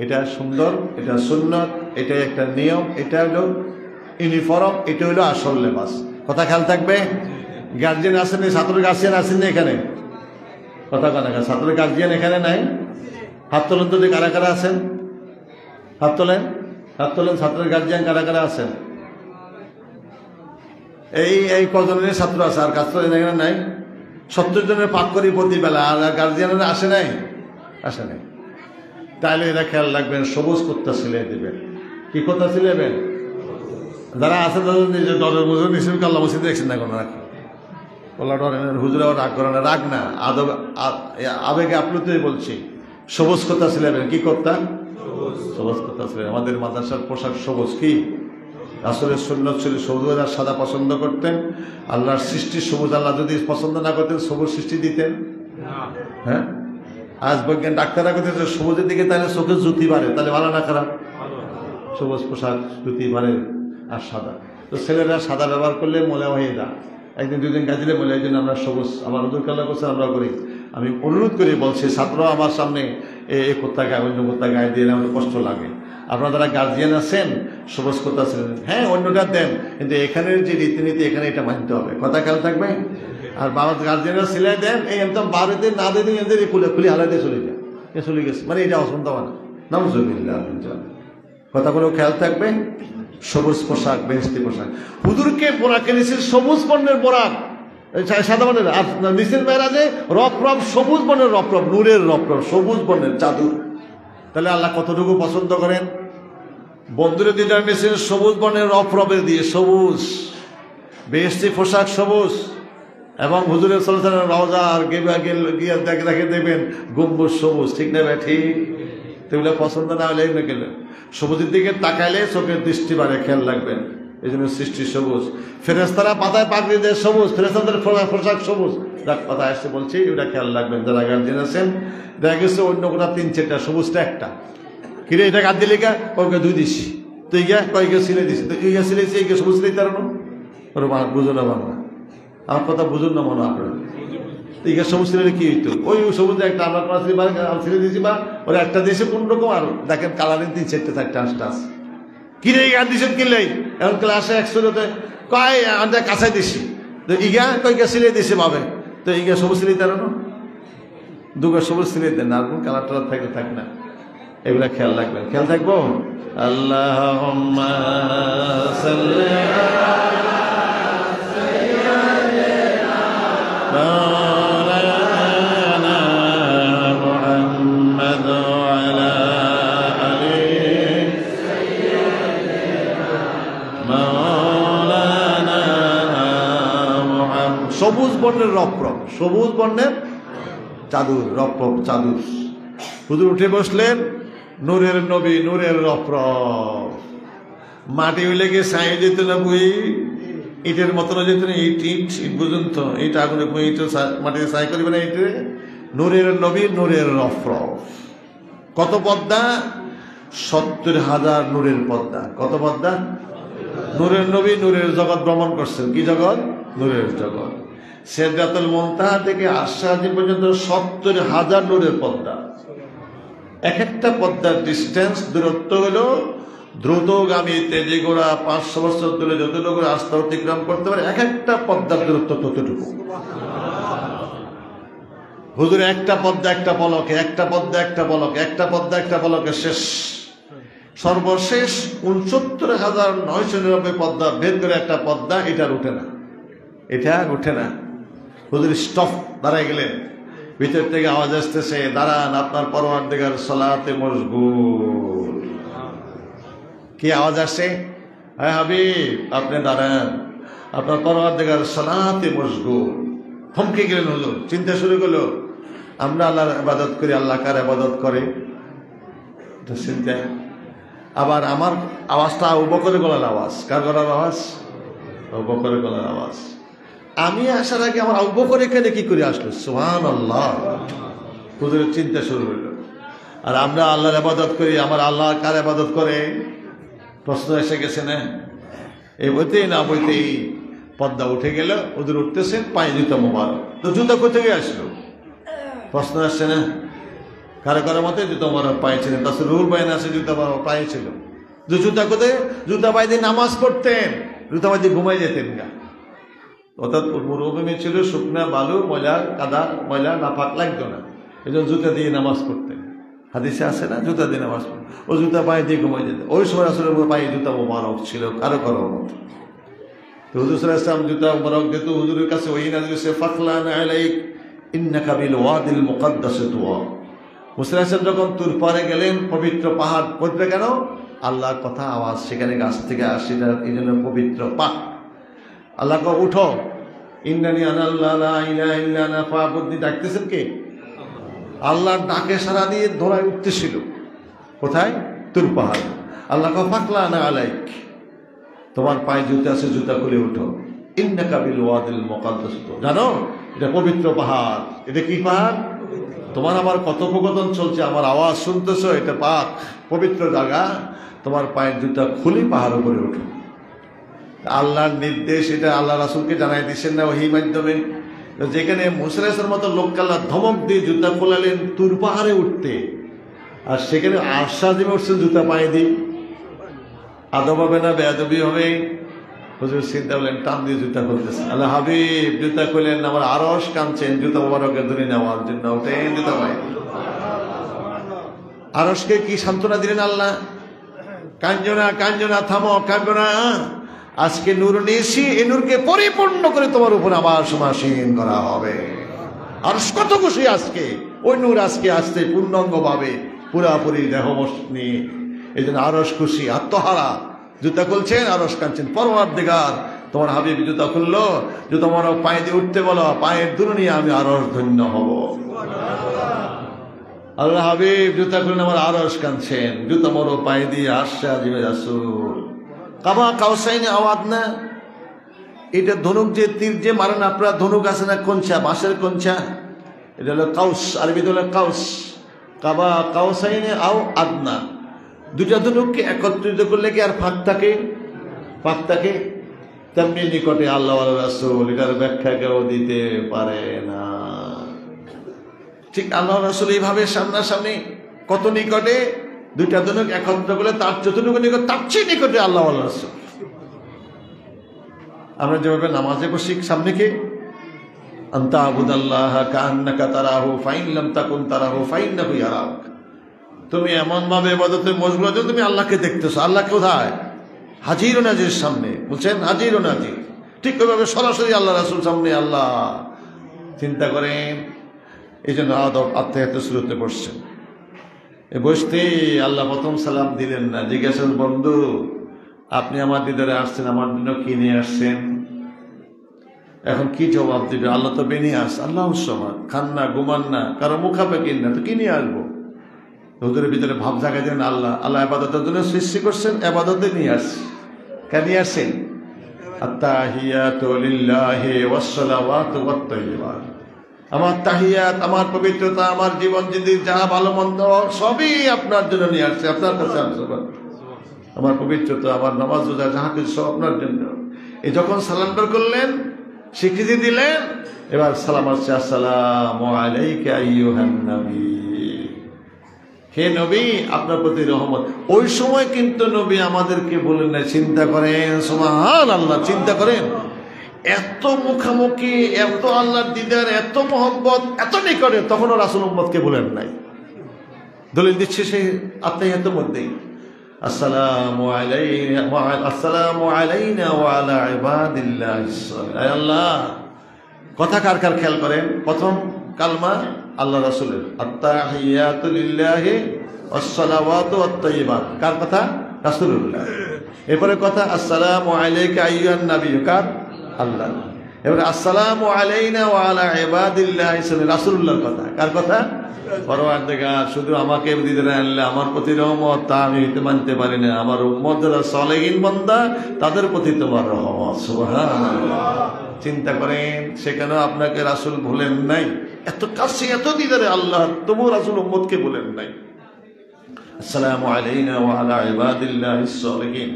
এটা সুন্দর, এটা সুন্নত, এটাই একটা নিয়ম, এটা হলো ইউনিফর্ম, এটা হলো আসল লেবাস। কথা খেয়াল থাকবে। গার্জিয়ান আসেন, ছাত্রের গার্জিয়ান আসেন না এখানে? কথা কানা, ছাত্রের গার্জিয়ান এখানে নাই? হাত তোলেন তো, কারা কারা আছেন? হাত তোলেন, হাত তোলেন। ছাত্রের গার্জিয়ান কারা কারা আছেন? এই কজনের ছাত্র আছে, আর কাজ এখানে নাই? 70 জনের পাক করি প্রতিবেলা, আর গার্জিয়ানরা আসে নাই? আসে নাই। তাহলে এরা খেয়াল রাখবেন, সবুজ কোথা সিলাই দেবেন। কি কোথা সিলাইবেন? যারা আছে তাদের নিজের ডরের বুঝে নিশ্চয়ই আল্লাহ মসজিদে দেখছেন না কোনো রাখ, ওলা ডরেন হুজুরে রাগ করে না, রাগ না, আবেগে আপ্লুতই বলছি। সবুজ কোথা সিলাইবেন। কি করতা? সবুজ কোথা সিলাইবেন। আমাদের মাদ্রাসার পোশাক সবুজ। কি রাসূলের সুন্নাত ছিল সবুজ আর সাদা পছন্দ করতেন। আল্লাহর সৃষ্টি সবুজ, আল্লাহ যদি পছন্দ না করতেন সবুজ সৃষ্টি দিতেন? হ্যাঁ, আজ বৈজ্ঞানিক ডাক্তাররা করতেছে সবুজের দিকে তাহলে চোখের জ্যোতি বাড়ে, তাহলে ভালো না খারাপ? সবুজ পোশাক জ্যোতি বাড়ে। আর সাদা, তো ছেলেরা সাদা ব্যবহার করলে ময়লা হয়ে যায়, একদিন দুদিন গাজিলে ময়লা। এই জন্য আমরা সবুজ, আমার হুজুর কাল্লা করছে আমরা করি। আমি অনুরোধ করে বলছি, ছাত্র আমার সামনে এ কোথা গায়ে, অন্য কোথা গায়ে দিয়ে আমার কষ্ট লাগে। আপনারা যারা গার্জিয়ান আছেন সবুজ কথা আছেন, হ্যাঁ অন্যটা দেন, কিন্তু এখানের যে রীতিনীতি এখানে এটা মানতে হবে। কথা খেয়াল থাকবে। আর বাবা গার্জিয়ানরা সিলাই দেন, এই একদম বাড়িতে না দিয়ে এদের খুলে খুলে হালাইতে চলে যায়, চলে গেছে, মানে এটা অসন্ত মানে নাউজুবিল্লাহ। কথাগুলো খেয়াল থাকবে। সবুজ পোশাক, বেহেশতি পোশাক। হুজুরকে পোড়াক এনেছেন সবুজ বর্ণের পোড়াক, সাদা বর্ণের, আর নিচের মেয়েরাজে রপ সবুজ বর্ণের রপ, নূরের রপ, সবুজ বর্ণের চাদর। তাহলে আল্লাহ কতটুকু পছন্দ করেন? বন্ধুরে দিদার নিয়েছেন সবুজ বর্ণের রপের দিয়ে, সবুজ বেহেশতি পোশাক সবুজ। এবং হুজুরের সাল্লাল্লাহু রওজা আর গিয়ে দেখে দেবেন গম্বুজ সবুজ, ঠিক না ভাই? ঠিক। এগুলো পছন্দ না হলে এগুলো গেলে সবুজের দিকে তাকাইলে চোখের দৃষ্টি বাড়ে, খেয়াল রাখবেন। এই জন্য সৃষ্টি সবুজ। ফেরেশতারা পাতায় পাগড়ি দেয় সবুজ, ফেরেশতাদের পোশাক সবুজ। যাক কথা আসছে বলছি, ওটা খেয়াল রাখবেন যারা গার্জিয়ান আছেন। দেখা গেছে অন্য কোটা 3-4টা, সবুজটা একটা। কিরে এটা গাছ দিলে গা, কয়েকে 2 দিছি, তুই গা কয়েকে সিলে দিছি, তুই গা সিলেছি, এই সবুজ সিলাই তার বুঝো না বাংলা, আমার কথা বুঝুন না মনে আপনার। তুই গা সবুজ সিলে কি হইতো? ওই সবুজ একটা আমরা সিলে দিয়েছি, বা ওরা একটা দিয়েছে কোন রকম, আর দেখেন কালারিং 3-4টা 5টা আছে। কিরে এই গান দিয়েছেন কিনলেই এখন ক্লাসে 100তে কয় আমাদের কাছে দিছি, তো ইগা কয়েকে সিলে দিছে ভাবে, তো ইগা সবুজ সিলাই তার দুগা সবুজ সিলাই দেন, আর কোন কালার টালার থাকলে থাক না। এগুলা খেয়াল রাখবেন। খেয়াল থাকবো। আল্লাহুম্মা সাল্লি আলা সাইয়্যিদিনা মাওলানা মুহাম্মাদ ওয়া আলা আলি সাইয়্যিদিনা মাওলানা মুহাম্মাদ। সবুজ বর্ণের রপ, সবুজ বর্ণের চাদর, রপ চাদর। হুজুর উঠে বসলেন, নূরের নবী, নূরের রপ, মাটি হইলে গিয়ে ছাই যেত না, বই ইটের মতন যেত না, ইট পর্যন্ত, ইট আগুনে ইট মাটিতে ছাই করবে না, ইটে নূরের নবী, নূরের রপ। কত পদ্মা? 70,000 নূরের পদ্মা। কত পদ্মা? নূরের নবী নূরের জগৎ ভ্রমণ করছেন। কি জগৎ? নূরের জগৎ। সিদরাতুল মুনতাহা থেকে আরশাদি পর্যন্ত 70,000 নূরের পদ্মা। এক একটা পদ্মার ডিস্টেন্স, দূরত্ব হলো দ্রুতগামী তেজি ঘোড়া 500 বছর ধরে যতটুকু রাস্তা অতিক্রম করতে পারে, এক একটা পদ্মার দূরত্ব ততটুকু। হুজুর একটা পদ্মা একটা পলকে, একটা পদ্মা একটা পলকে, একটা পদ্মা একটা পলকে শেষ। সর্বশেষ 69,999 পদ্মা ভেদ করে একটা পদ্মা, এটা উঠে না, এটা উঠে না। হুজুর স্টপ, দাঁড়ায় গেলেন। ভিতর থেকে আওয়াজ আসতেছে, দাঁড়ান, আপনার পরওয়ারদিগার সালাতে মশগুল। কি আওয়াজ আসে? হ্যাঁ হাবিব, আপনি দাঁড়ান, আপনার পরওয়ারদিগার সালাতে মশগুল। থমকে গেলেন হুজুর, চিন্তা শুরু করলো, আমরা আল্লাহর ইবাদত করি, আল্লাহ কার ইবাদত করে? চিন্তা। আবার আমার আওয়াজটা আবু বকরের গলার আওয়াজ। কার গলার আওয়াজ? আবু বকরের গলার আওয়াজ। আমি আসার আগে আমার আবু বকর এখানে কি করে আসলো? সুবহানাল্লাহ। হুজুরের চিন্তা শুরু হইল। আর আমরা আল্লাহর ইবাদত করি, আমার আল্লাহ কার ইবাদত করে? প্রশ্ন এসে গেছে না? এই বইতেই না বইতেই পদ্মা উঠে গেল। হুজুর উঠতেছেন, পায়ে জুতা মোবারক। তো জুতা কোথেকে আসলো? প্রশ্ন আসছে না? কারো কারো মতে জুতা মোবারক পায়ে ছিলেন, তার রুহুল বাইন আছে জুতা পায়ে ছিল। জুতা কোথায়? জুতা পায়ে দিয়ে নামাজ পড়তেন, জুতা পায়ে দিয়ে ঘুমাই যেতেন না। অর্থাৎ মরুভূমি ছিল, শুকনা বালু, ময়লা কাদা, ময়লা নাপাক লাগতো না, এই জন্য জুতা দিয়ে নামাজ পড়তেন। হাদিসে আছে না, জুতা দিয়ে নামাজ পড়তেন। ও জুতা পায়ে দিয়ে ঘুমাই যেতেন। ওই সময় আসলে পায়ে জুতা মোবারক ছিল কারো কারো মত। তো হুজুর সাল্লাল্লাহু আলাইহি ওয়াসাল্লাম জুতা মোবারক যেহেতু হুজুরের কাছে ওই নাযিল হয়েছে, ফাখলান আলাইক ইন্নাকা বিল ওয়াদিল মুকাদ্দাস তুয়া। মুসা যখন তুর পারে গেলেন, পবিত্র পাহাড়, পবিত্র কেন? আল্লাহর কথা আওয়াজ সেখানে গাছ থেকে আসে, এই জন্য পবিত্র পাক। আল্লাহ কে উঠো, ইন্নানি আনাল্লাহ লা ইলাহা ইল্লা আনা ফাবুদনি, ডাকতেছেন কে? আল্লাহর ডাকে সারা দিয়ে ধরায় উঠতেছিল। কোথায়? তুর পাহাড়। আল্লাহ কে ফাখলানা আলাইক, তোমার পায়ে জুতা আছে, জুতা খুলে উঠো। ইন্নাকা বিল ওয়াদিল মুকাদ্দাস, জানো এটা পবিত্র পাহাড়। এটা কি পাহাড়? তোমার আমার কথোপকথন চলছে, আমার আওয়াজ শুনতেছো, এটা পাক পবিত্র জায়গা। তোমার পায়ের জুতা খুলে পাহাড় উপরে ওঠো। আল্লাহর নির্দেশ, এটা আল্লাহ রাসূলকে জানাই দিচ্ছেন না ওহীর মাধ্যমে। যেখানে মুসা আলাইহিস সালামের মতো লোককে আল্লাহ ধমক দিয়ে জুতা খোলালেন তুর পাহাড়ে উঠতে, আর সেখানে আশ্বাস দিয়ে উঠছে জুতা পায়ে দিই, আদব হবে না বেয়াদবি হবে? হুজুর চিন্তা করলেন, টান দিয়ে জুতা খুলতেছে। আল্লাহ হাবিব জুতা খুলেন, আমার আরশ কাঁদছেন জুতা মোবারকের ধরে নেওয়ার জন্য, ওঠেন জুতা পায়ে। আরশকে কি সান্ত্বনা দিলেন আল্লাহ, কাঞ্জনা কাঞ্জনা, থামো, কাঁদো না, আজকে নূর নিয়েছি, এই নূরকে পরিপূর্ণ করে তোমার উপর আবার সমাসীন করা হবে। আরশ কত খুশি আজকে, ওই নূর আজকে আসতে পূর্ণাঙ্গ ভাবে পুরাপুরি দেহবশ নিয়ে, এই জন্য আরশ খুশি, আত্মহারা। জুতা খুলছেন, আরশ কাঁদছেন, পরওয়ারদিগার তোমার হাবিব জুতা খুললো, জুতা মনে পায়ে দিয়ে উঠতে বলো, পায়ের দূর নিয়ে আমি আরশ ধন্য হব। আল্লাহ হাবিব জুতা খুললেন, আমার আরশ কাঁদছেন, জুতা মরো পায়ে দিয়ে আসছে আজিমে রাসূল। কাবা কাউসাইনে আওয়াজ না, এটা ধনুক যে তীর যে মারেন আপনারা, ধনুক আছে না কঞ্চা, বাঁশের কঞ্চা, এটা হলো কাউস, আরবিতে হলো কাউস। কাবা কাউসাইনে আও আদনা, দুটা ধনুককে একত্রিত করলে কি আর ফাঁক থাকে? ফাঁক থাকে। তেমনি নিকটে আল্লাহ রাসূল, এটার ব্যাখ্যা কেউ দিতে পারে না। ঠিক আল্লাহ রাসূল এইভাবে সামনাসামনি, কত নিকটে, দুইটা ধনুক একত্র করলে তার যতটুকু নিকট, তার চেয়ে নিকটে আল্লাহ রাসূল। আমরা যেভাবে নামাজে বসি, সামনে কে? আনতা আবুদাল্লাহ কান্নাকা তারাহু ফাইন লাম তাকুন তারাহু ফাইন্নাহু ইয়ারাক। তুমি এমন ভাবে ইবাদতে মশগুল আছো, তুমি আল্লাহকে দেখতেছো। আল্লাহ কোথায়? হাজির ও নাজির সামনে, বলছেন হাজির ও নাজির। ঠিক ওইভাবে সরাসরি আল্লাহ রাসূল সামনে আল্লাহ। চিন্তা করেন, এই জন্য আদব আত্মায়াতে শুরুতে বসছেন। এ বসতে আল্লাহ প্রথম সালাম দিলেন না, জিজ্ঞাসা, বন্ধু আপনি আমার দিদারে আসছেন, আমার জন্য কি নিয়ে আসছেন? এখন কি জবাব দিবে? আল্লাহ তো বেনিয়ে আস, আল্লাহ সমান, খান না, ঘুমান না, কারো মুখাপেক্ষিন না, তো কি নিয়ে আসবো? হুজুরের ভিতরে ভাব জায়গা দেন, আল্লাহ আল্লাহ ইবাদতের জন্য সৃষ্টি করছেন, ইবাদতে নিয়ে আসছি। কেন নিয়ে আসছেন? আত্তাহিয়াতু লিল্লাহি ওয়াসসালাওয়াতু ওয়াত-তাইয়্যিবাত। আমার তাহিয়াত, আমার পবিত্রতা, আমার জীবন জিন্দেগি যা ভালো মন্দ সবই আপনার জন্য নিয়ে আসছে, আপনার কাছে আসছে। আমার পবিত্রতা, আমার নামাজ রোজা যাহা কিছু সব আপনার জন্য। এই যখন সালান্ডার করলেন, স্বীকৃতি দিলেন, এবার সালাম আসছে, আসসালামু আলাইকা আইয়ুহান নবী। হে নবী, আপনার প্রতি রহমত। ওই সময় কিন্তু নবী আমাদেরকে বলেন না, চিন্তা করেন, সুবহানাল্লাহ, চিন্তা করেন, এত মুখামুখি, এত আল্লাহর দিদার, এত মহব্বত, এত নিকটে, তখনও রাসূল উম্মতকে বলেন নাই। দলিল দিচ্ছে সেই আত্মাহিয়াতের মধ্যেই, আসসালামু আলাইনা ওয়া আলা ইবাদিল্লাহিস সালিহিন। আল্লাহ, কথা কার কার খেয়াল করেন? প্রথম কালমা আল্লাহ রাসূলের, আত্তাহিয়াতু লিল্লাহি ওয়াসসালাওয়াতু ওয়াত-তাইয়্যিবাত। কার কথা? রাসূলুল্লাহ। এরপরে কথা আসসালামু আলাইকা আইয়ুহান নবী, কার? আল্লাহ। এবারে আসসালামু আলাইনা ওয়া আলা ইবাদিল্লাহিস সালিহিন, রাসূলুল্লাহর কথা। কার কথা? পরওয়ারদিগার শুধু আমাকে দিদারে আনলে আমার প্রতি রহমত, তা আমি হইতে মানতে পারি না। আমার উম্মত যারা সালেহীন বান্দা, তাদের প্রতি তোমার রহমত। সুবহানাল্লাহ। চিন্তা করেন, সেখানেও আপনাকে রাসূল ভুলেন নাই। এত কাছে, এত দিদারে আল্লাহ, তবুও রাসূল উম্মতকে ভুলেন নাই। আসসালামু আলাইনা ওয়া আলা ইবাদিল্লাহিস সালিহিন।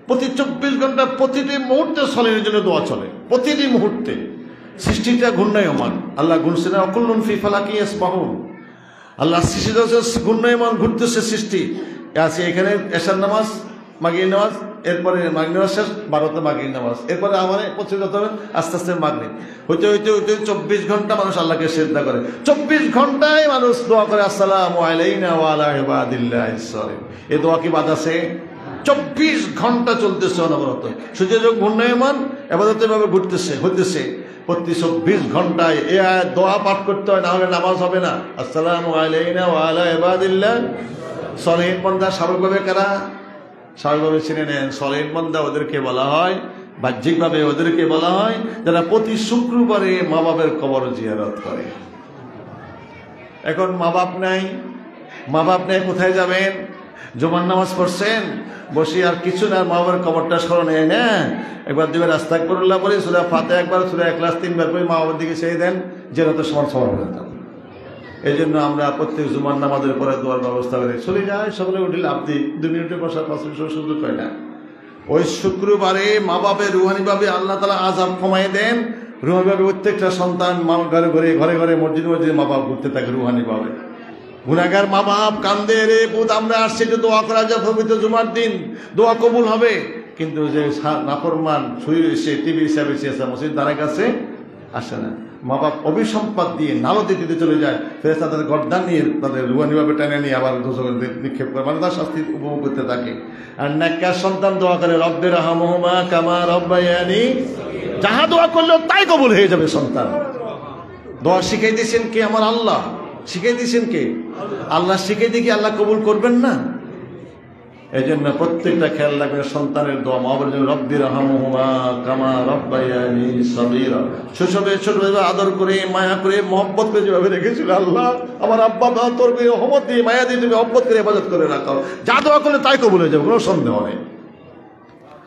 প্রতি 24 ঘন্টা, প্রতিটি মুহূর্তে সালেহের জন্য দোয়া চলে, প্রতিটি মুহূর্তে। সৃষ্টিটা ঘূর্ণায়মান, আল্লাহ ঘুরছে না, অকুল্লুন ফি ফালাকি ইয়াসবাহুন। আল্লাহ সৃষ্টিটা ঘূর্ণায়মান, ঘুরতেছে সৃষ্টি। আছে এখানে এশার নামাজ, মাগরিব নামাজ, এরপরে মাগরিব নামাজ শেষ, 12টা মাগরিব নামাজ, এরপরে আমার পৌঁছে যেতে হবে আস্তে আস্তে মাগরিব। হইতে হইতে হইতে 24 ঘন্টা মানুষ আল্লাহকে সিজদা করে। 24 ঘন্টায় মানুষ দোয়া করে, আসসালামু আলাইনা ওয়া আলা ইবাদিল্লাহিস সালিহিন। এই দোয়া কি বাদ আছে? 24 ঘন্টা চলতেছে অনবরত। সূর্য যখন ঘূর্ণায়মান, ইবাদতে ভাবে ঘুরতেছে, হইতেছে। প্রতি 24 ঘন্টায় এ দোয়া পাঠ করতে হয়, না হলে নামাজ হবে না। আসসালামু আলাইনা ওয়া আলা ইবাদিল্লাহিস সালিহিন। বান্দা স্বাভাবিকভাবে কারা? স্বাভাবিকভাবে চিনে নেন, সালিহিন বান্দা ওদেরকে বলা হয়, বাহ্যিকভাবে ওদেরকে বলা হয় যারা প্রতি শুক্রবারে মা বাপের কবর জিয়ারত করে। এখন মা বাপ নাই, মা বাপ নেই, কোথায় যাবেন? জুমার নামাজ পড়ছেন, বসে আর কিছু না, মা বাবার কবরটা স্মরণে না, একবার দুবার আস্তাগফিরুল্লাহ বলে সূরা ফাতিহা একবার, সূরা ইখলাস 3 বার করে মা বাবার দিকে চেয়ে দেন, যেন তো সমান সমান হয়ে যাবে। এই জন্য আমরা প্রত্যেক জুমার নামাজের পরে দোয়ার ব্যবস্থা করে চলে যাই। সকালে উঠলে আপনি 2 মিনিটে বসার 5 মিনিট সুযোগ হয় না। ওই শুক্রবারে মা বাপের রুহানিভাবে আল্লাহ তাআলা আযাব কমায় দেন। রুহানিভাবে প্রত্যেকটা সন্তান ঘরে ঘরে মসজিদে মসজিদে মা বাপ ঘুরতে থাকে রুহানিভাবে। গুনাহগার মা বাপ কান্দে, রে পুত আমরা আসছি যে দোয়া করা যায় পবিত্র জুমার দিন, দোয়া কবুল হবে। কিন্তু যে নাফরমান শুয়ে এসে টিভি হিসাবে এসে মসজিদ দ্বারা কাছে আসে না, মা বাপ অভিসম্পাদ দিয়ে নালতে দিতে চলে যায়, ফেরেশতা তাদের গর্দান নিয়ে তাদের রুহানিভাবে টেনে নিয়ে আবার দোজখে নিক্ষেপ করে, মানে তার শাস্তি উপভোগ করতে থাকে। আর নেককার সন্তান দোয়া করে রব্বির রহমহুমা কামা রব্বায়ানি, যাহা দোয়া করলেও তাই কবুল হয়ে যাবে সন্তান। দোয়া শিখাই দিয়েছেন কে? আমার আল্লাহ। শিখাই দিয়েছেন কে? আল্লাহ। শিখাই দিয়ে কি আল্লাহ কবুল করবেন না? এই জন্য প্রত্যেকটা খেয়াল রাখবেন সন্তানের দোয়া। মা বলেন রব্বির রহমহুমা কামা রব্বায়ানি সগীরা, শৈশবে ছোটবেলা আদর করে মায়া করে মহব্বত করে যেভাবে রেখেছিল আল্লাহ, আমার আব্বা মা তোর রহমত দিয়ে মায়া দিয়ে তুমি মহব্বত করে হেফাজত করে রাখো, যা দোয়া করলে তাই কবুল হয়ে যাবে, কোনো সন্দেহ নেই।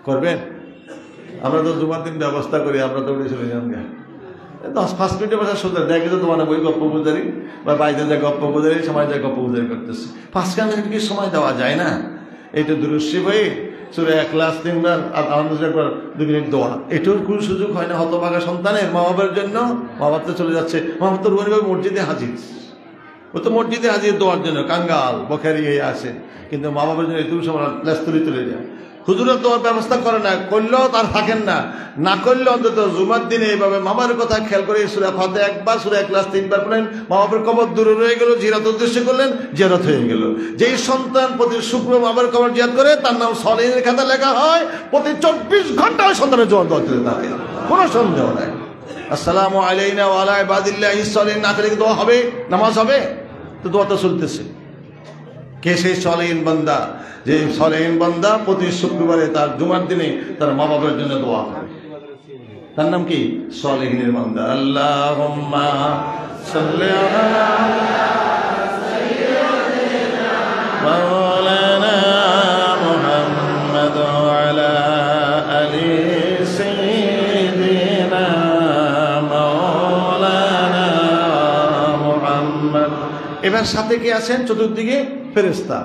করবেন? আমরা তো জুমার দিন ব্যবস্থা করি, আমরা তো চলে যান 10-5 মিনিটের বসে শুনতে দেখে তো তোমার বই গপ্প গুজারি বা বাইরে যায় গপ্প গুজারি, সময় যায় গপ্প গুজারি করতেছে। 5 মিনিট কি সময় দেওয়া যায় না? এইটা দুরুশি বই সূরা ইখলাস 3 বার আর আলহামদুলিল্লাহ 2 মিনিট দোয়া, এটার কোনো সুযোগ হয় না হতভাগা সন্তানের। মা বাবার জন্য, মা বাবা তো চলে যাচ্ছে, মা বাবা তো রুহানিভাবে মসজিদে হাজির, ও তো মসজিদে হাজির দোয়ার জন্য কাঙ্গাল বখারি হয়ে আসে, কিন্তু মা বাবার জন্য এটুকু সময় লেস্তরি তুলে যায়। হুজুরের দোয়ার ব্যবস্থা করে না, করলেও তার থাকেন না, না করলে অন্তত জুমার দিনে এইভাবে মামার কথা খেয়াল করে সূরা ফাতিহা একবার, সূরা ইখলাস 3 বার পড়লেন, মা বাবার কবর দূরে রয়ে গেল, জিয়ারত উদ্দেশ্য করলেন, জিয়ারত হয়ে গেল। যেই সন্তান প্রতি শুক্র মামার কবর জিয়ারত করে তার নাম সলিহিনের খাতা লেখা হয়, প্রতি 24 ঘন্টা ওই সন্তানের জবান দোয়া দিতে থাকে, কোনো সন্দেহ নাই। আসসালামু আলাইনা ওয়া আলা ইবাদিল্লাহিস সলিহিন না করে কি দোয়া হবে? নামাজ হবে? তো দোয়া তো চলতেছে। কে সেই সলিহিন বান্দা? যে সলিহিন বান্দা প্রতি শুক্রবারে তার জুমার দিনে তার মা বাবার জন্য দোয়া করে, তার নাম কি? সলিহিনের বান্দা। আল্লাহুম্মা সাল্লি আলা সাইয়্যিদিনা মাওলানা মুহাম্মাদ ওয়া আলা আলি সাইয়্যিদিনা মাওলানা মুহাম্মাদ। এবার সাথে কি আছেন? চতুর্দিকে ফেরেশতা।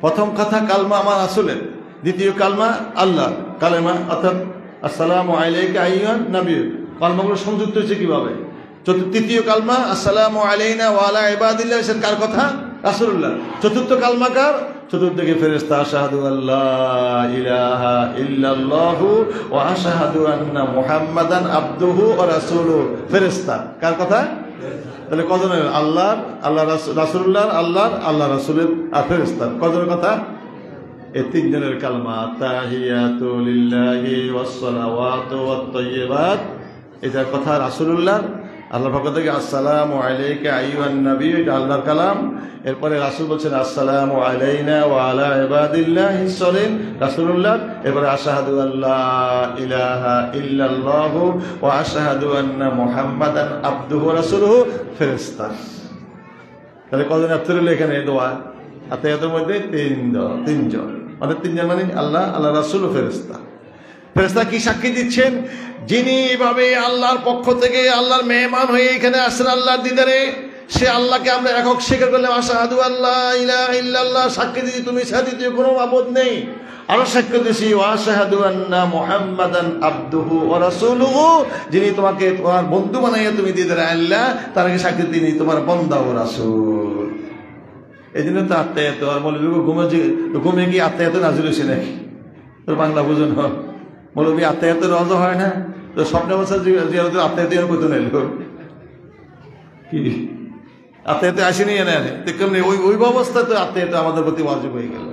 প্রথম কথা কালমা আমার রাসূলের, দ্বিতীয় কালমা আল্লাহ কালেমা, অর্থাৎ আসসালামু আলাইকা আইয়ুহান নবী। কালমাগুলো সংযুক্ত হয়েছে কিভাবে? তৃতীয় কালমা আসসালামু আলাইনা ওয়া আলা ইবাদিল্লাহ, সেটা কার কথা? রাসূলুল্লাহ। চতুর্থ কালমা কার? চতুর্দিকে ফেরেশতা। আশহাদু আল্লা ইলাহা ইল্লাল্লাহু ওয়া আশহাদু আন্না মুহাম্মাদান আবদুহু ওয়া রাসূলুহু। ফেরেশতা কার কথা? তাহলে কজনের? আল্লাহর, আল্লাহ রাসূলুল্লাহর, আল্লাহর, আল্লাহ রাসূলের আর ফেরেশতার। কজনের কথা? এই 3 জনের কালমা। তাহিয়াতু লিল্লাহি ওয়াস সালাওয়াতু ওয়াত তাইয়্যিবাত, এটার কথা রাসূলুল্লাহর। আল্লাহর পক্ষ থেকে আসসালামু আলাইকা আইয়ুহান নবী, এটা আল্লাহর কালাম। এরপরে রাসূল বলছেন আসসালামু আলাইনা ওয়া আলা ইবাদিল্লাহিস সলিহিন, রাসূলুল্লাহ। এরপরে আশহাদু আল্লা ইলাহা ইল্লাল্লাহু ওয়া আশহাদু আন্না মুহাম্মাদান আবদুহু ওয়া রাসূলুহু, ফেরেশতা। তাহলে কজন আত্মীয় এখানে দোয়া? আত্মীয়দের মধ্যে 3 জন, মানে 3 জন মানে আল্লাহ, আল্লাহ রাসূল ও ফেরেশতা। ফেরেশতা কি সাক্ষী দিচ্ছেন? যিনি এভাবে আল্লাহর পক্ষ থেকে আল্লাহর মেহমান হয়ে এখানে আসেন আল্লাহর দিদারে, সে আল্লাহকে আমরা একক স্বীকার করলাম। আশহাদু আল্লা ইলাহা ইল্লাল্লাহ, সাক্ষী দিচ্ছি তুমি ছাড়া দ্বিতীয় কোনো মাবুদ নেই। আরো সাক্ষ্য দিচ্ছি ওয়া আশহাদু আন্না মুহাম্মাদান আবদুহু ওয়া রাসূলুহু, যিনি তোমাকে তোমার বন্ধু বানাইয়া তুমি দিদারে আল্লাহ, তারকে সাক্ষী তিনি তোমার বান্দা ও রাসূল। এই জন্য তো আত্মায়াত আর মৌলবী ঘুমে গিয়ে আত্মায়াত নাজিল হয়েছে নাকি? তোর বাংলা বুঝুন, মৌলবী আত্মায়াত রজ হয় না তো স্বপ্নে বছর জিয়ারতের আত্মায়াত করতে নাইল কি? আত্মায়াতে আসেনি এনে তেমনি ওই অবস্থায় তো আত্মায়াত আমাদের প্রতি ওয়াজিব হয়ে গেল।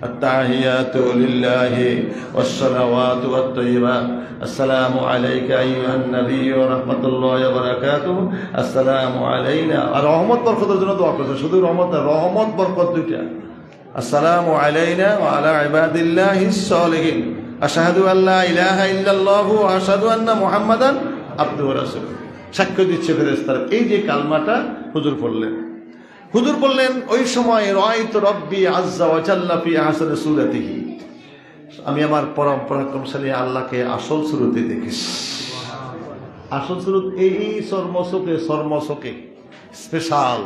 আত-তাহিয়াতু লিল্লাহি ওয়াস-সালাওয়াতু ওয়াত-তাইয়্যিবাত। আসসালামু আলাইকা আইয়ুহান নবী ওয়া রাহমাতুল্লাহি ওয়া বারাকাতুহু। আসসালামু আলাইনা, আর রহমত বরকতের জন্য দোয়া করতে, শুধু রহমত না, রহমত বরকত দুইটা। আসসালামু আলাইনা ওয়া আলা ইবাদিল্লাহিস সলিহিন। আশহাদু আল্লা ইলাহা ইল্লাল্লাহু ওয়া আশহাদু আন্না মুহাম্মাদান আবদুহু ওয়া রাসূলুহু। সাক্ষ্য দিচ্ছে ফেরেশতারা। এই যে কালমাটা হুজুর বললেন ওই সময় রাআইতু রব্বি আযজা ওয়া জাল্লা ফি আহসানি সূরাতিহি, আমি আমার পরম পরাক্রমশালী আল্লাহকে আসল সুরতে দেখেছি। আসল সুরত এই সর্মসকে স্পেশাল।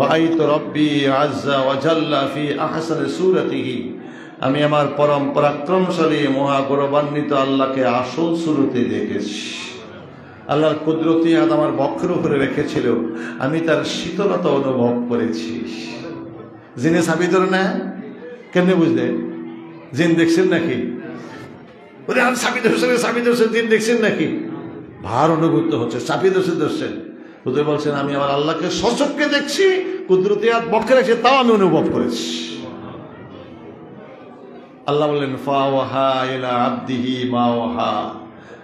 রাআইতু রব্বি আযজা ওয়া জাল্লা ফি আহসানি সূরাতিহি, আমি আমার পরম পরাক্রমশালী মহাগৌরবান্বিত আল্লাহকে আসল সুরতে দেখেছি। আল্লাহর কুদরতি হাত আমার বক্ষের উপরে রেখেছিল, আমি তার শীতলতা অনুভব করেছি। জিনে চাবি ধরে না, কেমনে বুঝলে? জিন দেখছেন নাকি? চাবি ধরছে, জিন দেখছেন নাকি? ভার অনুভূত হচ্ছে, চাবি ধরছেন। হুজুর বলছেন আমি আমার আল্লাহকে সচক্ষে দেখছি, কুদরতি হাত বক্ষে রেখেছে, তাও আমি অনুভব করেছি। আল্লাহ বললেন ফাওয়াহা ইলা আবদিহি মা ওয়াহা,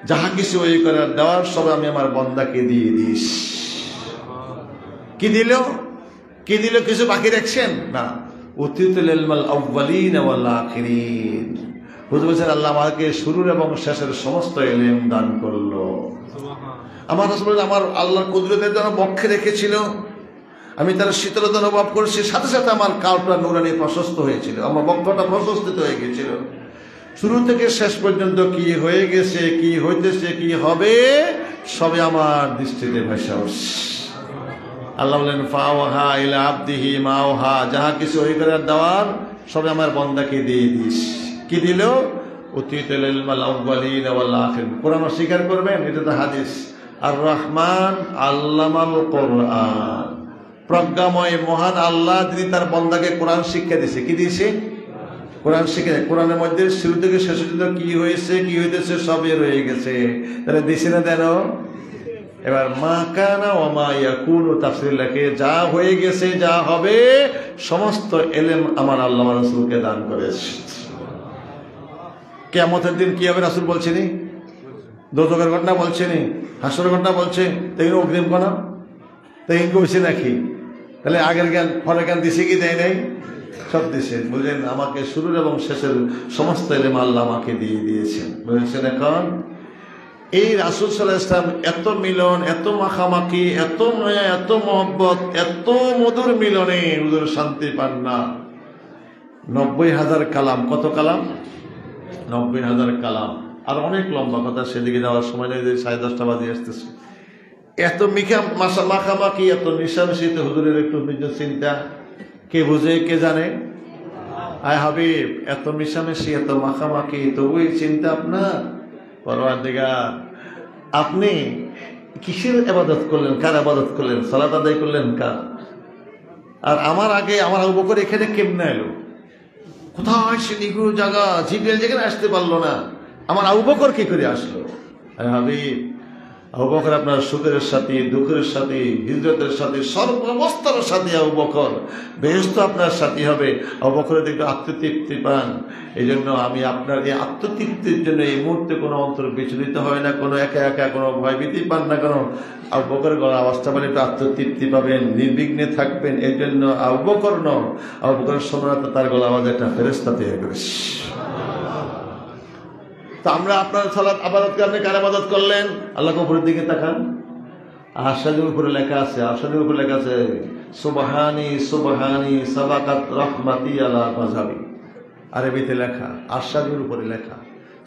যাহা কিছু ওই করার দেওয়ার সব আমি আমার বান্দাকে দিয়ে দিস। কি দিল? কিছু বাকি রাখছেন না? উতিতুল ইলমাল আউয়ালিন ওয়াল আখিরিন। হুজুর বলেছেন আল্লাহ আমাকে শুরুর এবং শেষের সমস্ত ইলম দান করলো। আমার রাসূল বলেন আমার আল্লাহর কুদরতের জন্য বক্ষে রেখেছিল, আমি তার শীতলতা অনুভব করেছি, সাথে সাথে আমার কালটা নুরানি প্রশস্ত হয়েছিল, আমার বক্ষটা প্রশস্তিত হয়ে গেছিল। শুরু থেকে শেষ পর্যন্ত কি হয়ে গেছে, কি হইতেছে, কি হবে, সবে আমার দৃষ্টিতে ভেসে উঠছে। আল্লাহ বলেন ফাওয়াহা ইলা আবদিহি মা ওয়াহা, যাহা কিছু ওই করার দেওয়ার সবে আমার বান্দাকে দিয়ে দিস। কি দিল? উতিতুল ইলমাল আউয়ালিন ওয়াল আখিরিন। কোরআন স্বীকার করবেন, এটা তো হাদিস। আর রহমান আল্লামাল কোরআন, প্রজ্ঞাময় মহান আল্লাহ যিনি তার বান্দাকে কোরআন শিক্ষা দিয়েছে। কি দিয়েছে? কোরআন শিক্ষা। কোরআনের মধ্যে শুরু থেকে শেষ পর্যন্ত কি হয়েছে, কি হইতেছে সবই রয়ে গেছে। তাহলে দিছে না দেন? এবার মা কানা ওয়া মা ইয়াকুনু তাফসীর লেখে যা হয়ে গেছে, যা হবে, সমস্ত ইলম আমার আল্লাহ রাসূলকে দান করেছে। কিয়ামতের দিন কি হবে রাসূল বলছেন, দোজখের ঘটনা বলছেন, হাসরের ঘটনা বলছে, তাই অগ্রিম কোন তাই কইছে নাকি? তাহলে আগের জ্ঞান পরের জ্ঞান দিছে কি দেয় নাই? সব দিয়েছেন। বুঝলেন, আমাকে শুরুর এবং শেষের সমস্ত ইলম আল্লাহ আমাকে দিয়ে দিয়েছেন। বুঝেছেন? এখন এই রাসূল সাল্লাল্লাহু আলাইহি ওয়াসাল্লাম এত মিলন, এত মাখামাখি, এত মায়া, এত মহব্বত, এত মধুর মিলনে হুজুর শান্তি পান না। 90,000 কালাম। কত কালাম? 90,000 কালাম। আর অনেক লম্বা কথা, সেদিকে যাওয়ার সময় নেই, 10:30 বাজে আসতেছে। এত মাখামাখি, এত মিশামিশিতে হুজুরের একটু নিজের চিন্তা কে বুঝে, কে জানে? আয় হাবিব, এত মিশামিশি, এত মাখামাখি, তবুই চিন্তা আপনার। পরওয়ারদিগার, আপনি কিসের ইবাদত করলেন, কার ইবাদত করলেন, সালাত আদায় করলেন কার? আর আমার আগে আমার আবু বকর এখানে কেমনে এলো? কোথায় সে নিগুড় জায়গা, জিবরাইল যেখানে আসতে পারলো না, আমার আবু বকর কি করে আসলো? আয় হাবিব, আবু বকর আপনার সুখের সাথী, দুঃখের সাথী, হিজরতের সাথী, সর্বাবস্থার সাথী আবু বকর। বেহেশত আপনার সাথী হবে। আবু বকরের একটু আত্মতৃপ্তি পান। এই জন্য আমি আপনার এই আত্মতৃপ্তির জন্য এই মুহূর্তে কোনো অন্তর বিচলিত হয় না, কোনো একা একা কোনো ভয়ভীতি পান না। কারণ আবু বকরের গলার আওয়াজটা বলে একটু আত্মতৃপ্তি পাবেন, নির্বিঘ্নে থাকবেন। এই জন্য আবু বকর নন, আবু বকরের সম্রাট, তার গলা আওয়াজ একটা ফেরেশতা তৈরি করেছে। তো আমরা আপনার সালাত আবাদতকে আপনি কার ইবাদত করলেন? আল্লাহকে উপরের দিকে তাকান। আরশের উপরে লেখা আছে, আরশের উপরে লেখা আছে সুবহানি সুবহানি সাবাকাত রাহমাতি আলা গাযাবি। আরবিতে লেখা, আরশের উপরে লেখা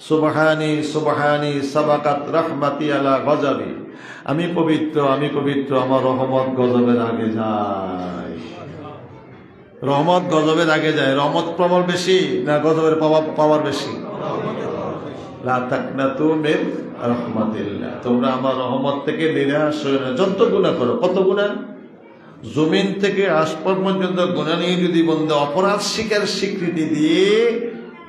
সুবহানি সুবহানি সাবাকাত রাহমাতি আলা গাযাবি। আমি পবিত্র, আমি পবিত্র, আমার রহমত গজবের আগে যায়। রহমত গজবের আগে যায়। রহমত পাওয়ার বেশি না গজবের পাওয়ার বেশি? লা তাকনাতু মিন রাহমাতিল্লাহ। তোমরা আমার রহমত থেকে নিরাশ হয়ো না। যত গুনাহ করো, কত গুনাহ, জমিন থেকে আসমান পর্যন্ত গুনাহ নিয়ে যদি বন্ধু অপরাধ স্বীকৃতি দিয়ে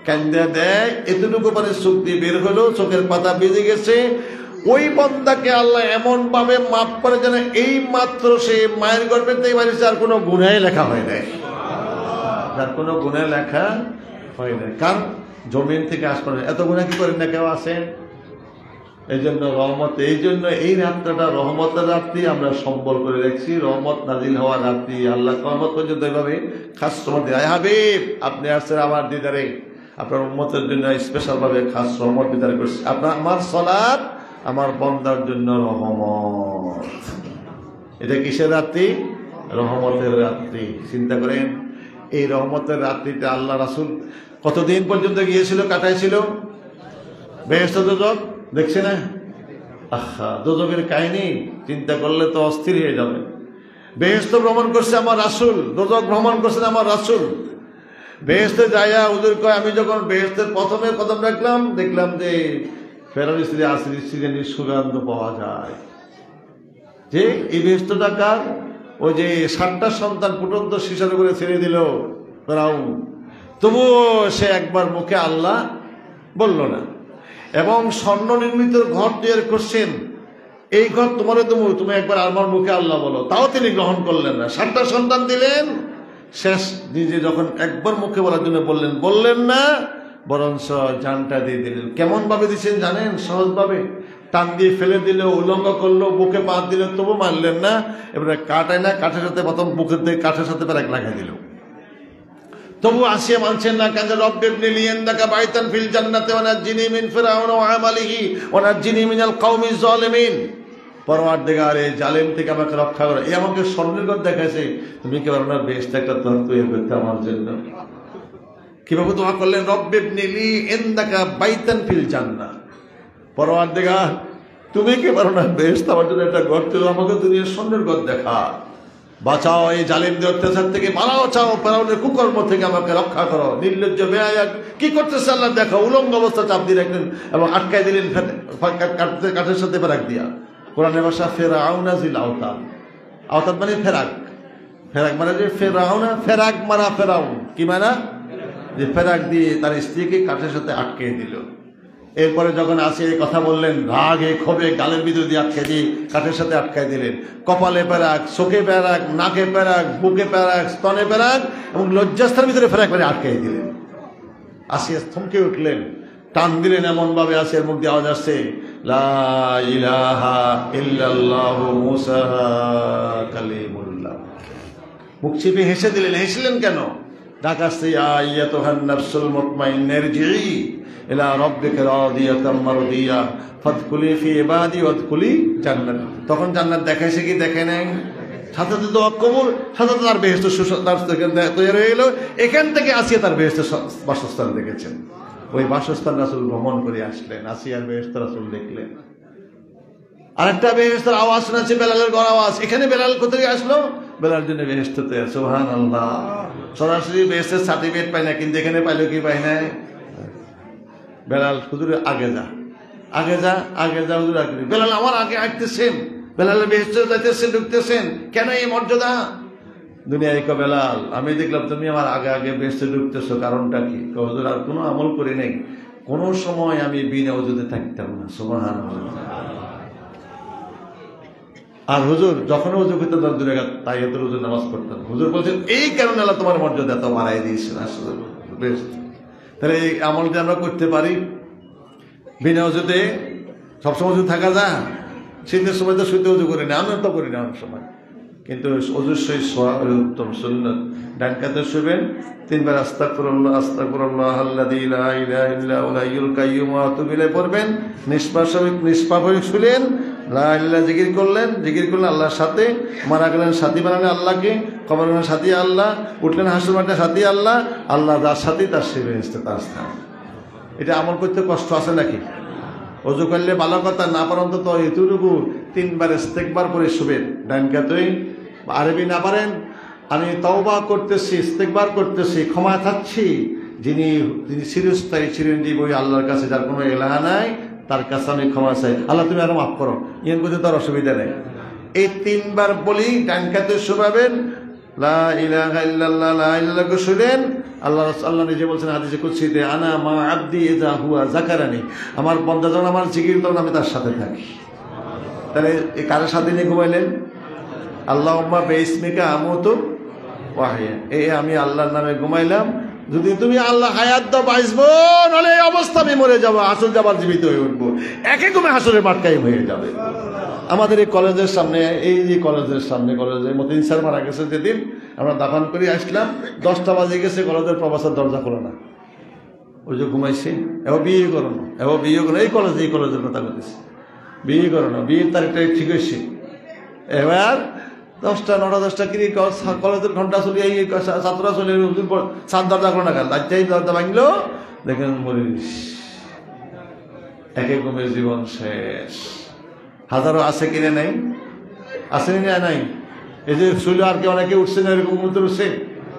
কান্দা দেয়, এতটুকু মানে চোখ দিয়ে বের হলো, চোখের পাতা বেজে গেছে, ওই বান্দাকে আল্লাহ এমন ভাবে মাফ করে যেন এই মাত্র সে মায়ের গর্ভে থেকে বাড়িছে, আর কোনো গুনাহ লেখা হয় নাই, আর কোনো গুনাহ লেখা হয় নাই। কারণ জমিন থেকে আসমান এত গুনাহ কি করেন না কেউ আছেন? এই জন্য রহমত, এই জন্য এই রাত্রিটা রহমতের রাত্রি আমরা সম্বল করে রাখছি। রহমত নাজিল হওয়ার রাত্রি, আল্লাহ রহমত পর্যন্ত এইভাবে খাস রহমত। আয় হাবিব, আপনি আসছেন আমার দিদারে, আপনার উম্মতের জন্য স্পেশাল ভাবে খাস রহমত বিদার করছি। আপনার আমার সালাত আমার বান্দার জন্য রহমত। এটা কিসের রাত্রি? রহমতের রাত্রি। চিন্তা করেন, এই রহমতের রাত্রিতে আল্লাহ রাসূল কতদিন পর্যন্ত গিয়েছিল, কাটাইছিল? বেহেশত দোজখ দেখছে না? আহা, দোজখের কাহিনী চিন্তা করলে তো অস্থির হয়ে যাবে। বেহেশত ভ্রমণ করছে আমার রাসূল, দোজখ ভ্রমণ করছেন আমার রাসূল। বেহেশতে যাইয়া হুজুর কয়, আমি যখন বেহেশতের প্রথমে কদম রাখলাম, দেখলাম যে ফেরাউন স্ত্রী আসির স্ত্রীর সুগন্ধ পাওয়া যায়। যে এই বেহেশতটা কার? ওই যে 7টা সন্তান ফুটন্ত শিশার করে ছেড়ে দিল ফেরাউন, তবুও সে একবার মুখে আল্লাহ বলল না। এবং স্বর্ণ নির্মিত ঘর তৈরি করছেন, এই ঘর তোমারও তুমি একবার আমার মুখে আল্লাহ বলো, তাও তিনি গ্রহণ করলেন না। 7টা সন্তান দিলেন, শেষ নিজে যখন একবার মুখে বলার জন্য বললেন না, বরঞ্চ জানটা দিয়ে দিলেন। কেমন ভাবে দিচ্ছেন জানেন? সহজ ভাবে টান দিয়ে ফেলে দিল, উলঙ্গ করলো, বুকে পা দিল, তবু মানলেন না। এবারে কাটায় না, কাঠের সাথে প্রথম বুকের দিয়ে কাঠের সাথে প্যারাক লাগাই দিল, তবু আসিয়া মানছেন না। কাজে রব্বিবনি লি ইনদাকা বাইতান ফিল জান্নাতি ওয়া নাজ্জিনি মিন ফিরআউন ওয়া আমালিহি ওয়া নাজ্জিনি মিনাল কওমিজ জালিমিন। পরওয়ারদিগার, এই জালেম থেকে আমাকে রক্ষা করো। এই আমাকে স্বর্ণের ঘর দেখাইছে, তুমি কি পারো না বেহেশতে একটা ঘর তৈরি করতে আমার জন্য? কিভাবে দোয়া করলেন? রব্বিবনি লি ইনদাকা বাইতান ফিল জান্নাহ। পরওয়ারদিগার, তুমি কি পারো না বেহেশতে আমার জন্য একটা ঘর তৈরি, আমাকে দুনিয়ার স্বর্ণের ঘর দেখা। বাঁচাও, এই জালিমদের অত্যাচার থেকে মারাও চাও, ফেরাউনের কুকর্ম থেকে আমাকে রক্ষা করো। নির্লজ্জ বেহায়া কি করতেছে আল্লাহ দেখো। উলঙ্গ অবস্থা চাপ দিয়ে রাখলেন এবং আটকাই দিলেন কাঠের সাথে ফেরাক দিয়া। কোরআনের ভাষা ফেরাউনা জিল আওতাদ। আওতাদ মানে ফেরাক। ফেরাক মানে যে ফেরাউনা, ফেরাক মারা ফেরাউন। কি মানা? যে ফেরাক দিয়ে তার স্ত্রীকে কাঠের সাথে আটকে দিল। এরপরে যখন আসে এই কথা বললেন, রাগে ক্ষোভে গালের ভিতর দিয়ে আটকে দিয়ে কাঠের সাথে আটকাই দিলেন। কপালে প্যারাক, চোখে প্যারাক, নাকে প্যারাক, বুকে প্যারাক, স্তনে প্যারাক এবং লজ্জাস্থানের ভিতরে ফেরাক করে আটকাই দিলেন। আসিয়া থমকে উঠলেন, টান দিলেন এমন ভাবে আসিয়ার মুখ দিয়ে আওয়াজ আসছে, লা ইলাহা ইল্লাল্লাহু মুসা কালিমুল্লাহ। মুখ চিপে হেসে দিলেন। হেসলেন কেন? ডাক আসছে, ইয়া আইয়াতুহান নাফসুল মুতমাইন্না ইরজিই ইলা রাব্বিকা রাদিয়াতাম মারদিয়া ফাদখুলি ফি ইবাদি ওয়াদখুলি জান্নাত। তখন জান্নাত দেখাইছে কি দেখে নাই? সাথে সাথে দোয়া কবুল, সাথে তার বেহেশত তৈরি হয়ে গেল। এখান থেকে আসিয়া তার বেহেশত বাসস্থান দেখেছেন। ওই বাসস্থান রাসূল ভ্রমণ করে আসলেন, আসিয়ার বেহেশত রাসূল দেখলেন। আরেকটা বেহেশতের আওয়াজ শোনাচ্ছে, বেলালের গড় আওয়াজ। এখানে বেলাল কোথায় আসলো? বেলাল জন্য বেহেশততে। সুবহানাল্লাহ। সরাসরি বেহেশতের সার্টিফিকেট পাই না, কিন্তু এখানে পাইলো কি পাই নাই? বেলাল হুজুর আগে যা, আগে যা, আগে যা, হুজুর আগে। বেলাল আমার আগে আসতেছেন, বেলালের বেহেশতে যাইতেছেন, ঢুকতেছেন। কেন এই মর্যাদা? দুনিয়ায় ক বেলাল, আমি দেখলাম তুমি আমার আগে আগে বেহেশতে ঢুকতেছো, কারণটা কি? হুজুর আর কোনো আমল করি নাই, কোন সময় আমি বিনা ওযুতে থাকতাম না। সুবহানাল্লাহ। আর হুজুর যখন ওযু করতে দূরে তাহিয়াতুল ওযু নামাজ পড়তাম। হুজুর বলছেন এই কারণে আল্লাহ তোমার মর্যাদা এত বাড়াই দিয়েছেন। আসলে বেশ, তাহলে এই আমলটা আমরা করতে পারি বিনা ওযুতে? সবসময় ওযু থাকা যায়? শীতের সময় তো শুতে ওযু করি না, আমিও তো করি না অনেক সময়, কিন্তু ওযুর সহিত শোয়া উত্তম সুন্নাত। ডান কাতে শুবেন, 3 বার আস্তাগফিরুল্লাহ আস্তাগফিরুল্লাহ আল্লাযী লা ইলাহা ইল্লা হুয়াল হাইয়ুল কাইয়্যুম ওয়া আতুবু ইলাইহি পড়বেন। নিষ্পাপ হয়ে শুলেন, লা ইলাহা জিকির করলেন, জিকির করলেন আল্লাহর সাথে। মারা গেলেন সাথী বানালেন আল্লাহকে, কবর গেলেন সাথী আল্লাহ, উঠলেন হাসর মাঠে সাথী আল্লাহ। আল্লাহ যার সাথী তার শিবে এসতে তার স্থান। এটা আমল করতে কষ্ট আছে নাকি? ওযু করলে ভালো কথা, না পারেন তো এতটুকু 3 বার ইস্তেগফার করে শুবেন ডান কাতে। আরবি না পারেন, আমি তওবা করতেছি, ইস্তেগফার করতেছি, ক্ষমা চাচ্ছি যিনি চিরস্থায়ী চিরঞ্জীব ওই আল্লাহর কাছে, যার কোনো ইলাহা নাই, তার কাছে আমি ক্ষমা চাই। আল্লাহ তুমি আরো মাফ করো। ইয়ের মধ্যে তার অসুবিধা নেই। এই 3 বার বলি ডান কাতে শুবাবেন, লা ইলাহা ইল্লাল্লাহ, লা ইলাহা শুনেন। আল্লাহ নিজে বলছেন হাদিসে কুদসিতে, আনা মা আবদি ইযা হুয়া যাকারানি। আমার বান্দা যখন আমার জিকির করে আমি তার সাথে থাকি। তাহলে এই কার সাথে নিয়ে ঘুমাইলেন? আল্লাহুম্মা বিইসমিকা আমুতু ওয়া আহইয়া। এই আমি আল্লাহর নামে ঘুমাইলাম, যদি তুমি আল্লাহ হায়াত দাও বাঁচবো, নাহলে এই অবস্থা আমি মরে যাবো, আসল যাবার জীবিত হয়ে উঠবো। একে ঘুমে হাসরের মাঠ কায়েম হয়ে যাবে। আমাদের এই কলেজের সামনে, এই যে কলেজের সামনে, কলেজে মতিন স্যার মারা গেছে যেদিন, আমরা দাফান করে আসলাম, 10টা বাজে গেছে, কলেজের প্রফেসর দরজা খোলে না। ওই যে ঘুমাইছি, এবার বিয়ে করো না, এবার বিয়ে করো। এই কলেজের কথা বলতেছি, বিয়ে করো না, বিয়ের তারিখটা ঠিক হয়েছে। এবার 10টা 9টা 10টা কিরি কলেজের ঘন্টা চলে, এই ছাত্ররা চলে, সাত দরজা করো না, লাজ্জাই দরজা ভাঙলো, দেখেন মরিস, একে ঘুমের জীবন শেষ। হাজারো আছে কিনে নাই? আছে না নাই? এই যে শুলে আর কি অনেকে উঠছে না, এরকম ঘুমতে উঠছে।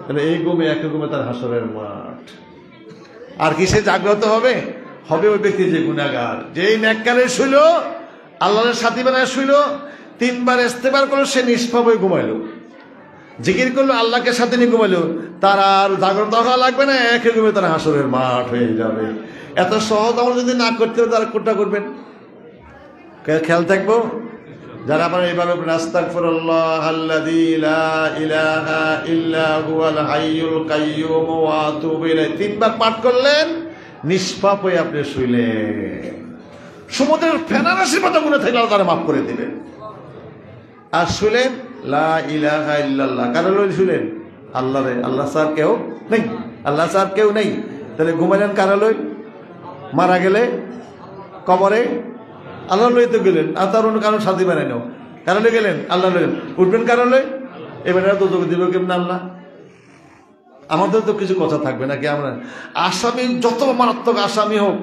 তাহলে এই ঘুমে, একে ঘুমে তার হাসরের মাঠ। আর কি সে জাগ্রত হবে? হবে ওই ব্যক্তি যে গুনাহগার, যেই নেককারে শুইল, আল্লাহর সাথী বানায় শুইল, 3 বার ইস্তেগফার করলো, সে নিষ্পাপ হয়ে ঘুমাইলো, জিকির করলো, আল্লাহকে সাথে নিয়ে ঘুমাইলো, তার আর জাগ্রত হওয়া লাগবে না, একে ঘুমে তার হাসরের মাঠ হয়ে যাবে। এত সহজ আমল যদি না করতে হবে তারা কোনটা করবেন? খেয়াল থাকবো যারা আপনারা এইভাবে আস্তাগফিরুল্লাহ আল্লাযী লা ইলাহা ইল্লা হুয়াল হাইয়ুল কাইয়্যুম ওয়া আতুবু ইলাইহি 3 বার পাঠ করলেন, নিষ্পাপ হয়ে আপনি শুইলেন, সমুদ্রের ফেনারাশির মতো গুনাহ থাকলে আল্লাহ তারা মাফ করে দিবেন। আর শুইলেন লা ইলাহা ইল্লাল্লাহ, কারণ শুইলেন আল্লাহ রে, আল্লাহ স্যার কেউ নেই, আল্লাহ স্যার কেউ নেই, তাহলে ঘুমাইলেন কারা লই? মারা গেলে কবরে আল্লাহ লই তো গেলেন, আর তার অন্য কারণ সাথী বানাই নাও, কারণ গেলেন আল্লাহ লই, উঠবেন কারণ লই, এবারে তো যোগ দিব কেমন আল্লাহ? আমাদের তো কিছু কথা থাকবে নাকি? আমরা আসামি যত মারাত্মক আসামি হোক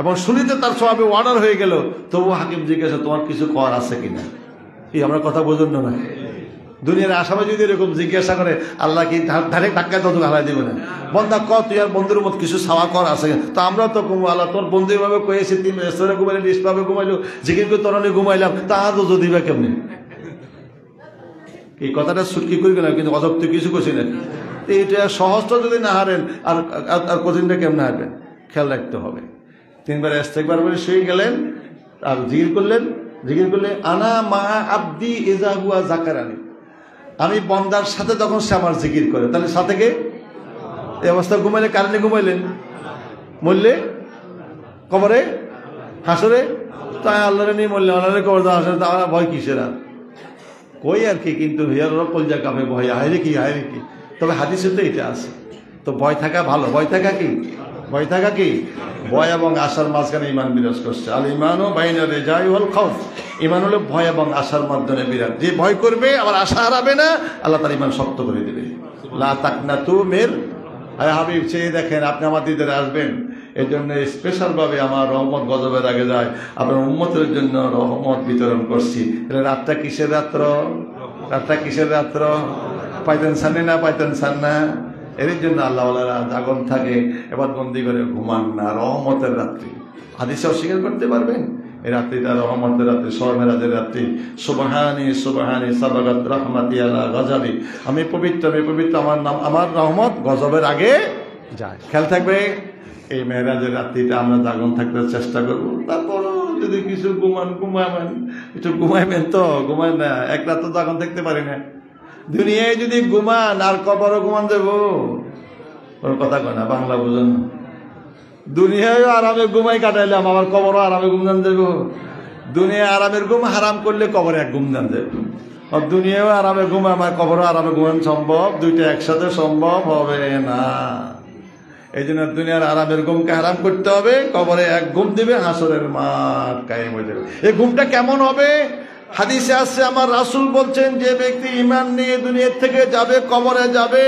এবং শুনিতে তার স্বভাবে অর্ডার হয়ে গেল, তবু হাকিম জিজ্ঞাসা তোমার কিছু কর আছে কিনা? কি আমরা কথা বোঝেন না? দুনিয়ার আসামে যদি এরকম জিজ্ঞাসা করে, আল্লাহ কি ডাইরেক্ট ধাক্কায় তত হারাই দিব না? বন্ধা ক তুই আর বন্ধুর মত কিছু সাওয়া কর আছে, তো আমরা তো আল্লাহ তোর বন্ধু এভাবে কয়েছি 3 স্তরে ঘুমাইলে, নিষ্পাপে ঘুমাইলো, জিকির করে তরণে ঘুমাইলাম, তা তো যদি বা কেমনি? এই কথাটা সুটকি করি না, কিন্তু অযক্ত কিছু করছি না। এটা সহজটা যদি না হারেন আর কঠিনটা কেমন হারবেন? খেয়াল রাখতে হবে। 3 বার ইস্তেগফার করে শুয়ে গেলেন, আর জিকির করলেন, জিকির করলে আনা মা আব্দি ইযা হুয়া যাকারানি, আমি বন্দার সাথে তখন সে আমার জিকির করে, তাহলে সাথে কে? এই অবস্থা ঘুমাইলে কারণে ঘুমাইলেন, মরলে কবরে হাসরে, তাই আল্লাহরে নিয়ে মরলে আল্লাহরে কবর হাসরে, তা ভয় কিসের? আর কই আর কি, কিন্তু হিয়ার কলজা কামে ভয়, হাইরে কি হাইরে কি। তবে হাদিসে তো এটা আছে, তো ভয় থাকা ভালো। ভয় থাকা কি? ভয় থাকা কি? ভয় এবং আশার মাঝখানে ইমান বিরাজ করছে। আল ইমানও বাইনা রিজাই ওয়াল খাউফ, ইমান হলো ভয় এবং আশার মাধ্যমে বিরাজ। যে ভয় করবে আবার আশা হারাবে না, আল্লাহ তার ইমান শক্ত করে দেবে। লা তাকনাতু মির, আয় হাবিব চেয়ে দেখেন আপনি আমার দিদারে আসবেন, এই জন্য স্পেশাল ভাবে আমার রহমত গজবের আগে যায়, আপনার উম্মতের জন্য রহমত বিতরণ করছি। রাতটা কিসের রাত্র? রাতটা কিসের রাত্র? পাইতেন সান্নে না, পাইতেন সান না, এর জন্য আল্লাহওয়ালারা জাগন থাকে, এবার বন্দি করে ঘুমান না, রহমতের রাত্রি। হাদিসে অস্বীকার করতে পারবেন? এই রাত্রিটা রহমতের রাত্রি, সরমেরাজের রাত্রি। সুবহানি সুবহানি সাবাগাত রাহমাতি আলা গজাবি, আমি পবিত্র, আমি পবিত্র, আমার নাম, আমার রহমত গজবের আগে যায়। খেয়াল থাকবে, এই মেরাজের রাত্রিটা আমরা জাগন থাকতে চেষ্টা করবো। তারপরও যদি কিছু ঘুমাবেন, একটু ঘুমাইবেন, তো ঘুমায় না, এক রাত তো জাগন থাকতে পারি না। দুনিয়ায় যদি ঘুমান আর কবরও ঘুমান দেবো, ওর কথা কয় না, বাংলা বুঝেন। দুনিয়ায় আরামে ঘুমাই কাটাইলাম, আবার কবরও আরামে ঘুমদান দেবো। দুনিয়ায় আরামের ঘুম হারাম করলে কবরে এক ঘুমদান দেবো। আর দুনিয়াও আরামে ঘুম, আমার কবরও আরামে ঘুমান সম্ভব? দুইটা একসাথে সম্ভব হবে না। এই জন্য দুনিয়ার আরামের ঘুমকে হারাম করতে হবে, কবরে এক ঘুম দিবে, হাসরের মাঠ কায়েম হয়ে যাবে। এই ঘুমটা কেমন হবে? হাদিসে আছে, আমার রাসূল বলছেন, যে ব্যক্তি ঈমান নিয়ে দুনিয়া থেকে যাবে, কবরে যাবে,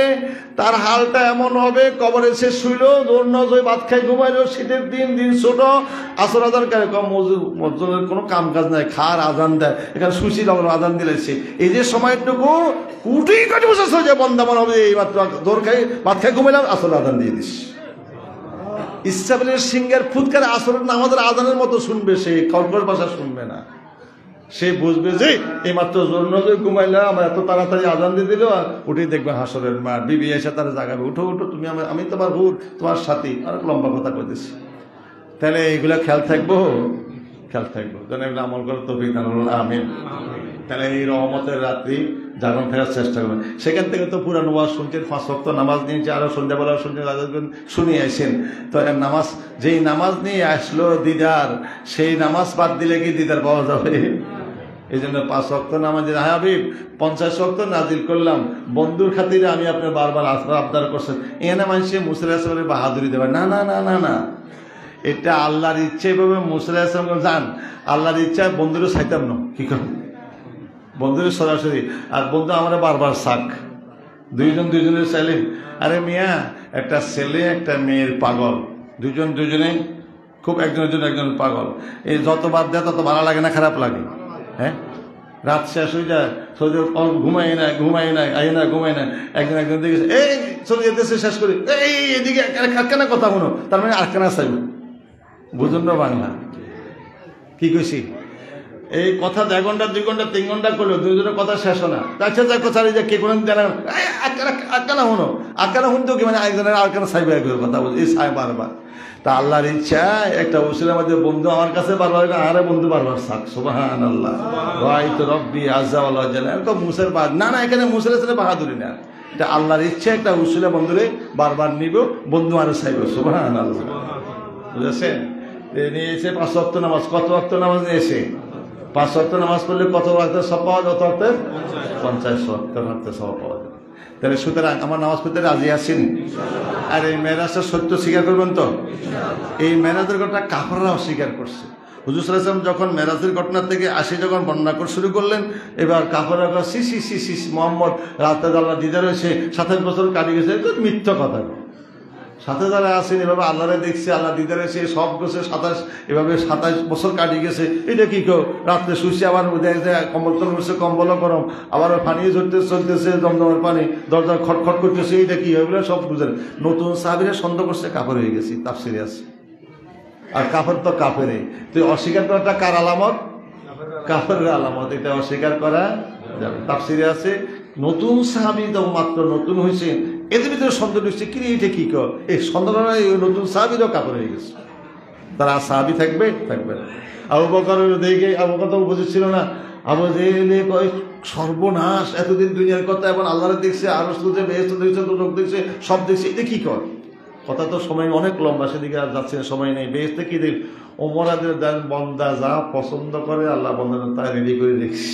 তার হালটা এমন হবে, কবরে সে শুইল, দৌড়নজয় ভাত খাই ঘুমাইলো, শীতের দিন ছোট, আসর আজান মসজিদের কোনো কাম কাজ নাই, খার আজান দেয়, এখানে সুশি আজান দিলেছে, এই যে সময়টুকু কুটি কাটি বসে যে বন্ধা মনে হবে, এই মাত্র দৌড় খাই ভাত খাই ঘুমাইলাম, আসর আজান দিয়ে দিস। ইসরাফিলের সিংহের ফুৎকার আসরের নামাজের আজানের মতো শুনবে, সে কর্কশ ভাষা শুনবে না। সে বুঝবে যে এই মাত্র জোর নজর ঘুমাইলা, আমার এত তাড়াতাড়ি আজান দিয়ে দিল, আর উঠেই দেখবে হাসরের মাঠ, বিবি এসে তারা জাগাবে, উঠো উঠো তুমি, আমি তোমার হুর, তোমার সাথী, অনেক লম্বা কথা কইতেছি। তাহলে এইগুলা খেয়াল থাকবো, খেয়াল থাকবো, যেন এগুলো আমল করে তৌফিক দান করুন, আমিন। তাহলে এই রহমতের রাত্রি জাগরণ ফেরার চেষ্টা করবেন। সেখান থেকে তো পুরানো ওয়াজ শুনছেন, 5 ওয়াক্ত নামাজ নিয়েছে, আরো সন্ধ্যাবেলা শুনছেন, শুনিয়ে আসেন। তো নামাজ, যেই নামাজ নিয়ে আসলো দিদার, সেই নামাজ বাদ দিলে কি দিদার পাওয়া যাবে? এই জন্য 5 ওয়াক্ত নামাজের হাবিব 50 ওয়াক্ত নাজিল করলাম, বন্ধুর খাতিরে আমি আপনার বারবার আবদার করছেন। এখানে মানুষে মুসা আলাইহিস সালামের বাহাদুরি দেবে না, না না না না, এটা আল্লাহর ইচ্ছে। এভাবে মুসা আলাইহিস সালাম যান, আল্লাহর ইচ্ছা, বন্ধুরও চাইতাম না, কি করবো, বন্ধুদের সরাসরি। আর বন্ধু আমরা বারবার শাক, দুইজনের চাইলে, আরে মিয়া, একটা ছেলে একটা মেয়ের পাগল, দুজনে খুব, একজনের জন্য একজন পাগল, এই যতবার দেয় তত ভালো লাগে না, খারাপ লাগে? হ্যাঁ, রাত শেষ হয়ে যায়, ঘুমাই না ঘুমাই না, একজন দেখেছে, এই চলে যেতেছে, শেষ করে এই এদিকে কেন কথা হলো, তার মানে আরেকখানা চাইবে, বুঝুন না বাংলা কি কইছি? এই কথা 1 ঘন্টা 2 ঘন্টা 3 ঘন্টা করলো দুজনের কথা শেষ হয় না। আচ্ছা যাক কথা কে কোন জানা আকানা হনো আকানা হুনতো কি মানে একজনের আকানা সাইবে কথা বলি এই সাই বারবার। তা আল্লাহর ইচ্ছা একটা উসিলার মধ্যে বন্ধু আমার কাছে বারবার আরে বন্ধু বারবার সাক সুবহানাল্লাহ রাইত রব্বি আযজা ওয়াল জালাল এরকম মুসের বাদ না এখানে মুসের সাথে বাহাদুরি না, এটা আল্লাহর ইচ্ছা একটা উসিলা বন্ধুরে বারবার নিব বন্ধু আরো চাইবে সুবহানাল্লাহ। বুঝেছেন? নিয়েছে 5 ওয়াক্ত নামাজ। কত ওয়াক্ত নামাজ নিয়েছে? 5 ওয়াক্ত নামাজ পড়লে কত ওয়াক্তের সব পাওয়া যায়? 50 ওয়াক্তের সব পাওয়া যায়। তাহলে সুতরাং আমার নামাজ পড়তে রাজি আছেন? আর এই মেরাজটা সত্য স্বীকার করবেন তো? এই মেরাজের ঘটনা কাফেররা অস্বীকার করছে। হুজুর সাল্লাল্লাহু আলাইহি ওয়াসাল্লাম যখন মেরাজের ঘটনা থেকে যখন বর্ণনা করে শুরু করলেন, এবার কাফেররা সি মোহাম্মদ রাতে আল্লাহ দিদার হয়েছে 27 বছর কাটিয়ে গেছে, তো মিথ্যা কথা। সাথে যারা আছেন এভাবে আল্লাহরে দেখছে, আল্লাহ দিদার এসে সব গেছে 27 বছর কাটিয়ে গেছে, এটা কি কেউ রাত্রে শুয়েছে আবার কম্বল করছে, কম্বলও গরম, আবার পানি চলতেছে জমজমের পানি, দরজা খটখট করতেছে, এটা কি এগুলো সব বুঝেন। নতুন সাহাবীরা সন্দেহ করছে কাফের হয়ে গেছি, তাফসিরে আছে। আর কাফের তো কাফেরই, তুই অস্বীকার করাটা কার আলামত? কাফের আলামত, এটা অস্বীকার করা যাবে। তাফসিরে আছে নতুন সাহাবী তো মাত্র নতুন হয়েছে, এদের ভিতরে সন্দেহ হচ্ছে কি এটা কি কর, এই সন্দেহ নতুন সাহাবীরাও কাফের হয়ে গেছে। তারা সাহাবী থাকবে না। আবু বকর দেখে আবু বকর তো বুঝেছিল না, আবু জেহেলে কয় সর্বনাশ, এতদিন দুনিয়ার কথা এবং আল্লাহরে দেখছে, আরশ দেখছে, বেহেশত দেখছে, দোজখ দেখছে, সব দেখছে, এটা কি কর? কথা তো সময় অনেক লম্বা, সেদিকে আর যাচ্ছে সময় নেই। বেহেশতে কি দেখ ওমরাদের দেন বন্দা যা পছন্দ করে আল্লাহ বন্দা তা রেডি করে দেখছি।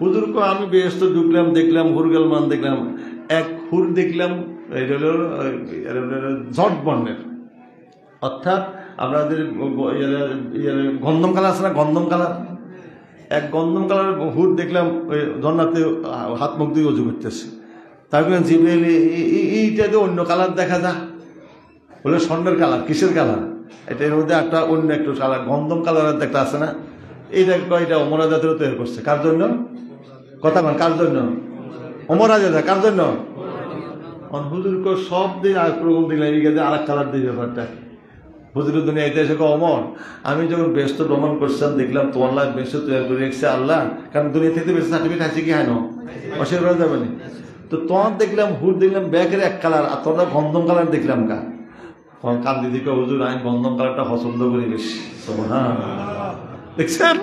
হুজুর কো আমি বেহেশতে ঢুকলাম, দেখলাম হুরগালমান, দেখলাম এক হুর দেখলাম, এটা হলো জট বর্ণের, অর্থাৎ আপনাদের গন্ধম কালার আছে না, গন্ধম কালার, এক গন্ধম কালারের হুর দেখলাম ওই জন্নাতে হাত মুখ দিয়ে অজু করতেছে। তারপরে জিবরাইল এইটা তো অন্য কালার দেখা যা, বলে স্বর্ণের কালার। কিসের কালার? এটা এর মধ্যে একটা অন্য একটু কালার, গন্ধম কালারের একটা আছে না, এইটা এটা ওমরা জাতিরও তৈরি করছে। কার জন্য? কথা বল, কার জন্য? ওমরা জাতি। কার জন্য? হুজুর সব দিন আর প্রকম দিলাম, এই গেছে আর এক কালার দিয়ে ব্যাপারটা। হুজুরের দুনিয়া এসে অমর আমি যখন ব্যস্ত ভ্রমণ করছিলাম, দেখলাম তো আল্লাহ ব্যস্ত তৈরি করে রেখেছে আল্লাহ, কারণ দুনিয়া থেকে বেশি সার্টিফিকেট আছে কি হয় না, অস্বীকার করা যাবে না। তো তোমার দেখলাম হুর দেখলাম ব্যাগের এক কালার, আর তোমরা গন্ধম কালার দেখলাম কা কান্দি দিকে হুজুর আমি গন্ধম কালারটা পছন্দ করি বেশি। হ্যাঁ দেখছেন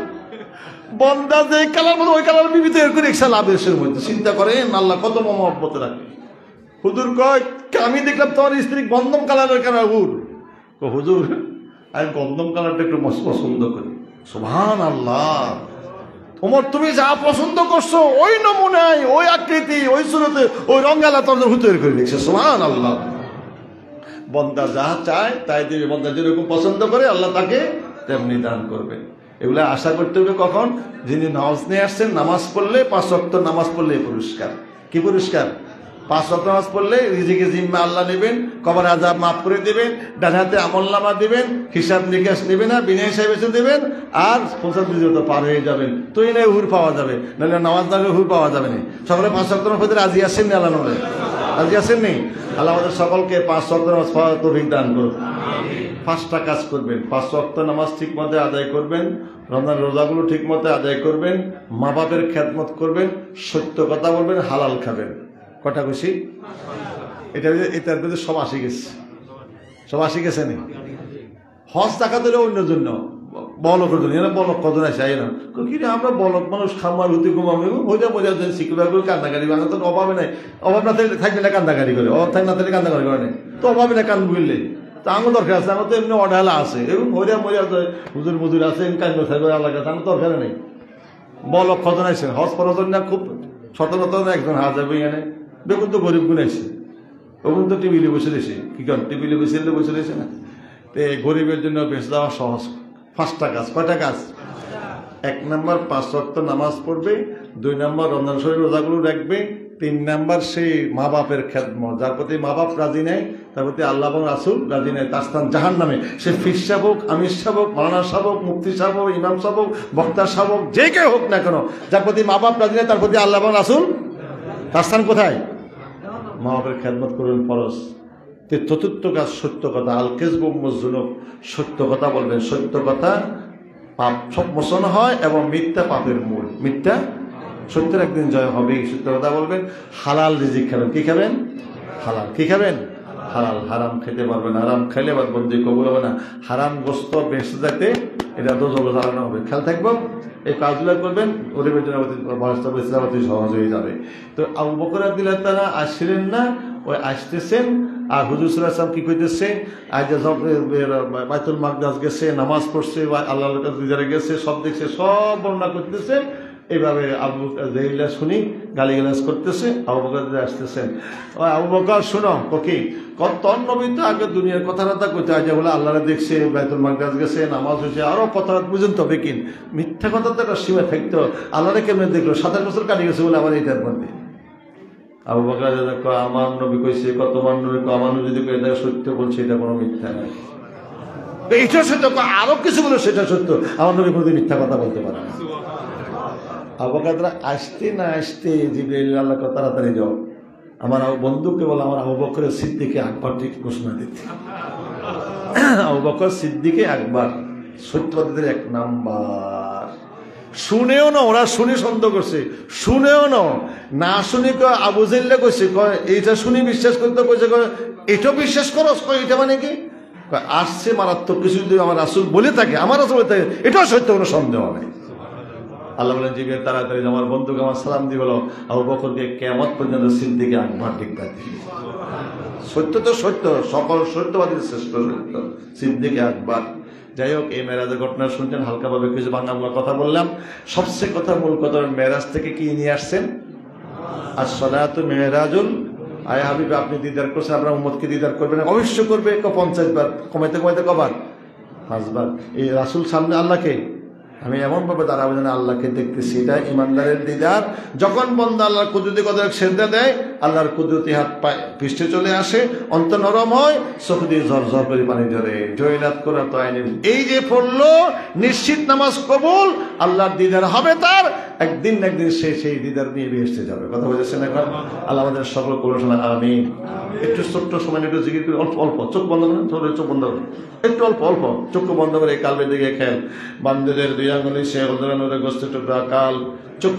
বন্দা যে কালার মধ্যে ওই কালার বিবিধ করে রেখেছে লাভের মধ্যে। চিন্তা করেন আল্লাহ কত মহব্বত রাখে। হুজুর কয় আমি দেখলাম তোমার স্ত্রী গন্ধম কালারের কালার হুর। হুজুর আমি গন্ধম কালারটা একটু পছন্দ করি। সুবহানাল্লাহ। ওমর তুমি যা পছন্দ করছো ওই নমুনায়, ওই আকৃতি, ওই সুরতে, ওই রঙালা তোর হুতর করে দিচ্ছে। সুবহানাল্লাহ। বন্দা যা চায় তাই দেবে, বন্দা যেরকম পছন্দ করে আল্লাহ তাকে তেমনি দান করবে। এগুলা আশা করতে হবে কখন? যিনি নামাজ নিয়ে আসছেন, নামাজ পড়লে 5 ওয়াক্ত নামাজ পড়লে পুরস্কার। কি পুরস্কার? 5 ওয়াক্ত নামাজ পড়লে রিজিকে জিম্মা আল্লাহ নেবেন, কবর আযাব মাফ করে দিবেন, ডান হাতে আমলনামা দিবেন, হিসাব নিকাশ নেবে না, বিনা হিসাবে বেঁচে দেবেন, আর 50 তো পার হয়ে যাবেন। তো এই হুর পাওয়া যাবে, নাহলে নামাজ না হুর পাওয়া যাবে না। সকলে 5 ওয়াক্ত নামাজ রাজি আছেন না? আল্লাহ নবী রাজি আছেন নি? আল্লাহ আমাদের সকলকে 5 ওয়াক্ত নামাজ পড়ার তৌফিক দান করুন। 5টা কাজ করবেন। 5 ওয়াক্ত নামাজ ঠিক মতো আদায় করবেন, রমজান রোজাগুলো ঠিক মতো আদায় করবেন, মা বাপের খেদমত করবেন, সত্য কথা বলবেন, হালাল খাবেন। কটা খুশি? এটার ভিতরে সব আসি গেছে, সব আসি গেছে নি। হজ টাকা দিলে অন্যের জন্য, বলকের জন্য। এরা বলক কত না চাই না, কিন্তু আমরা বলক মানুষ খামার হতে ঘুমাবে মজা দেন শিখবে করে কান্দাকারি। বাংলা তো অভাবে নাই, অভাব না থাকলে না কান্দাকারি করে, অভাব থাকলে না থাকলে কান্দাকারি করে নেই, তো অভাবে না কান বুঝলে তা আমার দরকার আছে। আমার তো এমনি অডালা আছে, এবং মজা হুজুর মুজুর আছে, কান্দ থাকবে আল্লাহ কাছে, আমার দরকার নেই। বলক কত নাইছে হজ করার জন্য খুব সতর্কতা একজন হাজ যাবে এখানে। দেখুন তো গরিব গুণ আছে, ওগুন তো টেবিলে বসে রয়েছে। কি করেন? টেবিলে বসে রয়েছে না। তো গরিবের জন্য বেঁচে দেওয়া সহজ। 5টা কাজ। কয়টা কাজ? 1 নম্বর 5 ওয়াক্ত নামাজ পড়বে, 2 নম্বর রমজান শরীর রোজাগুলো রাখবে, 3 নম্বর সেই মা বাপের খেদমত। যার প্রতি মা বাপ রাজি নেয়, তার প্রতি আল্লাহ এবং রাসূল রাজি নেয়, তার স্থান জাহান্নামে। সে ফির সাহেব হোক, আমির সাহেব হোক, মাওলানা সাহেব হোক, মুফতি সাহেব হোক, ইমাম সাহেব হোক, বক্তা সাহেব হোক, যে কেউ হোক না কেন, যার প্রতি মা বাপ রাজি নেয় তার প্রতি আল্লাহ এবং রাসূল, তার স্থান কোথায়? মা বাপের খেদমত করুন ফরজ। চতুর্থ কাজ সত্য কথা, আল কেযবু মুযযুনুব, সত্য কথা বলবেন। সত্য কথা পাপ সব মোচন হয় এবং মিথ্যা পাপের মূল। মিথ্যা সত্যের একদিন জয় হবে। সত্য কথা বলবেন। হালাল রিজিক খাবেন। কি খাবেন? হালাল। কি খাবেন? হালাল। হারাম খেতে পারবেন। হারাম খাইলে এবার বন্দি কবুল হবে না। হারাম গোস্ত বেঁচে যাইতে এটা দোজখ জ্বালানো হবে। খেয়াল থাকবো, এই কাজগুলো করবেন, গরিবের জন্য বাস্তবাতি সহজ হয়ে যাবে। তো আবু বকর রাদিয়াল্লাহু তাআলা আসছিলেন না, ওই আসতেছেন। আর হুজুর সাল্লাল্লাহু আলাইহি ওয়াসাল্লাম কি কইতেছে, আজ বাইতুল মাকদাস গেছে, নামাজ পড়ছে, আল্লাহর কাছে দিদারে গেছে, সব দেখছে, সব বর্ণনা করতেছে। এইভাবে আবু জাহিল্লা শুনি গালিগালাজ করতেছে, আবু বকর আসতেছেন। আবু বকর শোনো কি তোর নবী তো আগে দুনিয়ার কথাবার্তা কইতে হয়, যে বলে আল্লাহরা দেখছে, বাইতুল মাকদাস গেছে, নামাজ হয়েছে, আরো কথা বুঝেন। তবে কিন মিথ্যা কথা তো একটা সীমা থাকতো। আল্লাহরা কেমনে দেখলো? 27 বছর কাটিয়ে গেছে বলে আমার এইটার মধ্যে। আবু বকর আমার নবী কইছে, কত মান নবী, আমার নবী যদি এটা সত্য বলছে, এটা কোনো মিথ্যা নয়, এটা সত্য। আরো কিছু বলে সেটা সত্য। আমার নবী কোনোদিন মিথ্যা কথা বলতে পারে না। আবু বকর আসতে না আসতে জিবরাইল আল্লাহ তাড়াতাড়ি যাও, আমার বন্ধুকে বলে আমার আবু বকরের সিদ্দিকে আকবর ঠিক ঘোষণা দিতে। আবু বকর সিদ্দিকে আকবর সত্যবাদীদের 1 নাম্বার। শুনেও না, ওরা শুনে সন্দেহ করছে, শুনেও না শুনি আবু জাহিল কইছে, এইটা শুনি বিশ্বাস করতে কইছে, এটা বিশ্বাস করো, এটা মানে কি আসছে মারাত্মক কিছু যদি আমার রাসূল বলে থাকে, আমার রাসূল বলে থাকে, এটাও সত্য, কোনো সন্দেহ নেই। আল্লাহ বলেন জিবরাইল তাড়াতাড়ি আমার বন্ধুকে আমার সালাম দিয়ে বলো, আবু বকরকে কিয়ামত পর্যন্ত সিদ্দিকে আকবর ডিগ্রি দিবে। সত্য তো সত্য, সকল সত্যবাদীর শ্রেষ্ঠ সত্য সিদ্দিকে আকবর। যাই হোক, এই মেরাজের ঘটনা শুনছেন, হালকাভাবে কিছু বাংলা কথা বললাম। সবচেয়ে কথা, মূল কথা, মেরাজ থেকে কি নিয়ে আসছেন? as-salatu মিরাজুল। আয় হাবিব, আপনি দিদার করছেন, আপনার উম্মতকে দিদার করবেন, অবশ্যই করবে। 50 বার, কমাইতে কমাইতে কবার? 5 বার। এই রাসূল সামনে আল্লাহকে আমি এমন ভাবে দাঁড়াবো যেন আল্লাহকে দেখতেছি, এটা ইমানদারের দিদার। যখন বন্দা আল্লাহর কুদরতি কদরে সেজদা দেয়, আল্লাহর কুদরতি হাত পায়ে পৃষ্ঠে চলে আসে, অন্তর নরম হয়, চোখ দিয়ে ঝরঝর করে পানি ঝরে। জয়নাত করা তো আইনি, এই যে পড়লো, নিশ্চিত নামাজ কবুল, আল্লাহর দিদার হবে তার। একদিন না একদিন সে সেই দিদার নিয়ে বেহেশতে যাবে। কথা বুঝেছেন এখন? আল্লাহ আমাদের সকল কবুল শোনা, আমিন। একটু ছোট্ট সময় একটু জিকির করে, অল্প অল্প চোখ বন্ধ করেন, চোখ বন্ধ করেন, একটু অল্প অল্প চোখ বন্ধ করে কালবের দিকে খেয়াল। বান্দেদের 2 আঙ্গুলি সে গোস্ত টুকরা কাল, চোখ